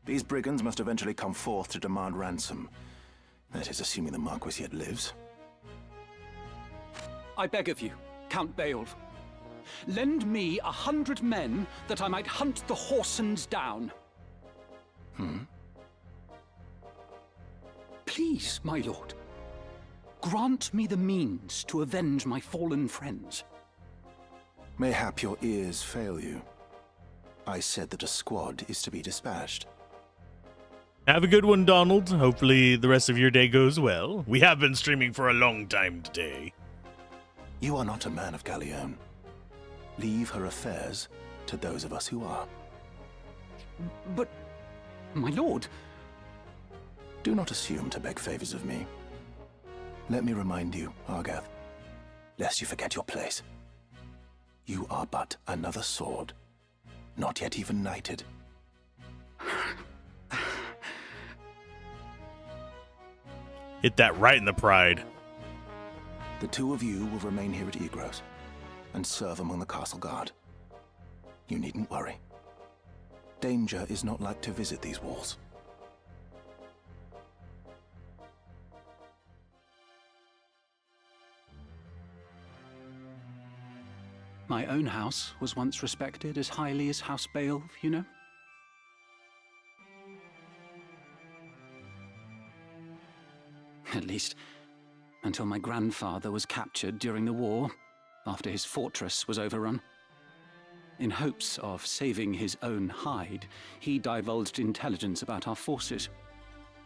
Speaker 15: These brigands must eventually come forth to demand ransom. That is, assuming the Marquis yet lives.
Speaker 18: I beg of you, Count Beowulf. Lend me 100 men that I might hunt the Horsens down. Please, my lord. Grant me the means to avenge my fallen friends.
Speaker 15: Mayhap your ears fail you. I said that a squad is to be dispatched.
Speaker 1: Have a good one, Donald. Hopefully the rest of your day goes well. We have been streaming for a long time today.
Speaker 15: You are not a man of Galleon. Leave her affairs to those of us who are.
Speaker 18: But, my lord...
Speaker 15: Do not assume to beg favors of me. Let me remind you, Argath, lest you forget your place. You are but another sword, not yet even knighted.
Speaker 1: Hit that right in the pride.
Speaker 15: The two of you will remain here at Egros and serve among the castle guard. You needn't worry. Danger is not like to visit these walls.
Speaker 18: My own house was once respected as highly as House Beowulf, you know? At least, until my grandfather was captured during the war, after his fortress was overrun. In hopes of saving his own hide, he divulged intelligence about our forces.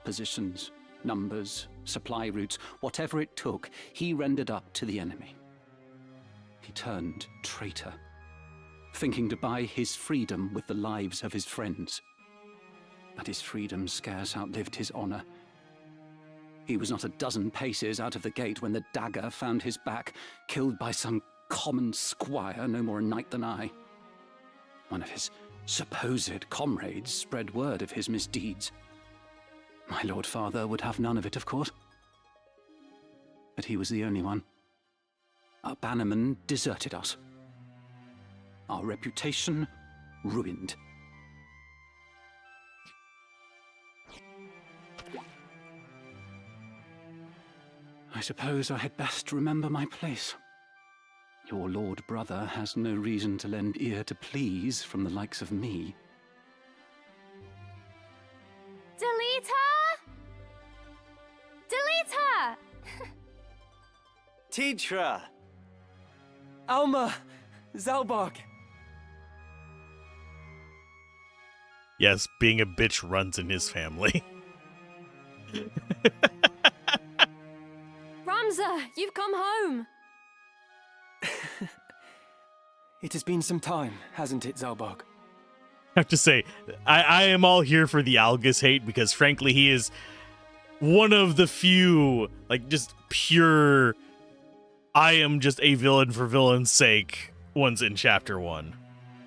Speaker 18: Positions, numbers, supply routes, whatever it took, he rendered up to the enemy. He turned traitor, thinking to buy his freedom with the lives of his friends. But his freedom scarce outlived his honor. He was not a dozen paces out of the gate when the dagger found his back, killed by some common squire, no more a knight than I. One of his supposed comrades spread word of his misdeeds. My lord father would have none of it, of course. But he was the only one. Our bannerman deserted us. Our reputation ruined. I suppose I had best remember my place. Your lord brother has no reason to lend ear to pleas from the likes of me.
Speaker 7: Delete her! Delete her!
Speaker 19: Tidra! Alma! Zalbarg!
Speaker 1: Yes, being a bitch runs in his family.
Speaker 7: Ramza, you've come home!
Speaker 19: It has been some time, hasn't it, Zalbarg?
Speaker 1: I have to say, I am all here for the Algus hate because, frankly, he is one of the few, like, just pure, I am just a villain for villain's sake ones in Chapter 1.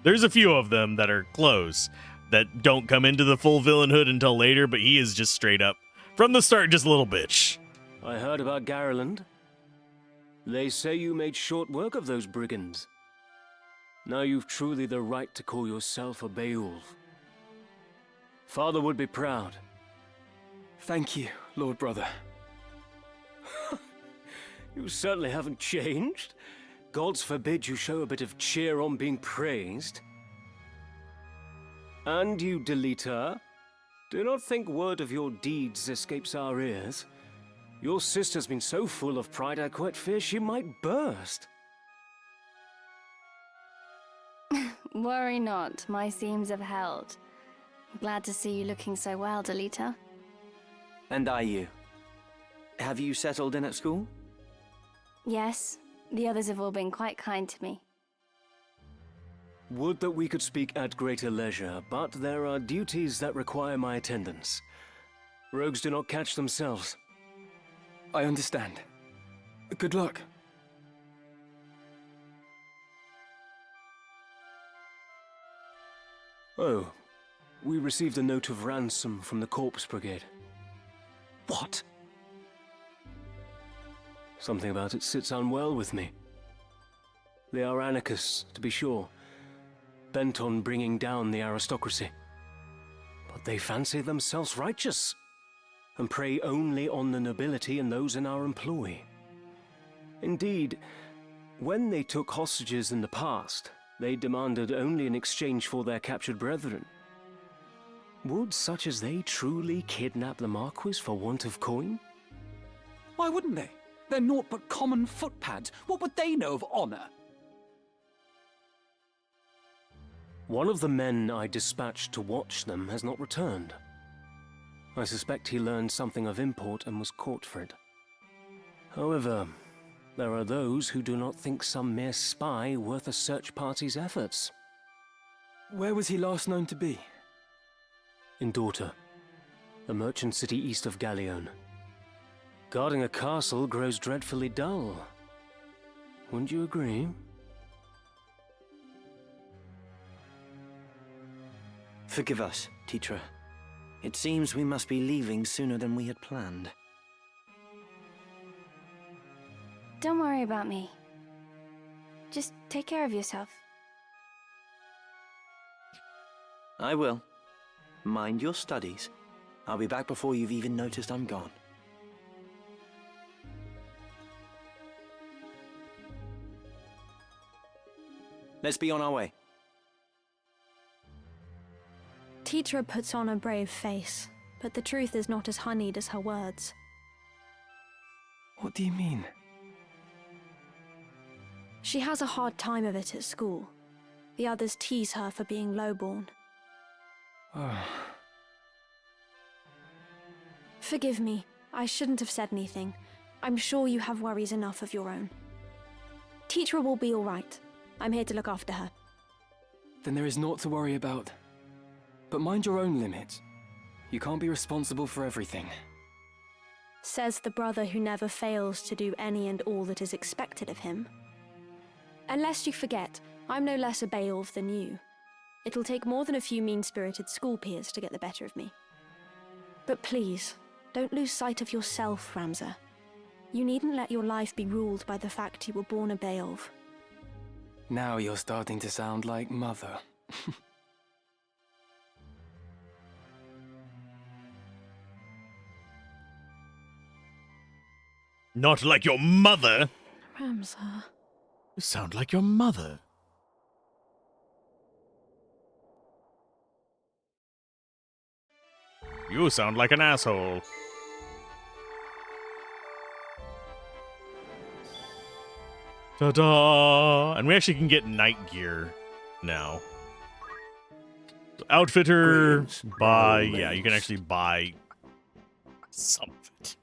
Speaker 1: There's a few of them that are close, that don't come into the full villainhood until later, but he is just straight up, from the start, just a little bitch.
Speaker 20: I heard about Garland. They say you made short work of those brigands. Now you've truly the right to call yourself a Beowulf. Father would be proud.
Speaker 19: Thank you, Lord Brother.
Speaker 20: You certainly haven't changed. Gods forbid you show a bit of cheer on being praised. And you, Deleter, do not think word of your deeds escapes our ears. Your sister's been so full of pride I quite fear she might burst.
Speaker 3: Worry not, my seams have held. Glad to see you looking so well, Delita.
Speaker 12: And are you? Have you settled in at school?
Speaker 3: Yes, the others have all been quite kind to me.
Speaker 20: Would that we could speak at greater leisure, but there are duties that require my attendance. Rogues do not catch themselves.
Speaker 19: I understand. Good luck.
Speaker 20: Oh, we received a note of ransom from the Corpse Brigade.
Speaker 18: What?
Speaker 20: Something about it sits unwell with me. They are anarchists, to be sure, bent on bringing down the aristocracy. But they fancy themselves righteous, and prey only on the nobility and those in our employ. Indeed, when they took hostages in the past, they demanded only in exchange for their captured brethren. Would such as they truly kidnap the Marquis for want of coin?
Speaker 18: Why wouldn't they? They're naught but common footpads. What would they know of honor?
Speaker 20: One of the men I dispatched to watch them has not returned. I suspect he learned something of import and was caught for it. However, there are those who do not think some mere spy worth a search party's efforts.
Speaker 19: Where was he last known to be?
Speaker 20: In Daughter, the merchant city east of Galleon. Guarding a castle grows dreadfully dull. Wouldn't you agree?
Speaker 12: Forgive us, Teacher. It seems we must be leaving sooner than we had planned.
Speaker 3: Don't worry about me. Just take care of yourself.
Speaker 12: I will. Mind your studies. I'll be back before you've even noticed I'm gone. Let's be on our way.
Speaker 13: Teacher puts on a brave face, but the truth is not as honeyed as her words.
Speaker 19: What do you mean?
Speaker 13: She has a hard time of it at school. The others tease her for being lowborn.
Speaker 19: Oh.
Speaker 13: Forgive me. I shouldn't have said anything. I'm sure you have worries enough of your own. Teacher will be all right. I'm here to look after her.
Speaker 19: Then there is naught to worry about. But mind your own limits. You can't be responsible for everything.
Speaker 13: Says the brother who never fails to do any and all that is expected of him. Unless you forget, I'm no less a Beowulf than you. It'll take more than a few mean-spirited school peers to get the better of me. But please, don't lose sight of yourself, Ramza. You needn't let your life be ruled by the fact you were born a Beowulf.
Speaker 19: Now you're starting to sound like Mother.
Speaker 1: Not like your mother.
Speaker 13: Ramza.
Speaker 1: You sound like your mother. You sound like an asshole. Ta-da! And we actually can get night gear now. So outfitter, buy. Yeah, you can actually buy some of it.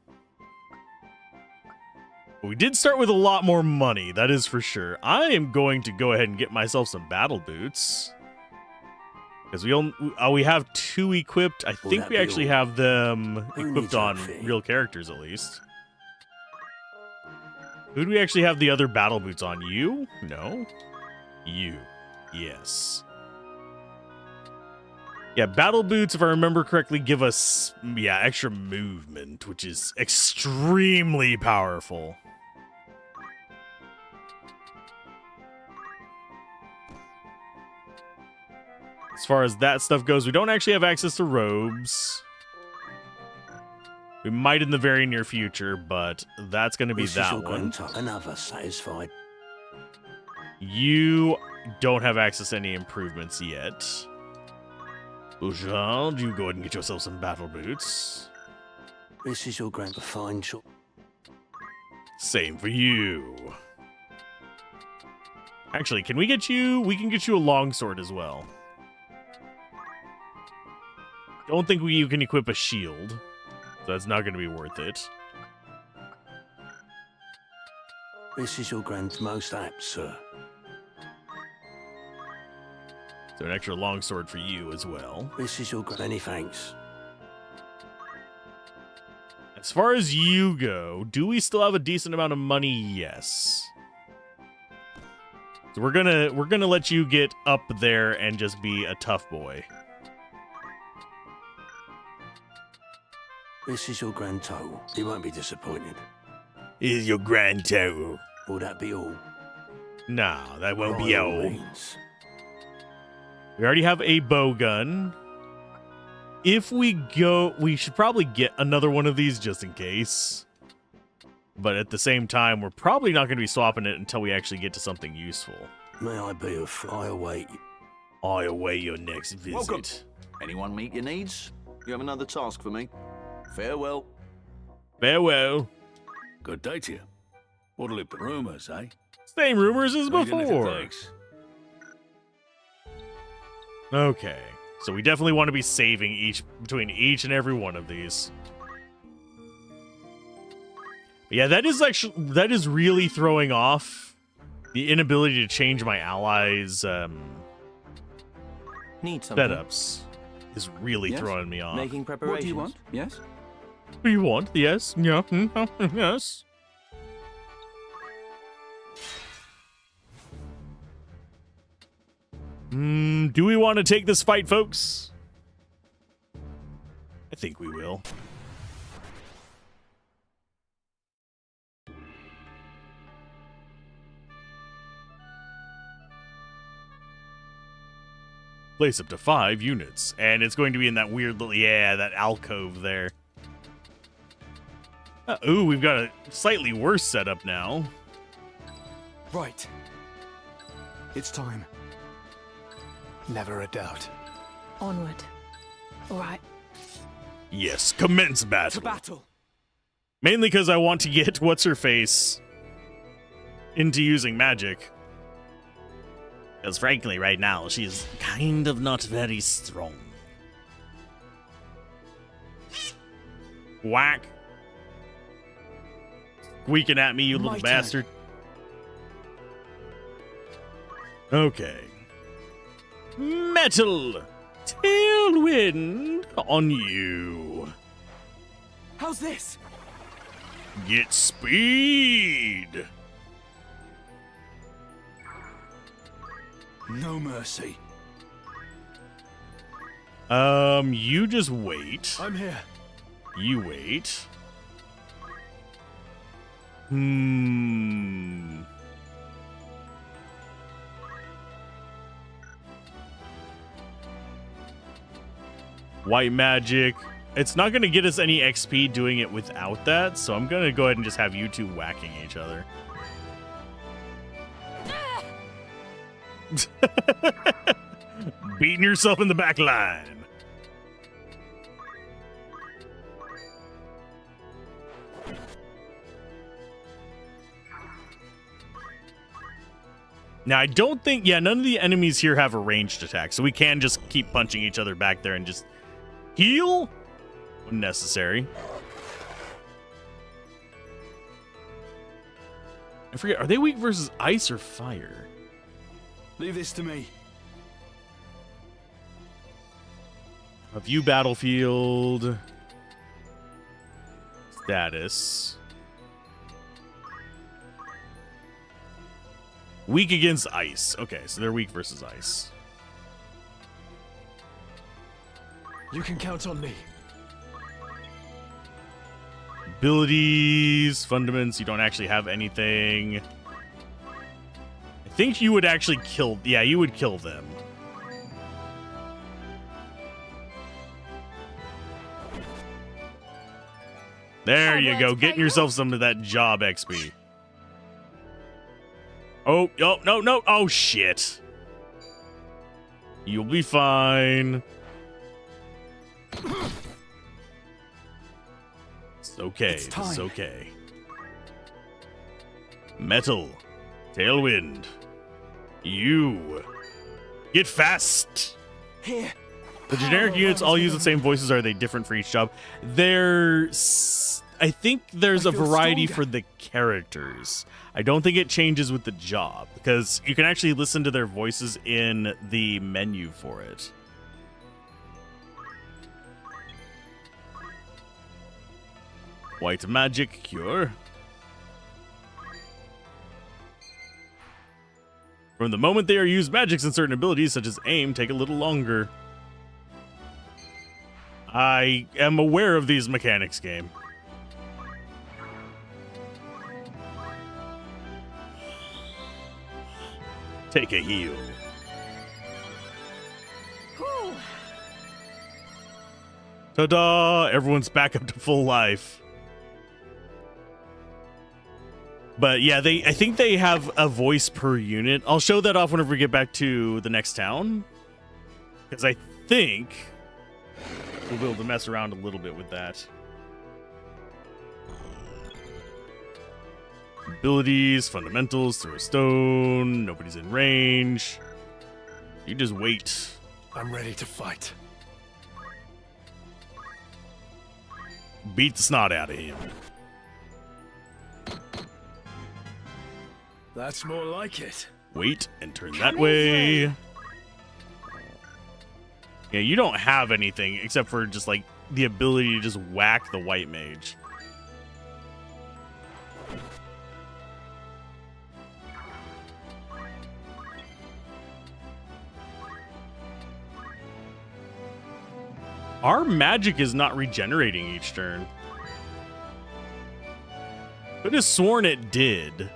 Speaker 1: But we did start with a lot more money, that is for sure. I am going to go ahead and get myself some battle boots. Because we have 2 equipped. I think we actually have them equipped on real characters at least. Who do we actually have the other battle boots on? You? No. You. Yes. Yeah, battle boots, if I remember correctly, give us, extra movement, which is extremely powerful. As far as that stuff goes, we don't actually have access to robes. We might in the very near future, but that's going to be that one.
Speaker 5: Another satisfied.
Speaker 1: You don't have access to any improvements yet. Ujal, you go ahead and get yourself some battle boots.
Speaker 5: This is your grand fine shot.
Speaker 1: Same for you. Actually, can we get you? We can get you a longsword as well. Don't think you can equip a shield, so that's not going to be worth it.
Speaker 5: This is your grand's most apt, sir.
Speaker 1: So an extra longsword for you as well.
Speaker 5: This is your many thanks.
Speaker 1: As far as you go, do we still have a decent amount of money? Yes. So we're gonna let you get up there and just be a tough boy.
Speaker 5: This is your grand total. You won't be disappointed.
Speaker 1: Is your grand total?
Speaker 5: Will that be all?
Speaker 1: No, that won't
Speaker 5: By
Speaker 1: be
Speaker 5: all
Speaker 1: all.
Speaker 5: means.
Speaker 1: We already have a bow gun. If we go, we should probably get another one of these just in case. But at the same time, we're probably not going to be swapping it until we actually get to something useful.
Speaker 5: May I be I await.
Speaker 1: I await your next visit.
Speaker 16: Welcome. Anyone meet your needs? You have another task for me. Farewell.
Speaker 1: Farewell.
Speaker 14: Good day to you. What'll it be? Rumors, eh?
Speaker 1: Same rumors as
Speaker 14: Read anything,
Speaker 1: before.
Speaker 14: thanks.
Speaker 1: Okay, so we definitely want to be saving between each and every one of these. But yeah, that is really throwing off the inability to change my allies'
Speaker 12: Need something?
Speaker 1: setups. Is really
Speaker 12: Yes?
Speaker 1: throwing me off.
Speaker 12: Making preparations.
Speaker 20: What do you want? Yes?
Speaker 1: What do you want? Yes. Yeah. Yes. Do we want to take this fight, folks? I think we will. Place up to 5 units, and it's going to be in that weird little, that alcove there. Ooh, we've got a slightly worse setup now.
Speaker 6: Right. It's time. Never a doubt.
Speaker 17: Onward. All right.
Speaker 1: Yes, commence battle.
Speaker 6: To battle.
Speaker 1: Mainly because I want to get what's-her-face into using magic. Because frankly, right now, she's kind of not very strong. Whack. Squeaking at me, you little
Speaker 6: My turn.
Speaker 1: bastard. Okay. Metal! Tailwind on you.
Speaker 6: How's this?
Speaker 1: Get speed!
Speaker 8: No mercy.
Speaker 1: You just wait.
Speaker 6: I'm here.
Speaker 1: You wait. White magic. It's not going to get us any XP doing it without that, so I'm going to go ahead and just have you two whacking each other. Beating yourself in the back line. Now, I don't think, none of the enemies here have a ranged attack, so we can just keep punching each other back there and just heal when necessary. I forget, are they weak versus ice or fire?
Speaker 8: Leave this to me.
Speaker 1: A view battlefield. Status. Weak against ice. Okay, so they're weak versus ice.
Speaker 6: You can count on me.
Speaker 1: Abilities, fundaments, you don't actually have anything. I think you would actually kill... Yeah, you would kill them. There you go, getting yourself some of that job XP. Oh, no. Oh, shit. You'll be fine. It's okay. It's okay. Metal. Tailwind. You get fast.
Speaker 19: Here.
Speaker 1: The generic units all use the same voices. Are they different for each job? I think there's a variety for the characters. I don't think it changes with the job because you can actually listen to their voices in the menu for it. White magic cure. From the moment they are used, magics and certain abilities such as aim take a little longer. I am aware of these mechanics, game. Take a heal. Ta-da! Everyone's back up to full life. But yeah, I think they have a voice per unit. I'll show that off whenever we get back to the next town. Because I think we'll be able to mess around a little bit with that. Abilities, fundamentals, throw a stone, nobody's in range. You just wait.
Speaker 6: I'm ready to fight.
Speaker 1: Beat the snot out of him.
Speaker 6: That's more like it.
Speaker 1: Wait and turn that way. Yeah, you don't have anything except for just like the ability to just whack the white mage. Our magic is not regenerating each turn. Could have sworn it did.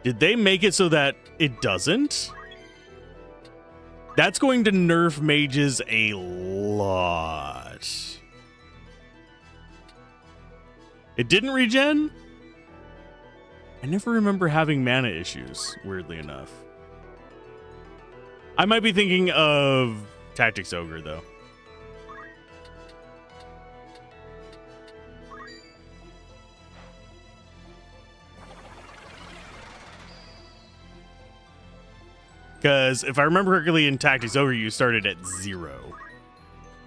Speaker 1: Did they make it so that it doesn't? That's going to nerf mages a lot. It didn't regen? I never remember having mana issues, weirdly enough. I might be thinking of Tactics Ogre, though. Because if I remember correctly, in Tactics Ogre, you started at 0.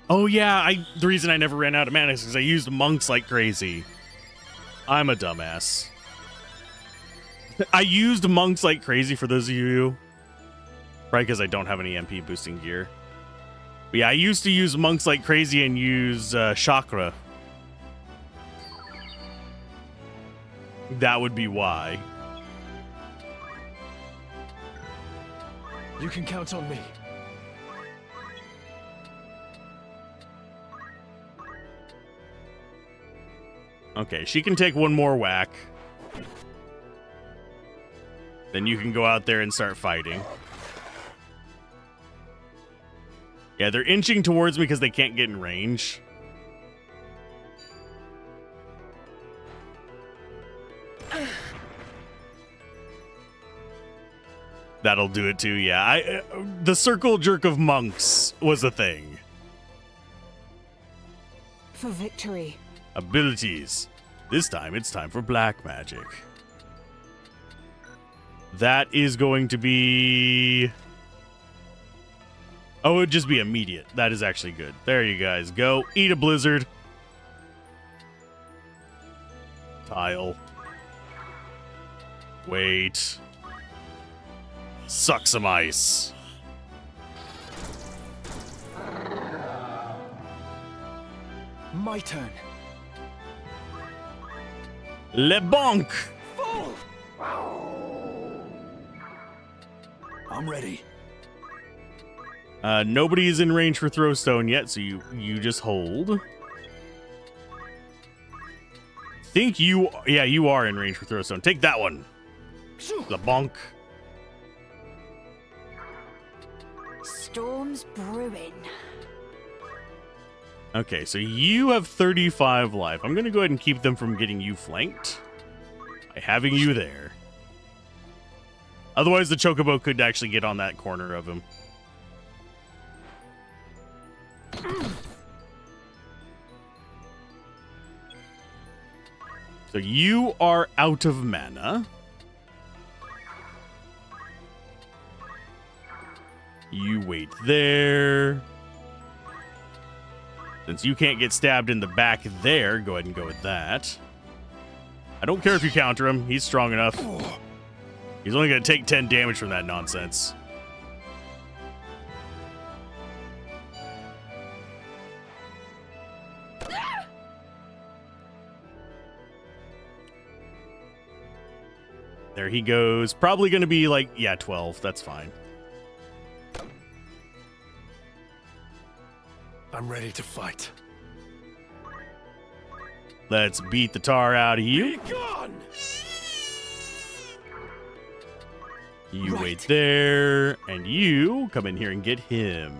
Speaker 1: Oh yeah, the reason I never ran out of mana is because I used monks like crazy. I'm a dumbass. I used monks like crazy for those of you. Right, because I don't have any MP boosting gear. But yeah, I used to use monks like crazy and use chakra. That would be why.
Speaker 6: You can count on me.
Speaker 1: Okay, she can take one more whack. Then you can go out there and start fighting. Yeah, they're inching towards me because they can't get in range. That'll do it too, yeah. The circle jerk of monks was a thing.
Speaker 4: For victory.
Speaker 1: Abilities. This time it's time for black magic. That is going to be... Oh, it would just be immediate. That is actually good. There you guys go. Eat a blizzard. Tile. Wait. Suck some ice.
Speaker 19: My turn.
Speaker 1: Le bonk.
Speaker 6: I'm ready.
Speaker 1: Nobody is in range for Throwstone yet, so you just hold. Think you... Yeah, you are in range for Throwstone. Take that one. Le bonk.
Speaker 4: Storm's brewing.
Speaker 1: Okay, so you have 35 life. I'm going to go ahead and keep them from getting you flanked by having you there. Otherwise, the Chocobo could actually get on that corner of him. So you are out of mana. You wait there. Since you can't get stabbed in the back there, go ahead and go with that. I don't care if you counter him. He's strong enough. He's only going to take 10 damage from that nonsense. There he goes. Probably going to be like, yeah, 12. That's fine.
Speaker 6: I'm ready to fight.
Speaker 1: Let's beat the tar out of you.
Speaker 6: Be gone!
Speaker 1: You wait there, and you come in here and get him.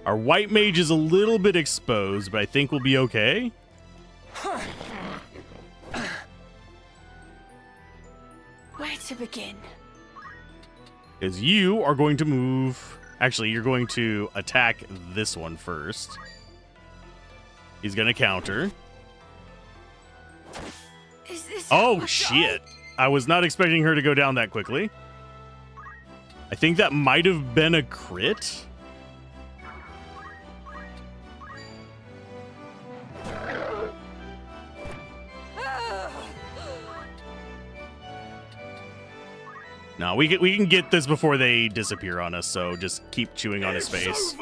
Speaker 1: Our white mage is a little bit exposed, but I think we'll be okay.
Speaker 17: Where to begin?
Speaker 1: Because you are going to move... Actually, you're going to attack this one first. He's going to counter.
Speaker 17: Is this
Speaker 1: Oh, shit. I was not expecting her to go down that quickly. I think that might have been a crit. No, we can get this before they disappear on us, so just keep chewing on his face.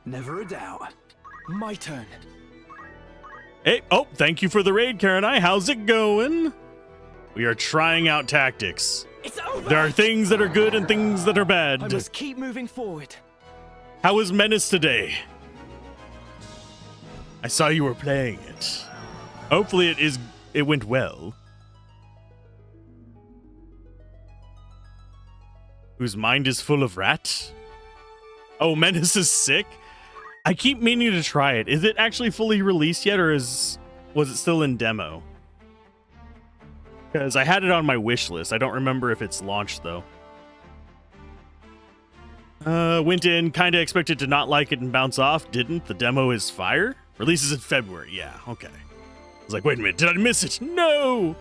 Speaker 5: Never a doubt.
Speaker 19: My turn.
Speaker 1: Hey, oh, thank you for the raid, Karen. How's it going? We are trying out tactics.
Speaker 19: It's over.
Speaker 1: There are things that are good and things that are bad.
Speaker 19: I must keep moving forward.
Speaker 1: How was Menace today? I saw you were playing it. Hopefully it went well. Whose mind is full of rat? Oh, Menace is sick? I keep meaning to try it. Is it actually fully released yet, or was it still in demo? Because I had it on my wish list. I don't remember if it's launched, though. Went in, kind of expected to not like it and bounce off. Didn't. The demo is fire. Releases in February. Yeah, okay. I was like, wait a minute, did I miss it? No!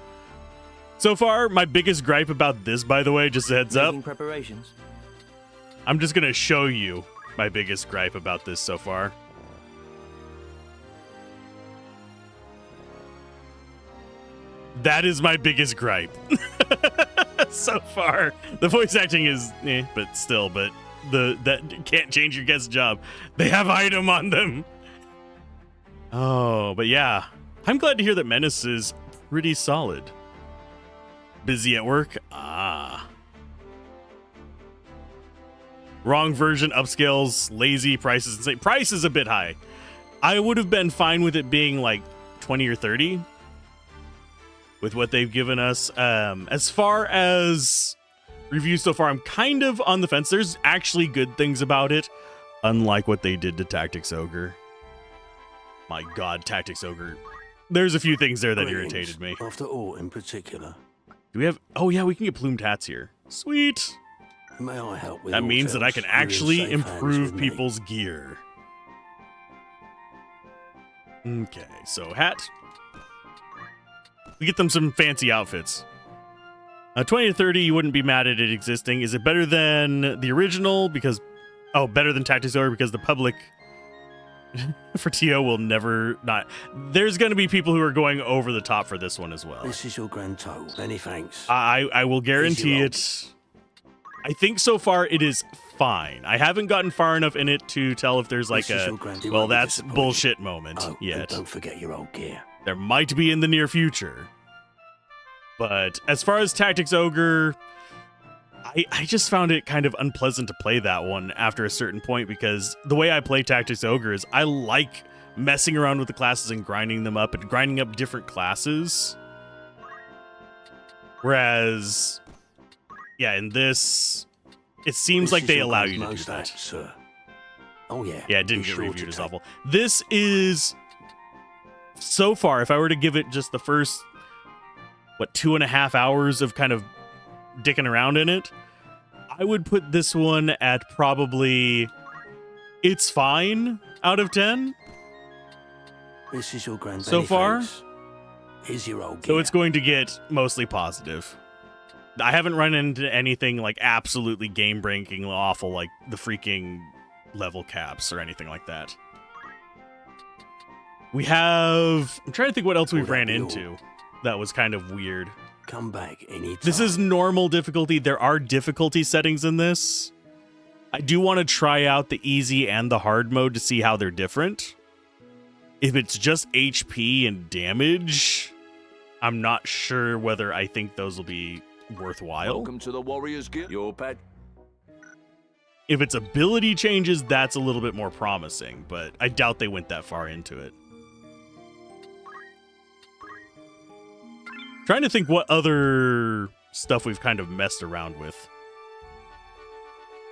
Speaker 1: So far, my biggest gripe about this, by the way, just a heads up.
Speaker 12: Preparations.
Speaker 1: I'm just going to show you my biggest gripe about this so far. That is my biggest gripe so far. The voice acting is but still, but that can't change your guest job. They have item on them. Oh, but yeah. I'm glad to hear that Menace is pretty solid. Busy at work? Ah. Wrong version, upscales, lazy, prices insane. Price is a bit high. I would have been fine with it being like 20 or 30 with what they've given us. As far as reviews so far, I'm kind of on the fence. There's actually good things about it, unlike what they did to Tactics Ogre. My God, Tactics Ogre. There's a few things there that irritated me.
Speaker 5: After all, in particular.
Speaker 1: Do we have... Oh, yeah, we can get plumed hats here. Sweet.
Speaker 5: May I help with
Speaker 1: that means that I can actually improve
Speaker 5: me.
Speaker 1: people's gear. Okay, so hat. We get them some fancy outfits. 20 to 30, you wouldn't be mad at it existing. Is it better than the original? Because... Oh, better than Tactics Ogre because the public... for TO will never not. There's going to be people who are going over the top for this one as well.
Speaker 5: This is your grand total. Many thanks.
Speaker 1: I will guarantee it. I think so far it is fine. I haven't gotten far enough in it to tell if there's like a well, that's bullshit moment yet.
Speaker 5: Don't forget your old gear.
Speaker 1: There might be in the near future. But as far as Tactics Ogre, I just found it kind of unpleasant to play that one after a certain point because the way I play Tactics Ogre is I like messing around with the classes and grinding them up and grinding up different classes. Whereas, yeah, in this, it seems like they allow you to do that.
Speaker 5: Sir. Oh, yeah.
Speaker 1: Yeah, it didn't get reviewed as awful. This is, so far, if I were to give it just the first, 2.5 hours of kind of dicking around in it, I would put this one at probably it's fine out of 10.
Speaker 5: This is your grand
Speaker 1: so far.
Speaker 5: Is your old
Speaker 1: So it's going to get mostly positive. I haven't run into anything like absolutely game-breaking awful like the freaking level caps or anything like that. We have... I'm trying to think what else we've ran into that was kind of weird.
Speaker 5: Come back anytime.
Speaker 1: This is normal difficulty. There are difficulty settings in this. I do want to try out the easy and the hard mode to see how they're different. If it's just HP and damage, I'm not sure whether I think those will be worthwhile.
Speaker 16: Welcome to the Warriors Guild. Your pet.
Speaker 1: If it's ability changes, that's a little bit more promising, but I doubt they went that far into it. Trying to think what other stuff we've kind of messed around with.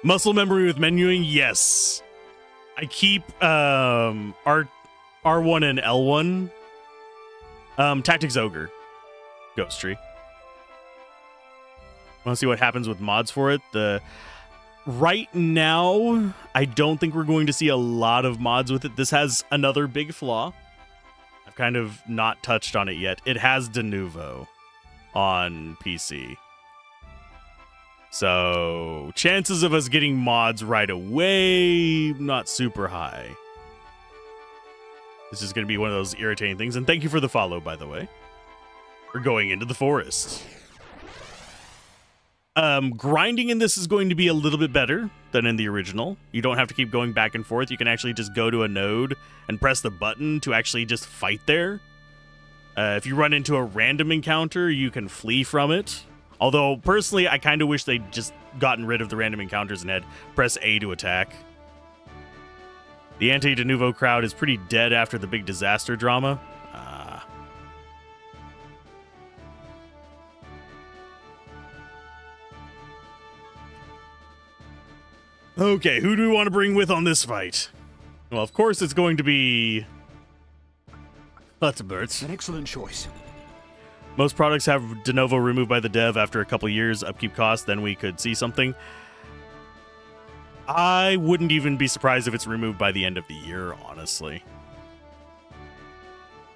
Speaker 1: Muscle memory with menuing, yes. I keep R1 and L1. Tactics Ogre. Ghost Tree. Want to see what happens with mods for it? Right now, I don't think we're going to see a lot of mods with it. This has another big flaw. I've kind of not touched on it yet. It has de novo on PC. So, chances of us getting mods right away, not super high. This is going to be one of those irritating things. And thank you for the follow, by the way. We're going into the forest. Grinding in this is going to be a little bit better than in the original. You don't have to keep going back and forth. You can actually just go to a node and press the button to actually just fight there. If you run into a random encounter, you can flee from it. Although, personally, I kind of wish they'd just gotten rid of the random encounters and had press A to attack. The anti-de novo crowd is pretty dead after the big disaster drama. Okay, who do we want to bring with on this fight? Well, of course it's going to be... Cuthbert's.
Speaker 21: An excellent choice.
Speaker 1: Most products have de novo removed by the dev after a couple years, upkeep costs, then we could see something. I wouldn't even be surprised if it's removed by the end of the year, honestly.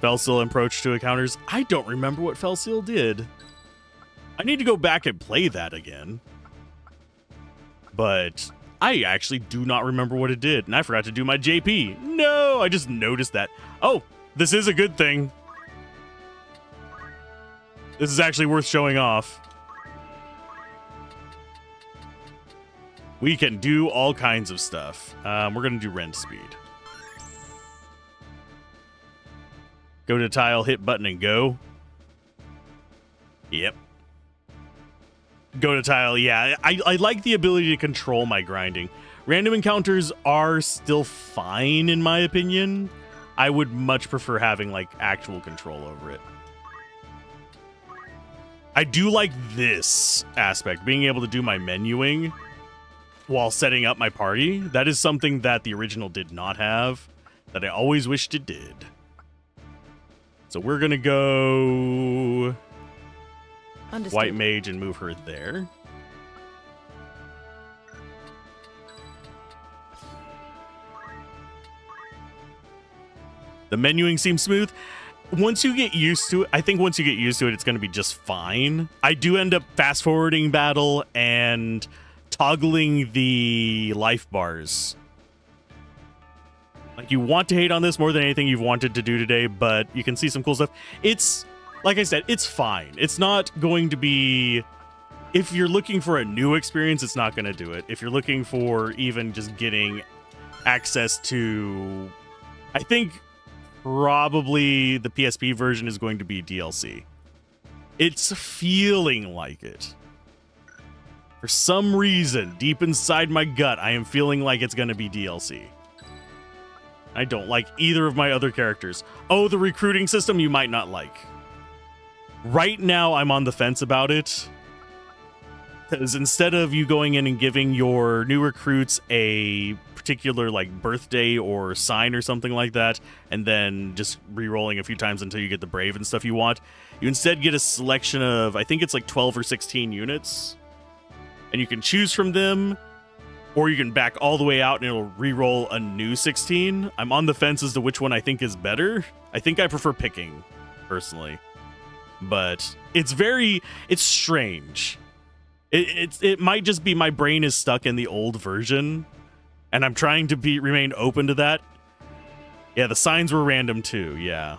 Speaker 1: Felseal approach to encounters. I don't remember what Felseal did. I need to go back and play that again. But I actually do not remember what it did, and I forgot to do my JP. No, I just noticed that. Oh, this is a good thing. This is actually worth showing off. We can do all kinds of stuff. We're going to do rend speed. Go to tile, hit button, and go. Yep. Go to tile, yeah. I like the ability to control my grinding. Random encounters are still fine, in my opinion. I would much prefer having, like, actual control over it. I do like this aspect, being able to do my menuing while setting up my party. That is something that the original did not have, that I always wished it did. So we're going to go
Speaker 13: Understood.
Speaker 1: White Mage and move her there. The menuing seems smooth. Once you get used to it, I think once you get used to it, it's going to be just fine. I do end up fast-forwarding battle and toggling the life bars. Like, you want to hate on this more than anything you've wanted to do today, but you can see some cool stuff. It's, like I said, it's fine. It's not going to be... If you're looking for a new experience, it's not going to do it. If you're looking for even just getting access to... I think... probably the PSP version is going to be DLC. It's feeling like it. For some reason, deep inside my gut, I am feeling like it's going to be DLC. I don't like either of my other characters. Oh, the recruiting system you might not like. Right now, I'm on the fence about it. Because instead of you going in and giving your new recruits a particular like birthday or sign or something like that, and then just re-rolling a few times until you get the brave and stuff you want, you instead get a selection of, I think it's like 12 or 16 units, and you can choose from them. or you can back all the way out and it'll re-roll a new 16. I'm on the fence as to which one I think is better. I think I prefer picking, personally. But it's strange. It might just be my brain is stuck in the old version, and I'm trying to remain open to that. Yeah, the signs were random too, yeah.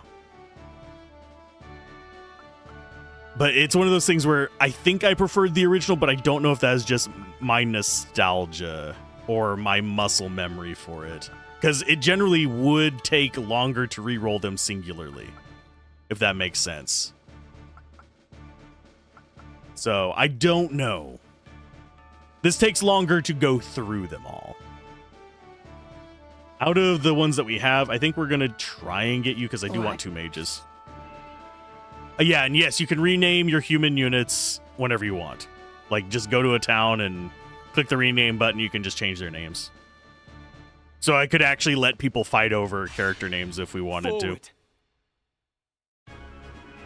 Speaker 1: But it's one of those things where I think I preferred the original, but I don't know if that is just my nostalgia or my muscle memory for it. Because it generally would take longer to re-roll them singularly, if that makes sense. So, I don't know. This takes longer to go through them all. Out of the ones that we have, I think we're going to try and get you, because I do want 2 mages. Yeah, and yes, you can rename your human units whenever you want. Like, just go to a town and click the rename button, you can just change their names. So I could actually let people fight over character names if we wanted to.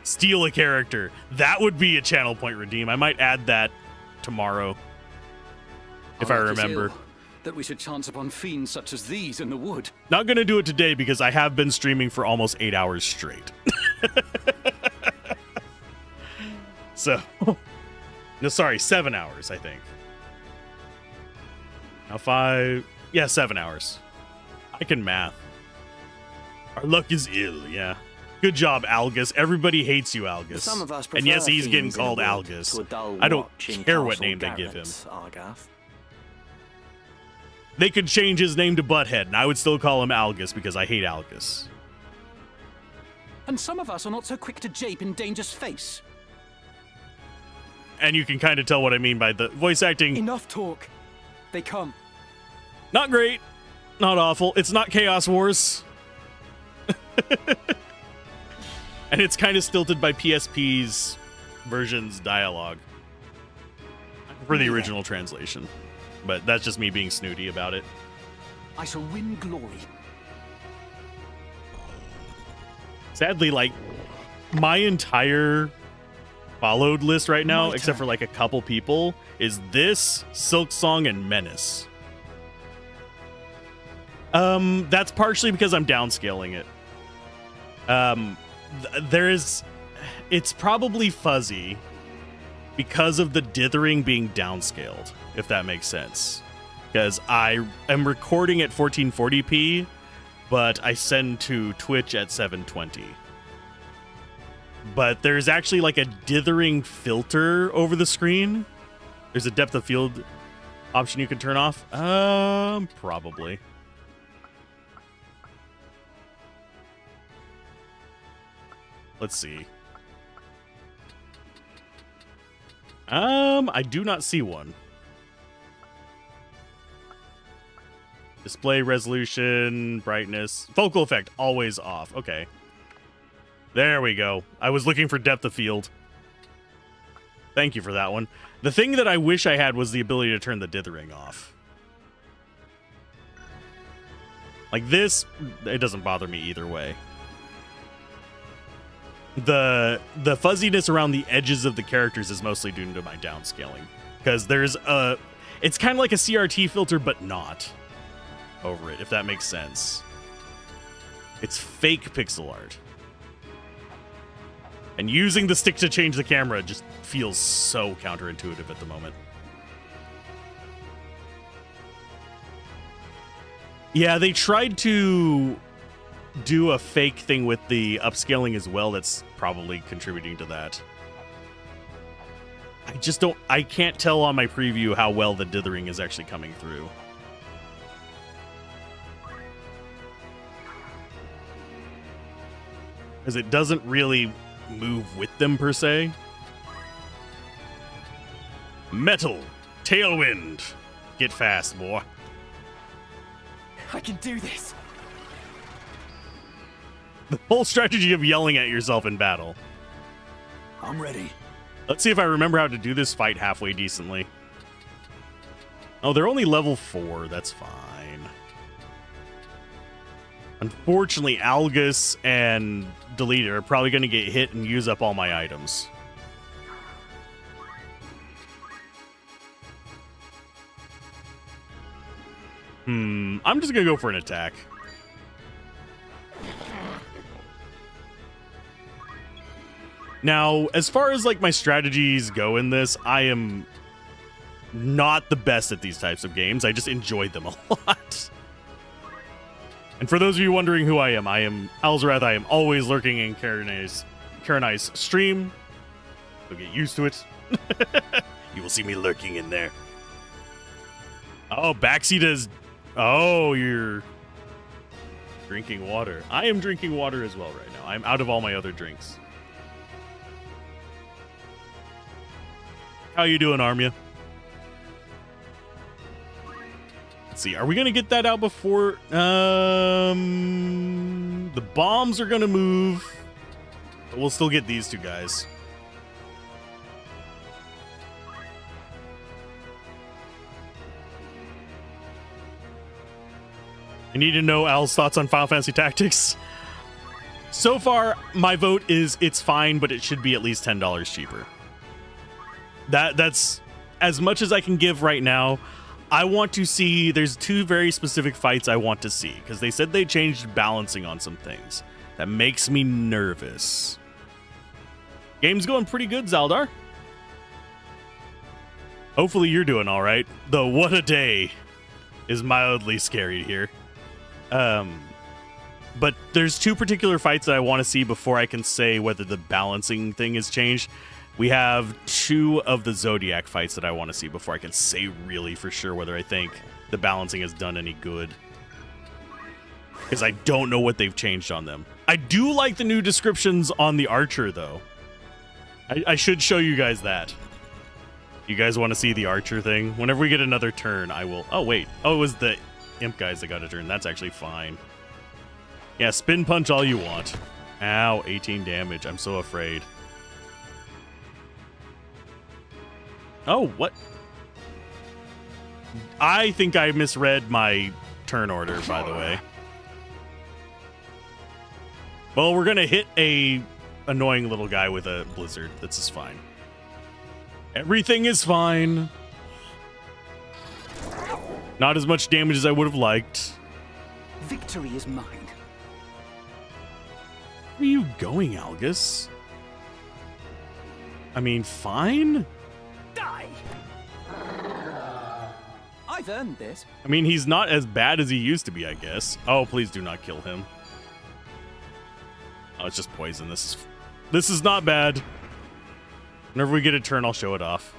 Speaker 1: Steal a character. That would be a channel point redeem. I might add that tomorrow, if I remember.
Speaker 18: That we should chance upon fiends such as these in the wood.
Speaker 1: Not going to do it today because I have been streaming for almost 8 hours straight. So, no, sorry, 7 hours, I think. Now 7 hours. I can math. Our luck is ill, yeah. Good job, Algus. Everybody hates you, Algus.
Speaker 12: Some of us
Speaker 1: and yes,
Speaker 12: prefer
Speaker 1: he's getting
Speaker 12: fiends in
Speaker 1: called
Speaker 12: the wood
Speaker 1: Algus.
Speaker 12: to a dull
Speaker 1: I don't
Speaker 12: watch in
Speaker 1: care what
Speaker 12: Castle
Speaker 1: name they give him.
Speaker 12: Garrett's, Argath.
Speaker 1: They could change his name to Butthead, and I would still call him Algus because I hate Algus.
Speaker 18: And some of us are not so quick to jape in danger's face.
Speaker 1: And you can kind of tell what I mean by the voice acting.
Speaker 19: Enough talk. They come.
Speaker 1: Not great. Not awful. It's not Chaos Wars. And it's kind of stilted by PSP's version's dialogue. I prefer the original translation. But that's just me being snooty about it.
Speaker 18: I shall win glory.
Speaker 1: Sadly, like, my entire followed list right now, except for like a couple people, is this, Silksong, and Menace. That's partially because I'm downscaling it. It's probably fuzzy because of the dithering being downscaled, if that makes sense. Because I am recording at 1440p, but I send to Twitch at 720. But there's actually like a dithering filter over the screen. There's a depth of field option you can turn off. Probably. Let's see. I do not see one. Display resolution, brightness, focal effect, always off. Okay. There we go. I was looking for depth of field. Thank you for that one. The thing that I wish I had was the ability to turn the dithering off. Like this, it doesn't bother me either way. The fuzziness around the edges of the characters is mostly due to my downscaling. Because there's a... It's kind of like a CRT filter, but not over it, if that makes sense. It's fake pixel art. And using the stick to change the camera just feels so counterintuitive at the moment. Yeah, they tried to do a fake thing with the upscaling as well. That's probably contributing to that. I can't tell on my preview how well the dithering is actually coming through. Because it doesn't really move with them per se. Metal, tailwind. Get fast, boy.
Speaker 19: I can do this.
Speaker 1: The whole strategy of yelling at yourself in battle.
Speaker 8: I'm ready.
Speaker 1: Let's see if I remember how to do this fight halfway decently. Oh, they're only level 4. That's fine. Unfortunately, Algus and Deleter are probably going to get hit and use up all my items. I'm just gonna go for an attack. Now, as far as like my strategies go in this, I am not the best at these types of games. I just enjoyed them a lot. And for those of you wondering who I am Alzorath. I am always lurking in Karenai's stream. So get used to it. You will see me lurking in there. Oh, backseat is... Oh, you're drinking water. I am drinking water as well right now. I'm out of all my other drinks. How you doing, Armia? Let's see. Are we going to get that out before... the bombs are going to move. But we'll still get these two guys. I need to know Al's thoughts on Final Fantasy Tactics. So far, my vote is it's fine, but it should be at least $10 cheaper. That's as much as I can give right now. I want to see, there's two very specific fights I want to see, because they said they changed balancing on some things. That makes me nervous. Game's going pretty good, Zaldar. Hopefully you're doing all right. Though what a day is mildly scary here. But there's two particular fights that I want to see before I can say whether the balancing thing has changed. We have two of the Zodiac fights that I want to see before I can say really for sure whether I think the balancing has done any good. Because I don't know what they've changed on them. I do like the new descriptions on the Archer, though. I should show you guys that. You guys want to see the Archer thing? Whenever we get another turn, I will... Oh, wait. Oh, it was the Imp guys that got a turn. That's actually fine. Yeah, spin punch all you want. Ow, 18 damage. I'm so afraid. Oh, what? I think I misread my turn order, by the way. Well, we're going to hit a annoying little guy with a blizzard. This is fine. Everything is fine. Not as much damage as I would have liked.
Speaker 5: Victory is mine.
Speaker 1: Where are you going, Algus? I mean, fine?
Speaker 5: Die! I've earned this.
Speaker 1: I mean, he's not as bad as he used to be, I guess. Oh, please do not kill him. Oh, it's just poison. This is not bad. Whenever we get a turn, I'll show it off.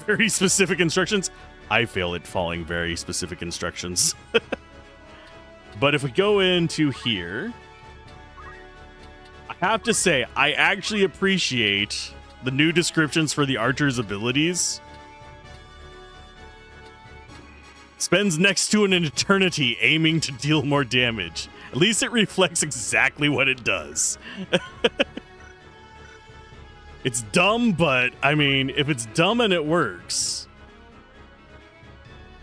Speaker 1: Very specific instructions. I fail at following very specific instructions. But if we go into here, I have to say, I actually appreciate the new descriptions for the Archer's abilities. Spends next to an eternity aiming to deal more damage. At least it reflects exactly what it does. It's dumb, but, I mean, if it's dumb and it works...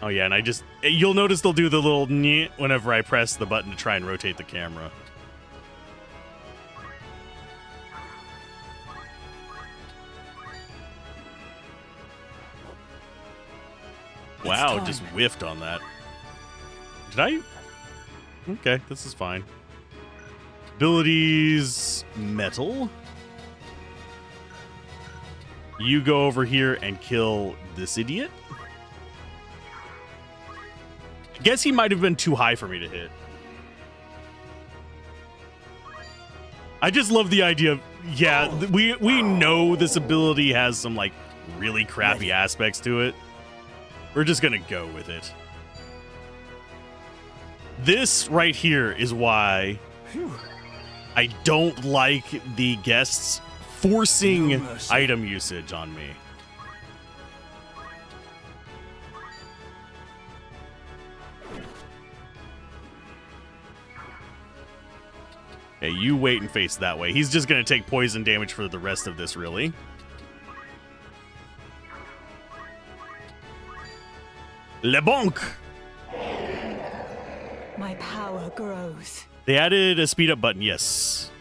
Speaker 1: Oh yeah, and you'll notice they'll do the little nyeh whenever I press the button to try and rotate the camera. Wow, just whiffed on that. Did I? Okay, this is fine. Abilities, metal. You go over here and kill this idiot. I guess he might have been too high for me to hit. I just love the idea of, yeah, we know this ability has some, like, really crappy aspects to it. We're just gonna go with it. This right here is why I don't like the guests forcing item usage on me. Hey, you wait and face that way. He's just gonna take poison damage for the rest of this, really. Le bonk!
Speaker 4: My power grows.
Speaker 1: They added a speed up button, yes.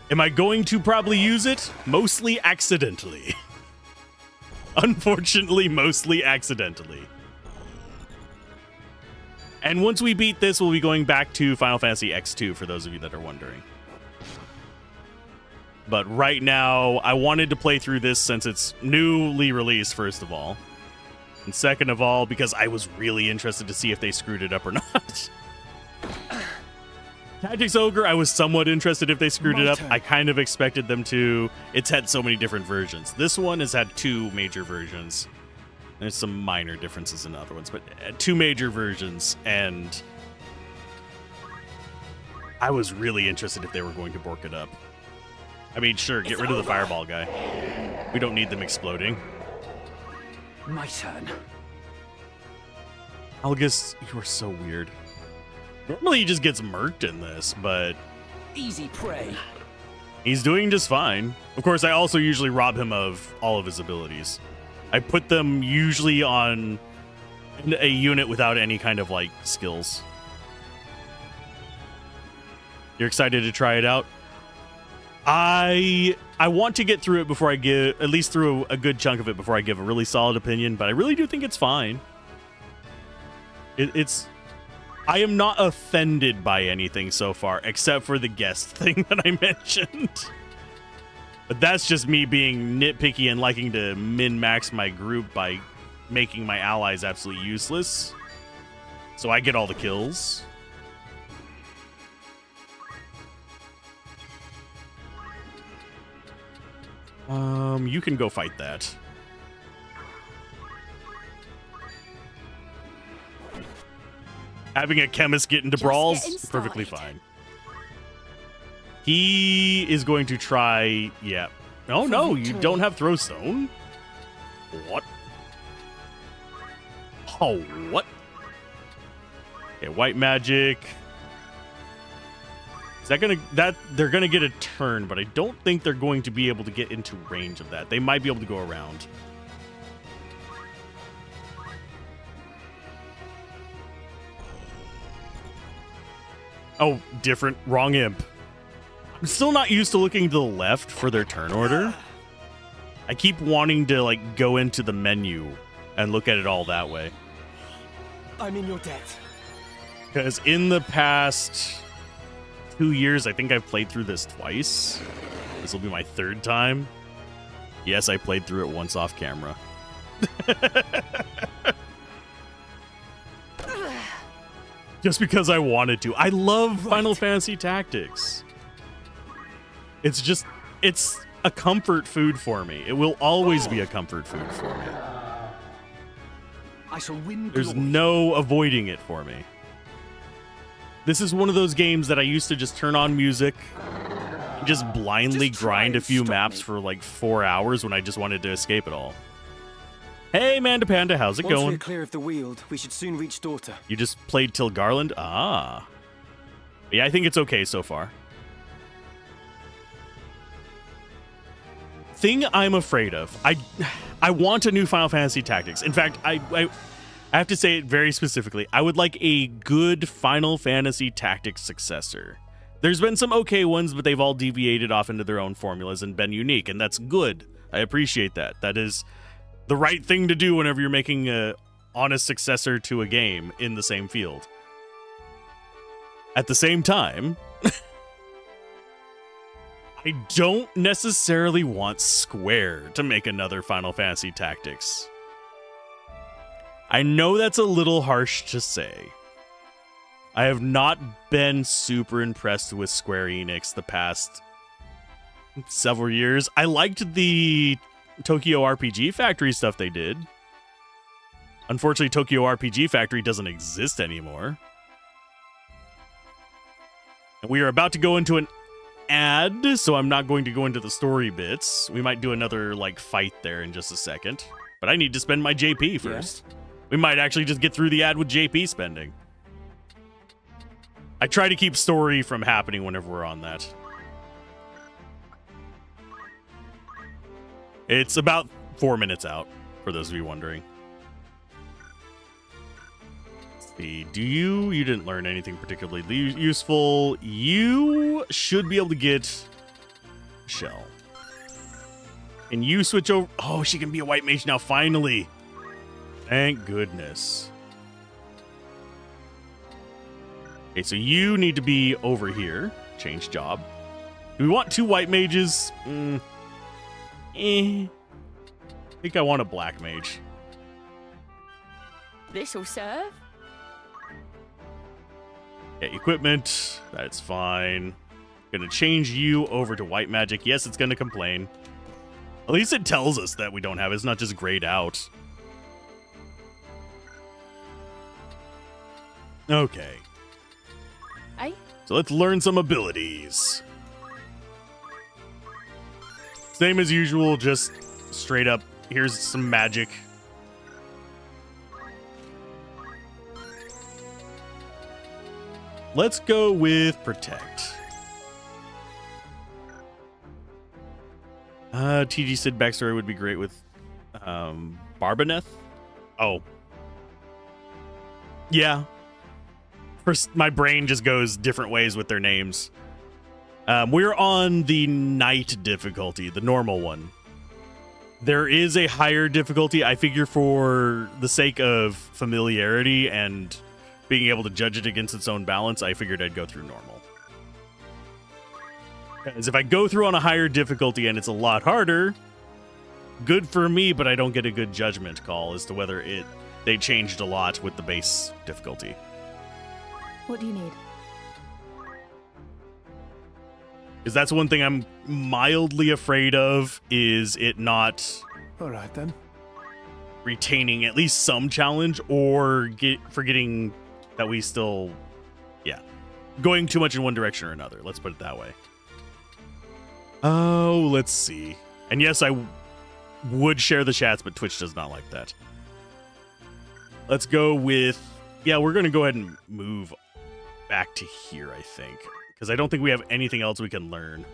Speaker 1: Am I going to probably use it? Mostly accidentally. Unfortunately, mostly accidentally. And once we beat this, we'll be going back to Final Fantasy X2, for those of you that are wondering. But right now, I wanted to play through this since it's newly released, first of all. And second of all, because I was really interested to see if they screwed it up or not. Tactics Ogre, I was somewhat interested if they screwed it up. I kind of expected them to. It's had so many different versions. This one has had 2 major versions. There's some minor differences in other ones, but 2 major versions, and I was really interested if they were going to bork it up. I mean, sure, get rid of the fireball guy. We don't need them exploding.
Speaker 18: My turn.
Speaker 1: Algus, you are so weird. Normally he just gets murked in this, but
Speaker 18: Easy prey.
Speaker 1: he's doing just fine. Of course, I also usually rob him of all of his abilities. I put them usually on a unit without any kind of, like, skills. You're excited to try it out? I want to get through it before I give, at least through a good chunk of it before I give a really solid opinion, but I really do think it's fine. I am not offended by anything so far, except for the guest thing that I mentioned. But that's just me being nitpicky and liking to min-max my group by making my allies absolutely useless. So I get all the kills. You can go fight that. Having a chemist get into brawls, perfectly fine. He is going to try, yeah. Oh no, you don't have throw stone? What? Oh, what? Okay, white magic. Is that gonna, they're gonna get a turn, but I don't think they're going to be able to get into range of that. They might be able to go around. Oh, different, wrong imp. I'm still not used to looking to the left for their turn order. I keep wanting to, like, go into the menu and look at it all that way.
Speaker 19: I'm in your debt.
Speaker 1: Because in the past 2 years, I think I've played through this twice. This will be my 3rd time. Yes, I played through it once off camera. Just because I wanted to. I love Final Fantasy Tactics. It's just, it's a comfort food for me. It will always be a comfort food for me.
Speaker 20: I shall win.
Speaker 1: There's no avoiding it for me. This is one of those games that I used to just turn on music, and just blindly grind a few maps for like 4 hours when I just wanted to escape it all. Hey, Manda Panda, how's it
Speaker 19: Once
Speaker 1: going?
Speaker 19: we're clear of the Weald, we should soon reach Daughter.
Speaker 1: You just played Till Garland? Ah. Yeah, I think it's okay so far. Thing I'm afraid of. I want a new Final Fantasy Tactics. In fact, I have to say it very specifically. I would like a good Final Fantasy Tactics successor. There's been some okay ones, but they've all deviated off into their own formulas and been unique, and that's good. I appreciate that. That is the right thing to do whenever you're making a honest successor to a game in the same field. At the same time, I don't necessarily want Square to make another Final Fantasy Tactics. I know that's a little harsh to say. I have not been super impressed with Square Enix the past several years. I liked the Tokyo RPG Factory stuff they did. Unfortunately, Tokyo RPG Factory doesn't exist anymore. And we are about to go into an ad, so I'm not going to go into the story bits. We might do another, like, fight there in just a second. But I need to spend my JP first. Yeah. We might actually just get through the ad with JP spending. I try to keep story from happening whenever we're on that. It's about 4 minutes out, for those of you wondering. Let's see, you didn't learn anything particularly useful. You should be able to get Shell. And you switch over. Oh, she can be a white mage now, finally. Thank goodness. Okay, so you need to be over here. Change job. Do we want 2 white mages? I think I want a black mage.
Speaker 17: This'll serve.
Speaker 1: Yeah, equipment. That's fine. Gonna change you over to white magic. Yes, it's gonna complain. At least it tells us that we don't have it. It's not just grayed out. Okay.
Speaker 17: Aye.
Speaker 1: So let's learn some abilities. Same as usual, just straight up. Here's some magic. Let's go with protect. TG said backstory would be great with Barbaneth. Oh. Yeah. First, my brain just goes different ways with their names. We're on the night difficulty, the normal one. There is a higher difficulty. I figure for the sake of familiarity and being able to judge it against its own balance, I figured I'd go through normal. Because if I go through on a higher difficulty and it's a lot harder, good for me, but I don't get a good judgment call as to whether they changed a lot with the base difficulty.
Speaker 17: What do you need?
Speaker 1: Because that's one thing I'm mildly afraid of, is it not
Speaker 15: All right, then.
Speaker 1: retaining at least some challenge, or forgetting that we still, going too much in one direction or another. Let's put it that way. Oh, let's see. And yes, I would share the chats, but Twitch does not like that. Let's go with, we're going to go ahead and move back to here, I think. Because I don't think we have anything else we can learn.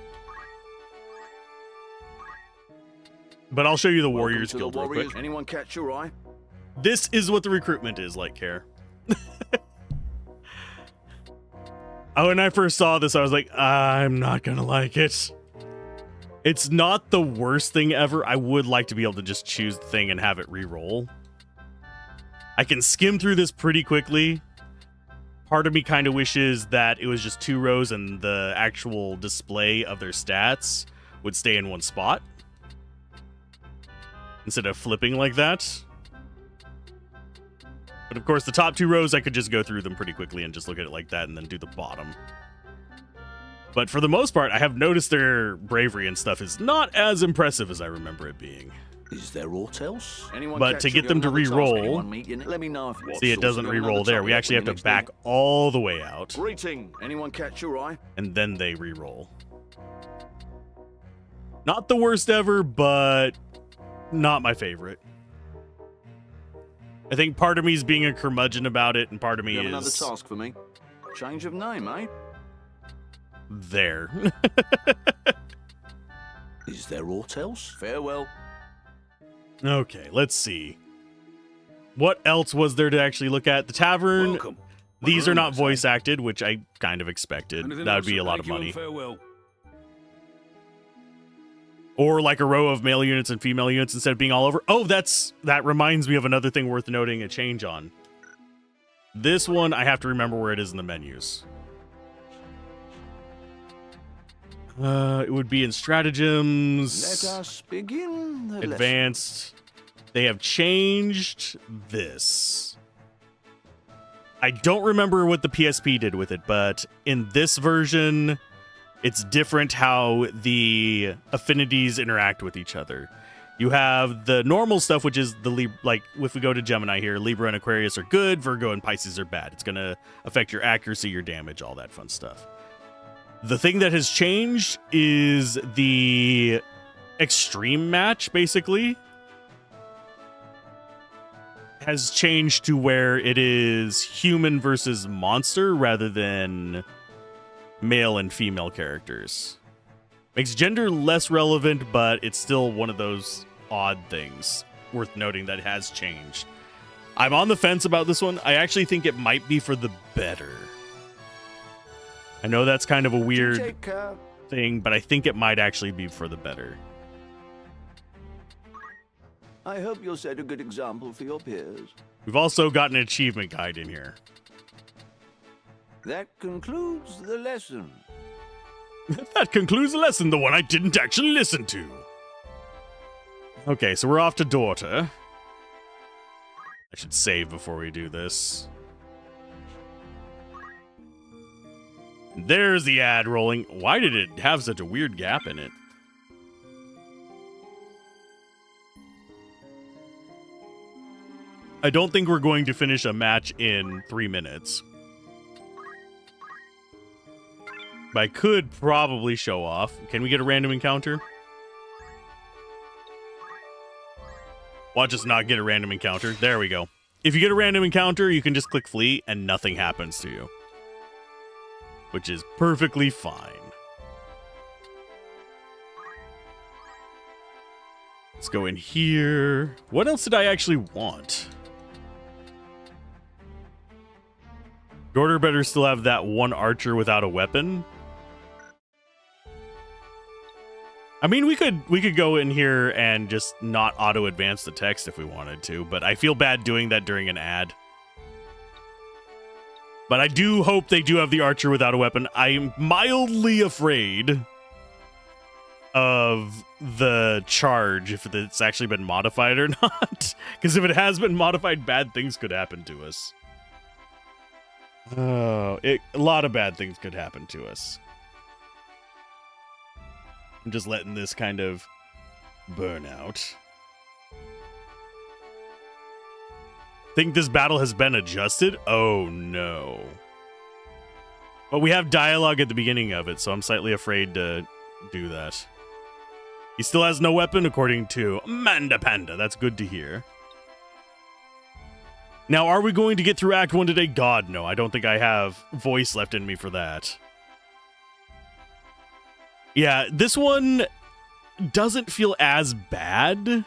Speaker 1: But I'll show you the Warriors Guild real quick.
Speaker 16: Anyone catch your eye?
Speaker 1: This is what the recruitment is like, Care. When I first saw this, I was like, I'm not going to like it. It's not the worst thing ever. I would like to be able to just choose the thing and have it re-roll. I can skim through this pretty quickly. Part of me kind of wishes that it was just 2 rows and the actual display of their stats would stay in one spot instead of flipping like that. But of course, the top 2 rows, I could just go through them pretty quickly and just look at it like that and then do the bottom. But for the most part, I have noticed their bravery and stuff is not as impressive as I remember it being.
Speaker 16: Is there aught else?
Speaker 1: But to get them to re-roll,
Speaker 16: Let me know if
Speaker 1: see, it doesn't re-roll there. We actually have to back all the way out.
Speaker 16: Greeting. Anyone catch your eye?
Speaker 1: And then they re-roll. Not the worst ever, but not my favorite. I think part of me is being a curmudgeon about it, and part of me is...
Speaker 16: another task for me. Change of name, eh?
Speaker 1: There.
Speaker 16: Is there aught else? Farewell.
Speaker 1: Okay, let's see. What else was there to actually look at? The tavern.
Speaker 16: Welcome.
Speaker 1: These are not voice acted, which I kind of expected. That would be a lot of money. Or like a row of male units and female units instead of being all over. Oh, that reminds me of another thing worth noting a change on. This one, I have to remember where it is in the menus. It would be in stratagems.
Speaker 16: Let us begin the
Speaker 1: advanced. They have changed this. I don't remember what the PSP did with it, but in this version, it's different how the affinities interact with each other. You have the normal stuff, which is like if we go to Gemini here, Libra and Aquarius are good, Virgo and Pisces are bad. It's going to affect your accuracy, your damage, all that fun stuff. The thing that has changed is the extreme match, basically, has changed to where it is human versus monster rather than male and female characters. Makes gender less relevant, but it's still one of those odd things worth noting that has changed. I'm on the fence about this one. I actually think it might be for the better. I know that's kind of a weird thing, but I think it might actually be for the better.
Speaker 16: I hope you'll set a good example for your peers.
Speaker 1: We've also got an achievement guide in here.
Speaker 16: That concludes the lesson.
Speaker 1: That concludes the lesson, the one I didn't actually listen to. Okay, so we're off to Daughter. I should save before we do this. There's the ad rolling. Why did it have such a weird gap in it? I don't think we're going to finish a match in 3 minutes. But I could probably show off. Can we get a random encounter? Watch us not get a random encounter. There we go. If you get a random encounter, you can just click flee and nothing happens to you. Which is perfectly fine. Let's go in here. What else did I actually want? Daughter better still have that one archer without a weapon. I mean, we could go in here and just not auto advance the text if we wanted to, but I feel bad doing that during an ad. But I do hope they do have the archer without a weapon. I'm mildly afraid of the charge, if it's actually been modified or not. Because if it has been modified, bad things could happen to us. Oh, a lot of bad things could happen to us. I'm just letting this kind of burn out. Think this battle has been adjusted? Oh no. But we have dialogue at the beginning of it, so I'm slightly afraid to do that. He still has no weapon, according to Amanda Panda. That's good to hear. Now, are we going to get through Act 1 today? God, no. I don't think I have voice left in me for that. Yeah, this one doesn't feel as bad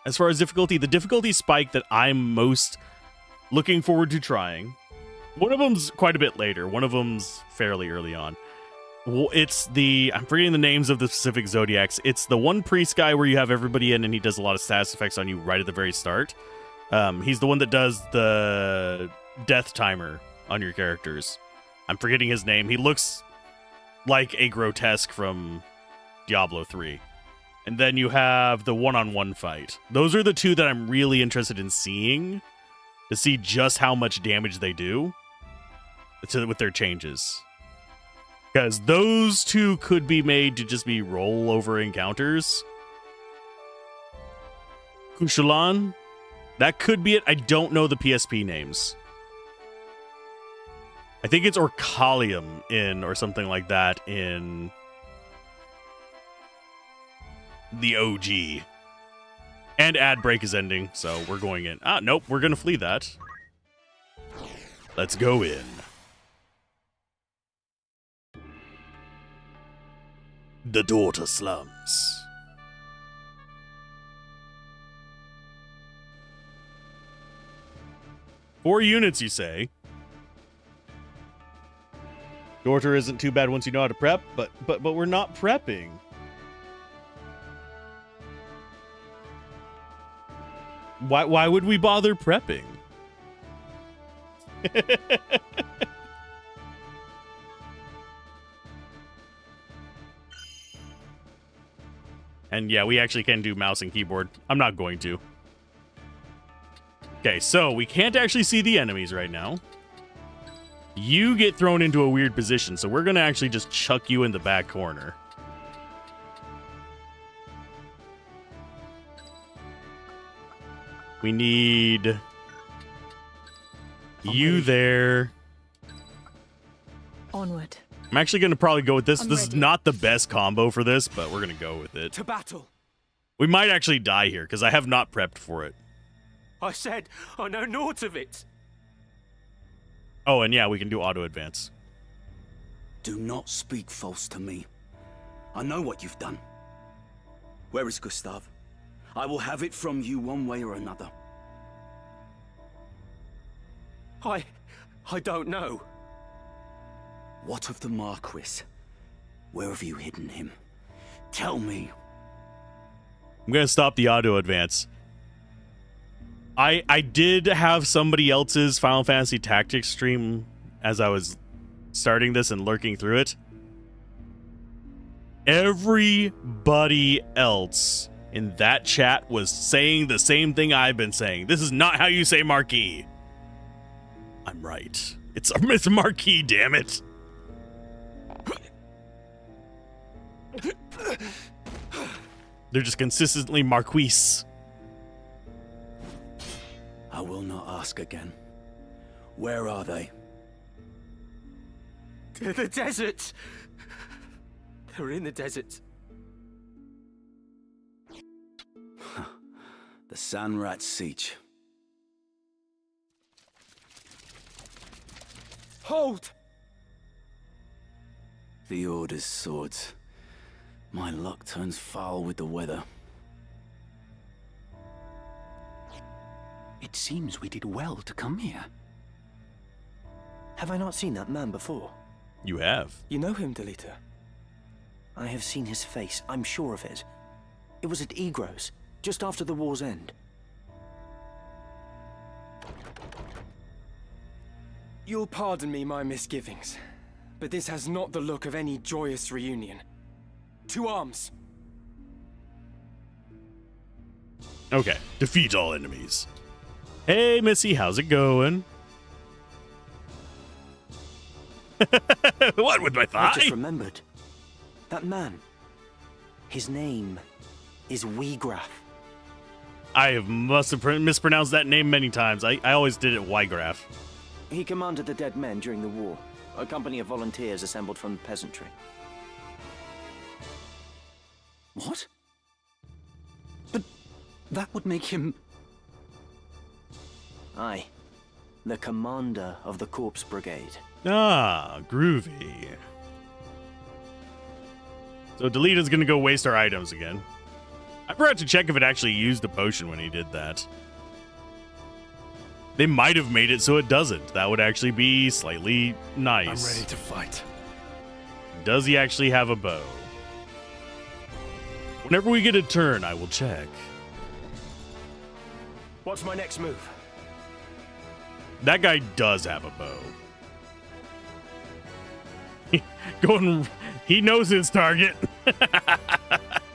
Speaker 1: as far as difficulty. The difficulty spike that I'm most looking forward to trying. One of them's quite a bit later. One of them's fairly early on. It's the... I'm forgetting the names of the specific Zodiacs. It's the one priest guy where you have everybody in and he does a lot of status effects on you right at the very start. He's the one that does the death timer on your characters. I'm forgetting his name. He looks like a grotesque from Diablo 3. And then you have the one-on-one fight. Those are the two that I'm really interested in seeing to see just how much damage they do with their changes. Because those two could be made to just be rollover encounters. Kushalan, that could be it. I don't know the PSP names. I think it's Orcalium or something like that in the OG. And ad break is ending, so we're going in. Nope, we're going to flee that. Let's go in. The Daughter Slums. Four units, you say? Daughter isn't too bad once you know how to prep, but we're not prepping. Why would we bother prepping? And yeah, we actually can do mouse and keyboard. I'm not going to. Okay, so we can't actually see the enemies right now. You get thrown into a weird position, so we're going to actually just chuck you in the back corner. We need you there.
Speaker 17: Onward.
Speaker 1: I'm actually going to probably go with this. This is not the best combo for this, but we're going to go with it.
Speaker 19: To battle.
Speaker 1: We might actually die here, because I have not prepped for it.
Speaker 19: I said, I know naught of it.
Speaker 1: Oh, and yeah, we can do auto advance.
Speaker 5: Do not speak false to me. I know what you've done. Where is Gustav? I will have it from you one way or another.
Speaker 19: I don't know.
Speaker 5: What of the Marquis? Where have you hidden him? Tell me.
Speaker 1: I'm going to stop the auto advance. I did have somebody else's Final Fantasy Tactics stream as I was starting this and lurking through it. Everybody else in that chat was saying the same thing I've been saying. This is not how you say Marquis. I'm right. It's Marquis, damn it. They're just consistently Marquise.
Speaker 5: I will not ask again. Where are they?
Speaker 19: The desert! They're in the desert.
Speaker 5: The Sanrat Siege.
Speaker 19: Hold!
Speaker 5: The Order's swords. My luck turns foul with the weather.
Speaker 18: It seems we did well to come here.
Speaker 12: Have I not seen that man before?
Speaker 1: You have.
Speaker 19: You know him, Delita?
Speaker 12: I have seen his face, I'm sure of it. It was at Egros, just after the war's end.
Speaker 19: You'll pardon me my misgivings, but this has not the look of any joyous reunion. To arms!
Speaker 1: Okay, defeat all enemies. Hey, Missy, how's it going? What with my thigh?
Speaker 12: I just remembered. That man. His name is Weegraf.
Speaker 1: Must have mispronounced that name many times. I always did it Wygraf.
Speaker 12: He commanded the dead men during the war, a company of volunteers assembled from the peasantry.
Speaker 18: What? But that would make him...
Speaker 12: Aye. The commander of the Corpse Brigade.
Speaker 1: Ah, groovy. So Delita's gonna go waste our items again. I forgot to check if it actually used a potion when he did that. They might have made it so it doesn't. That would actually be slightly nice.
Speaker 6: I'm ready to fight.
Speaker 1: Does he actually have a bow? Whenever we get a turn, I will check.
Speaker 19: What's my next move?
Speaker 1: That guy does have a bow. He knows his target.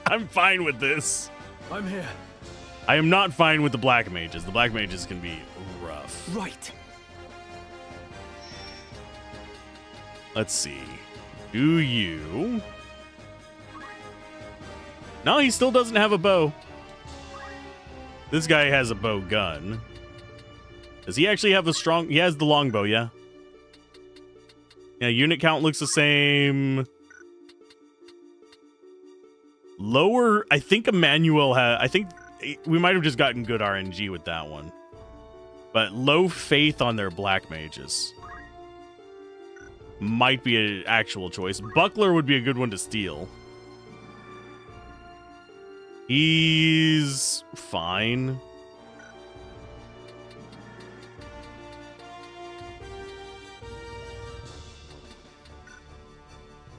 Speaker 1: I'm fine with this.
Speaker 19: I'm here.
Speaker 1: I am not fine with the black mages. The black mages can be rough.
Speaker 19: Right.
Speaker 1: Let's see. Do you... No, he still doesn't have a bow. This guy has a bow gun. Does he actually have a strong... He has the longbow, yeah? Yeah, unit count looks the same. Lower... I think Emmanuel has... I think we might have just gotten good RNG with that one. But low faith on their black mages. Might be an actual choice. Buckler would be a good one to steal. He's fine.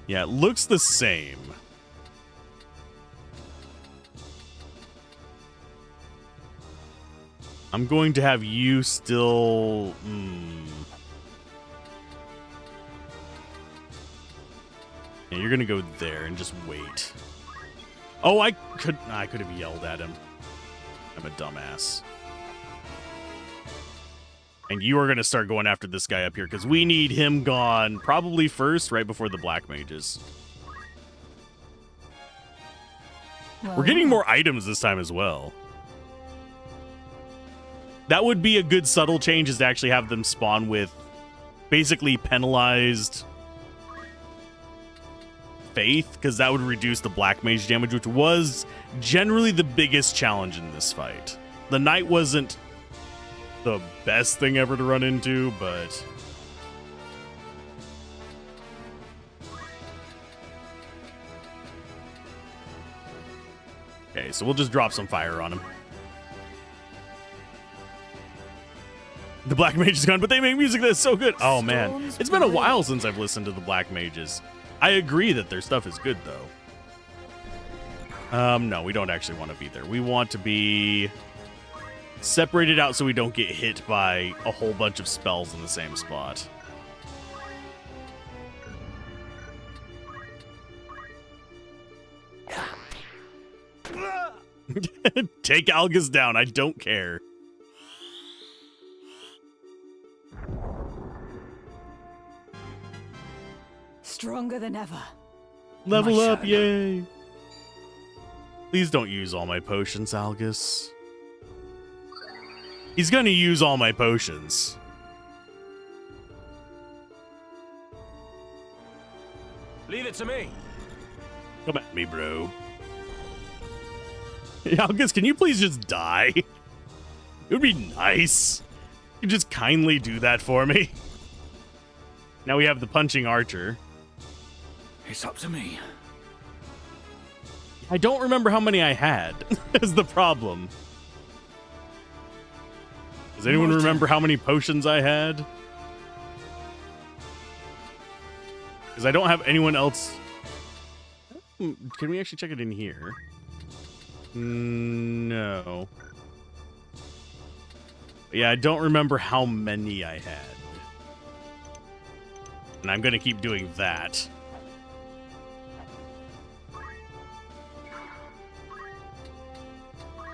Speaker 1: Yeah, it looks the same. I'm going to have you still... Yeah, you're going to go there and just wait. Oh, I could have yelled at him. I'm a dumbass. And you are going to start going after this guy up here because we need him gone probably first, right before the black mages. We're getting more items this time as well. That would be a good subtle change, is to actually have them spawn with basically penalized faith, because that would reduce the black mage damage, which was generally the biggest challenge in this fight. The knight wasn't the best thing ever to run into, but... Okay, so we'll just drop some fire on him. The Black Mage is gone, but they make music that's so good. Oh, man. It's been a while since I've listened to the Black Mages. I agree that their stuff is good, though. No, we don't actually want to be there. We want to be separated out so we don't get hit by a whole bunch of spells in the same spot. Take Algus down. I don't care.
Speaker 4: Stronger than ever.
Speaker 1: Level
Speaker 4: My
Speaker 1: up,
Speaker 4: son.
Speaker 1: yay. Please don't use all my potions, Algus. He's gonna use all my potions.
Speaker 20: Leave it to me.
Speaker 1: Come at me, bro. Algus, can you please just die? It would be nice. You just kindly do that for me. Now we have the punching archer.
Speaker 8: It's up to me.
Speaker 1: I don't remember how many I had, is the problem. Does anyone remember how many potions I had? Because I don't have anyone else. Can we actually check it in here? No. Yeah, I don't remember how many I had. And I'm going to keep doing that.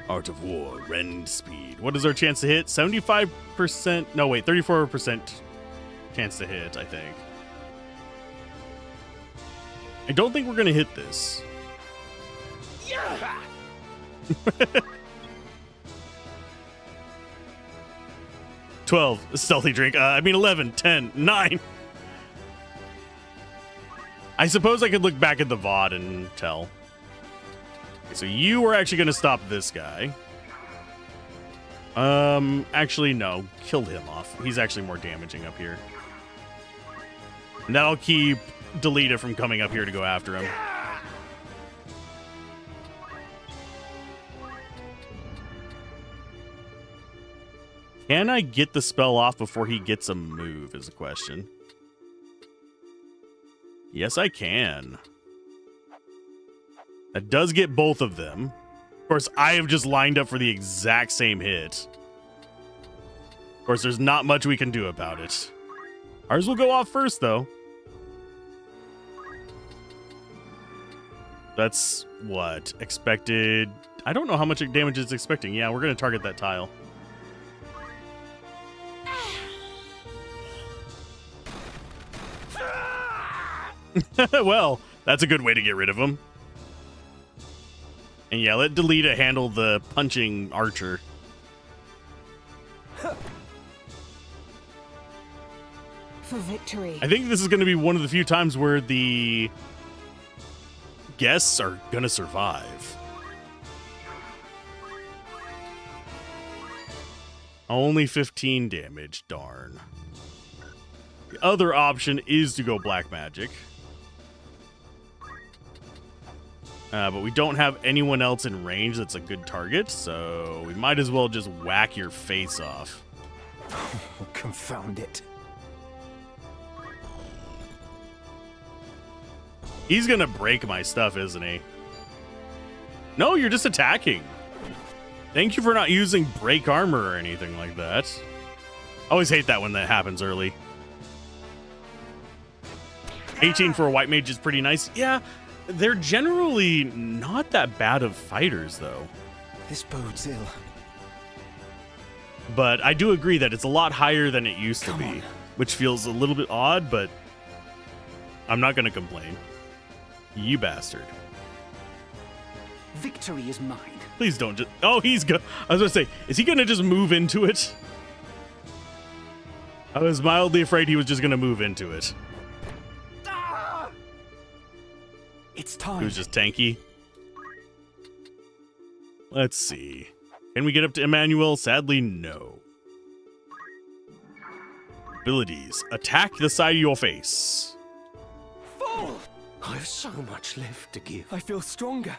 Speaker 1: Art of War, rend speed. What is our chance to hit? 75%. No, wait, 34% chance to hit, I think. I don't think we're going to hit this.
Speaker 8: Yeah.
Speaker 1: 12, stealthy drink. 11, 10, 9. I suppose I could look back at the VOD and tell. Okay, so you are actually going to stop this guy. Actually, no. Killed him off. He's actually more damaging up here. And that'll keep Delita from coming up here to go after him. Can I get the spell off before he gets a move is a question. Yes, I can. That does get both of them. Of course, I have just lined up for the exact same hit. Of course, there's not much we can do about it. Ours will go off first, though. That's what? Expected. I don't know how much damage it's expecting. Yeah, we're going to target that tile. Well, that's a good way to get rid of him. And yeah, let Delita handle the punching archer.
Speaker 4: For victory.
Speaker 1: I think this is going to be one of the few times where the guests are going to survive. Only 15 damage, darn. The other option is to go black magic. But we don't have anyone else in range that's a good target, so we might as well just whack your face off.
Speaker 15: Confound it.
Speaker 1: He's gonna break my stuff, isn't he? No, you're just attacking. Thank you for not using break armor or anything like that. I always hate that when that happens early. 18 for a white mage is pretty nice. Yeah, they're generally not that bad of fighters, though.
Speaker 15: This bodes ill.
Speaker 1: But I do agree that it's a lot higher than it used to be, which feels a little bit odd, but I'm not going to complain. You bastard.
Speaker 8: Victory is mine.
Speaker 1: Please don't just... Oh, he's good. I was going to say, is he going to just move into it? I was mildly afraid he was just going to move into it.
Speaker 8: It's time.
Speaker 1: He was just tanky. Let's see. Can we get up to Emmanuel? Sadly, no. Abilities. Attack the side of your face.
Speaker 8: Fool!
Speaker 15: I have so much left to give.
Speaker 19: I feel stronger.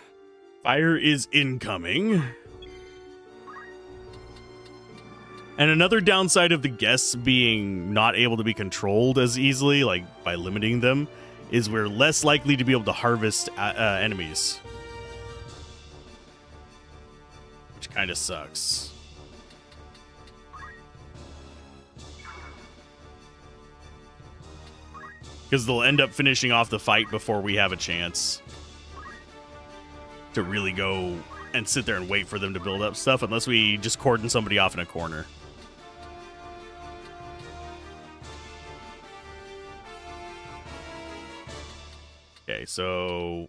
Speaker 1: Fire is incoming. And another downside of the guests being not able to be controlled as easily, like by limiting them, is we're less likely to be able to harvest enemies. Which kind of sucks. Because they'll end up finishing off the fight before we have a chance to really go and sit there and wait for them to build up stuff unless we just cordon somebody off in a corner. Okay, so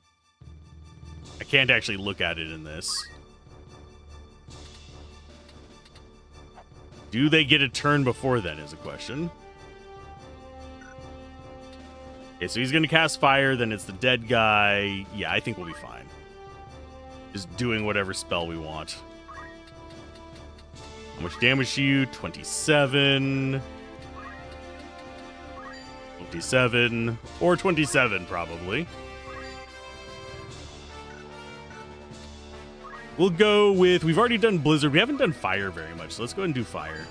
Speaker 1: I can't actually look at it in this. Do they get a turn before then is a question. Okay, so he's going to cast fire, then it's the dead guy. Yeah, I think we'll be fine. Just doing whatever spell we want. How much damage to you? 27. 27. Or 27, probably. We'll go with... We've already done Blizzard. We haven't done Fire very much, so let's go ahead and do Fire.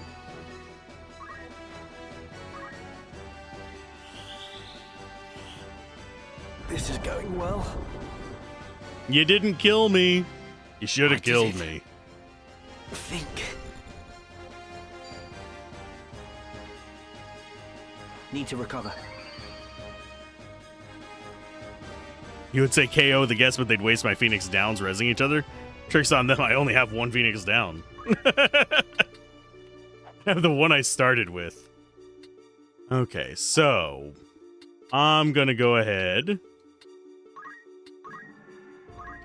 Speaker 6: This is going well.
Speaker 1: You didn't kill me. You should have killed me.
Speaker 6: Think. Need to recover.
Speaker 1: You would say KO the guess, but they'd waste my Phoenix Downs resing each other. Tricks on them, I only have one Phoenix Down. I have the one I started with. Okay, so I'm gonna go ahead.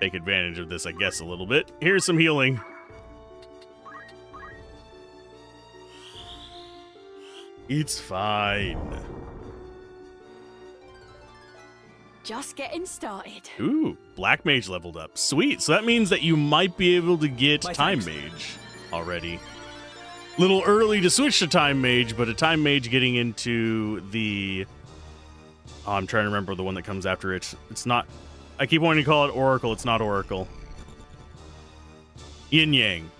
Speaker 1: Take advantage of this, I guess, a little bit. Here's some healing. It's fine.
Speaker 7: Just getting started.
Speaker 1: Ooh, Black Mage leveled up. Sweet. So that means that you might be able to get Time Mage already. Little early to switch to Time Mage, but a Time Mage getting into the... Oh, I'm trying to remember the one that comes after it. It's not... I keep wanting to call it Oracle. It's not Oracle. Yin Yang.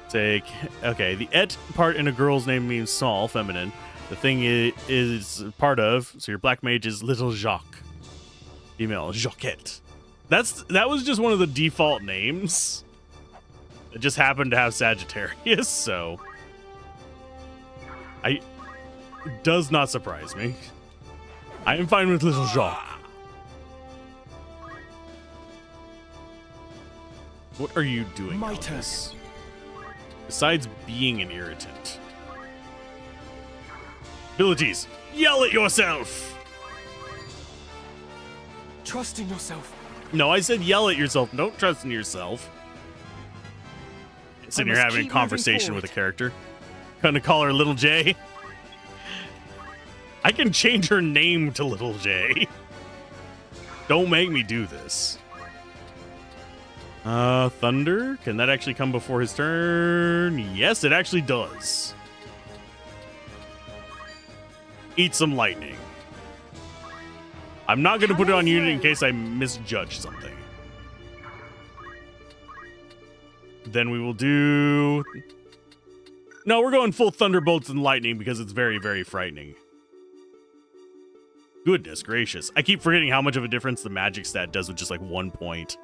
Speaker 1: Take... Okay, the et part in a girl's name means Saul, feminine. The thing is part of, so your Black Mage is Little Jacques. Female, Jacquette. That was just one of the default names. It just happened to have Sagittarius, so... It does not surprise me. I am fine with Little Jacques. What are you doing?
Speaker 6: My turn.
Speaker 1: Besides being an irritant. Abilities. Yell at yourself!
Speaker 6: Trust in yourself.
Speaker 1: No, I said yell at yourself. Don't trust in yourself. Sitting here having a conversation with a character. Gonna call her Little J. I can change her name to Little J. Don't make me do this. Thunder? Can that actually come before his turn? Yes, it actually does. Eat some lightning. I'm not gonna put it on unit in case I misjudge something. Then we will do... No, we're going full Thunderbolts and Lightning because it's very, very frightening. Goodness gracious. I keep forgetting how much of a difference the magic stat does with just like 1 point.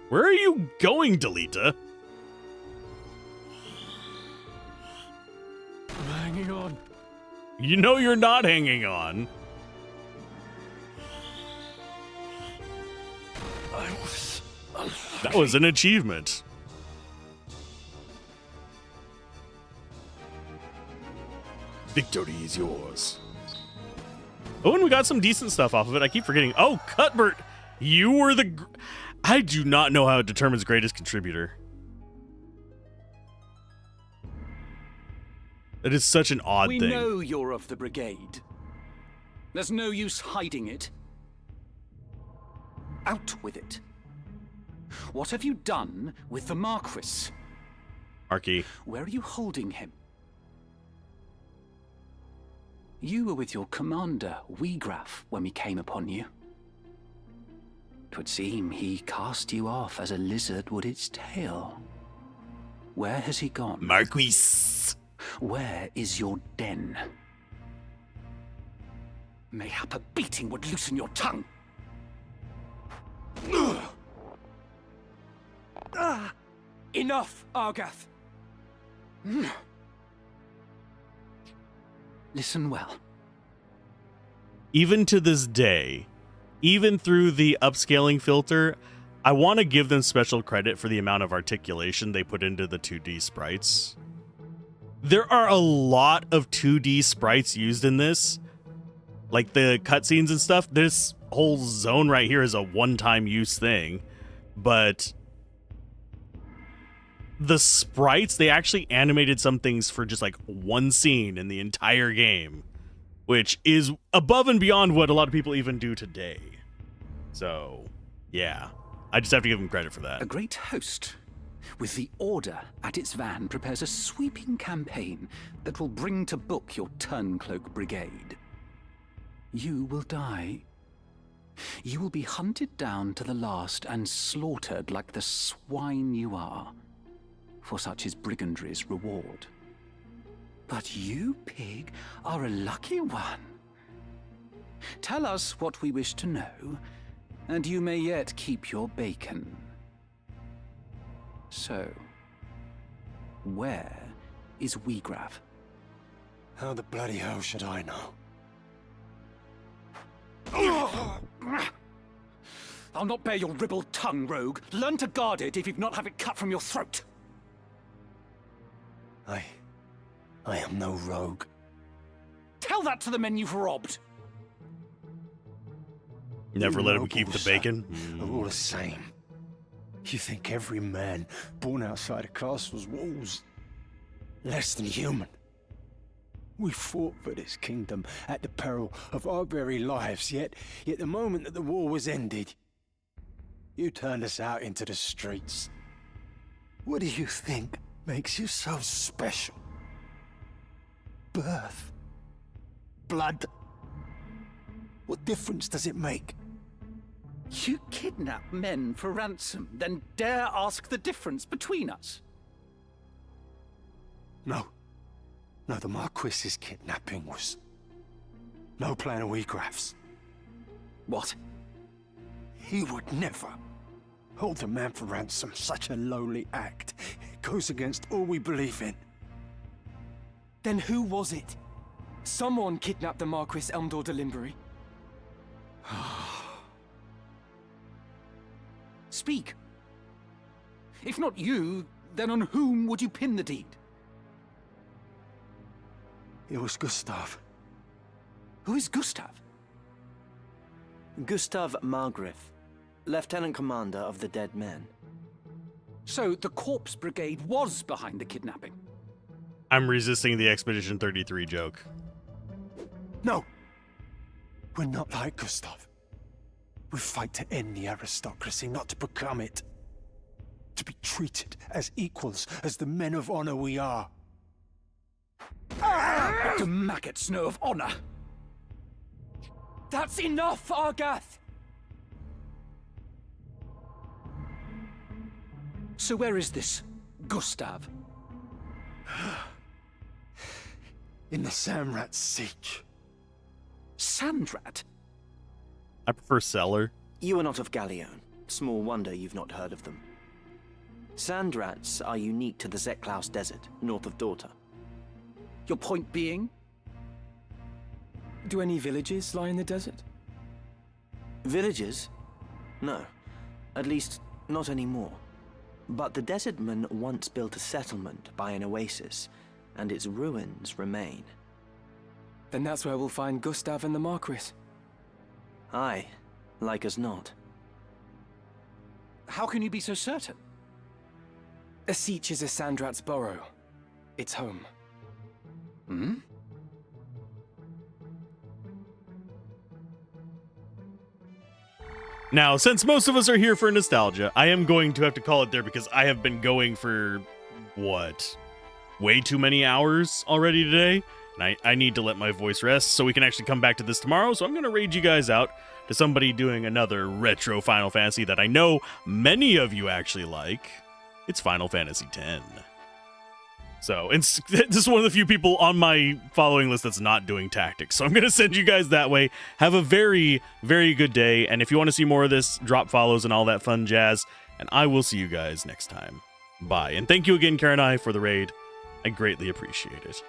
Speaker 1: Where are you going, Delita?
Speaker 6: I'm hanging on.
Speaker 1: You know you're not hanging on. That was an achievement. Victory is yours. Oh, and we got some decent stuff off of it. I keep forgetting. Oh, Cuthbert, you were the... I do not know how it determines greatest contributor. That is such an odd thing.
Speaker 18: We know you're of the brigade. There's no use hiding it. Out with it. What have you done with the Marquis?
Speaker 1: Marquis.
Speaker 18: Where are you holding him? You were with your commander, Weegraf, when we came upon you. 'Twould seem he cast you off as a lizard would its tail. Where has he gone?
Speaker 1: Marquis.
Speaker 18: Where is your den? Mayhap a beating would loosen your tongue.
Speaker 19: Enough, Argath!
Speaker 18: Listen well.
Speaker 1: Even to this day, even through the upscaling filter, I want to give them special credit for the amount of articulation they put into the 2D sprites. There are a lot of 2D sprites used in this, like the cutscenes and stuff. This whole zone right here is a one-time use thing, but the sprites, they actually animated some things for just like one scene in the entire game, which is above and beyond what a lot of people even do today. So, yeah, I just have to give them credit for that.
Speaker 18: A great host, with the Order at its van, prepares a sweeping campaign that will bring to book your Turncloak Brigade. You will die. You will be hunted down to the last and slaughtered like the swine you are, for such is brigandry's reward. But you, pig, are a lucky one. Tell us what we wish to know, and you may yet keep your bacon. So, where is Weegrav?
Speaker 6: How the bloody hell should I know?
Speaker 18: I'll not bear your ribald tongue, rogue. Learn to guard it if you've not have it cut from your throat.
Speaker 6: I am no rogue.
Speaker 18: Tell that to the men you've robbed.
Speaker 1: Never let him keep the bacon.
Speaker 6: Are all the same. You think every man born outside a castle's walls less than human? We fought for this kingdom at the peril of our very lives, yet the moment that the war was ended, you turned us out into the streets. What do you think makes you so special? Birth? Blood? What difference does it make?
Speaker 18: You kidnap men for ransom, then dare ask the difference between us?
Speaker 6: No, the Marquis's kidnapping was no plan of Weegraf's.
Speaker 18: What?
Speaker 6: He would never hold a man for ransom. Such a lowly act. It goes against all we believe in.
Speaker 19: Then who was it? Someone kidnapped the Marquis Elmdor de Limbury.
Speaker 18: Speak. If not you, then on whom would you pin the deed?
Speaker 6: It was Gustav.
Speaker 18: Who is Gustav?
Speaker 12: Gustav Margrave, Lieutenant Commander of the Dead Men.
Speaker 18: So the Corpse Brigade was behind the kidnapping?
Speaker 1: I'm resisting the Expedition 33 joke.
Speaker 6: No! We're not like Gustav. We fight to end the aristocracy, not to become it. To be treated as equals, as the men of honor we are.
Speaker 18: What do maggots know of honor?
Speaker 19: That's enough, Argath!
Speaker 18: So where is this Gustav?
Speaker 6: In the Samrat siege.
Speaker 18: Sandrat?
Speaker 1: I prefer Cellar.
Speaker 12: You are not of Galleon. Small wonder you've not heard of them. Sandrats are unique to the Zeklaus Desert, north of Dorta.
Speaker 18: Your point being?
Speaker 19: Do any villages lie in the desert?
Speaker 12: Villages? No. At least, not anymore. But the Desertmen once built a settlement by an oasis, and its ruins remain.
Speaker 19: Then that's where we'll find Gustav and the Marquis.
Speaker 12: Aye, like as not.
Speaker 18: How can you be so certain?
Speaker 19: Asich is a Sandrat's burrow. It's home.
Speaker 18: Hmm?
Speaker 1: Now, since most of us are here for nostalgia, I am going to have to call it there because I have been going for, what, way too many hours already today? And I need to let my voice rest so we can actually come back to this tomorrow. So I'm going to raid you guys out to somebody doing another retro Final Fantasy that I know many of you actually like. It's Final Fantasy X. So this is one of the few people on my following list that's not doing tactics. So I'm going to send you guys that way. Have a very, very good day. And if you want to see more of this, drop follows and all that fun jazz. And I will see you guys next time. Bye. And thank you again, Karenai, for the raid. I greatly appreciate it.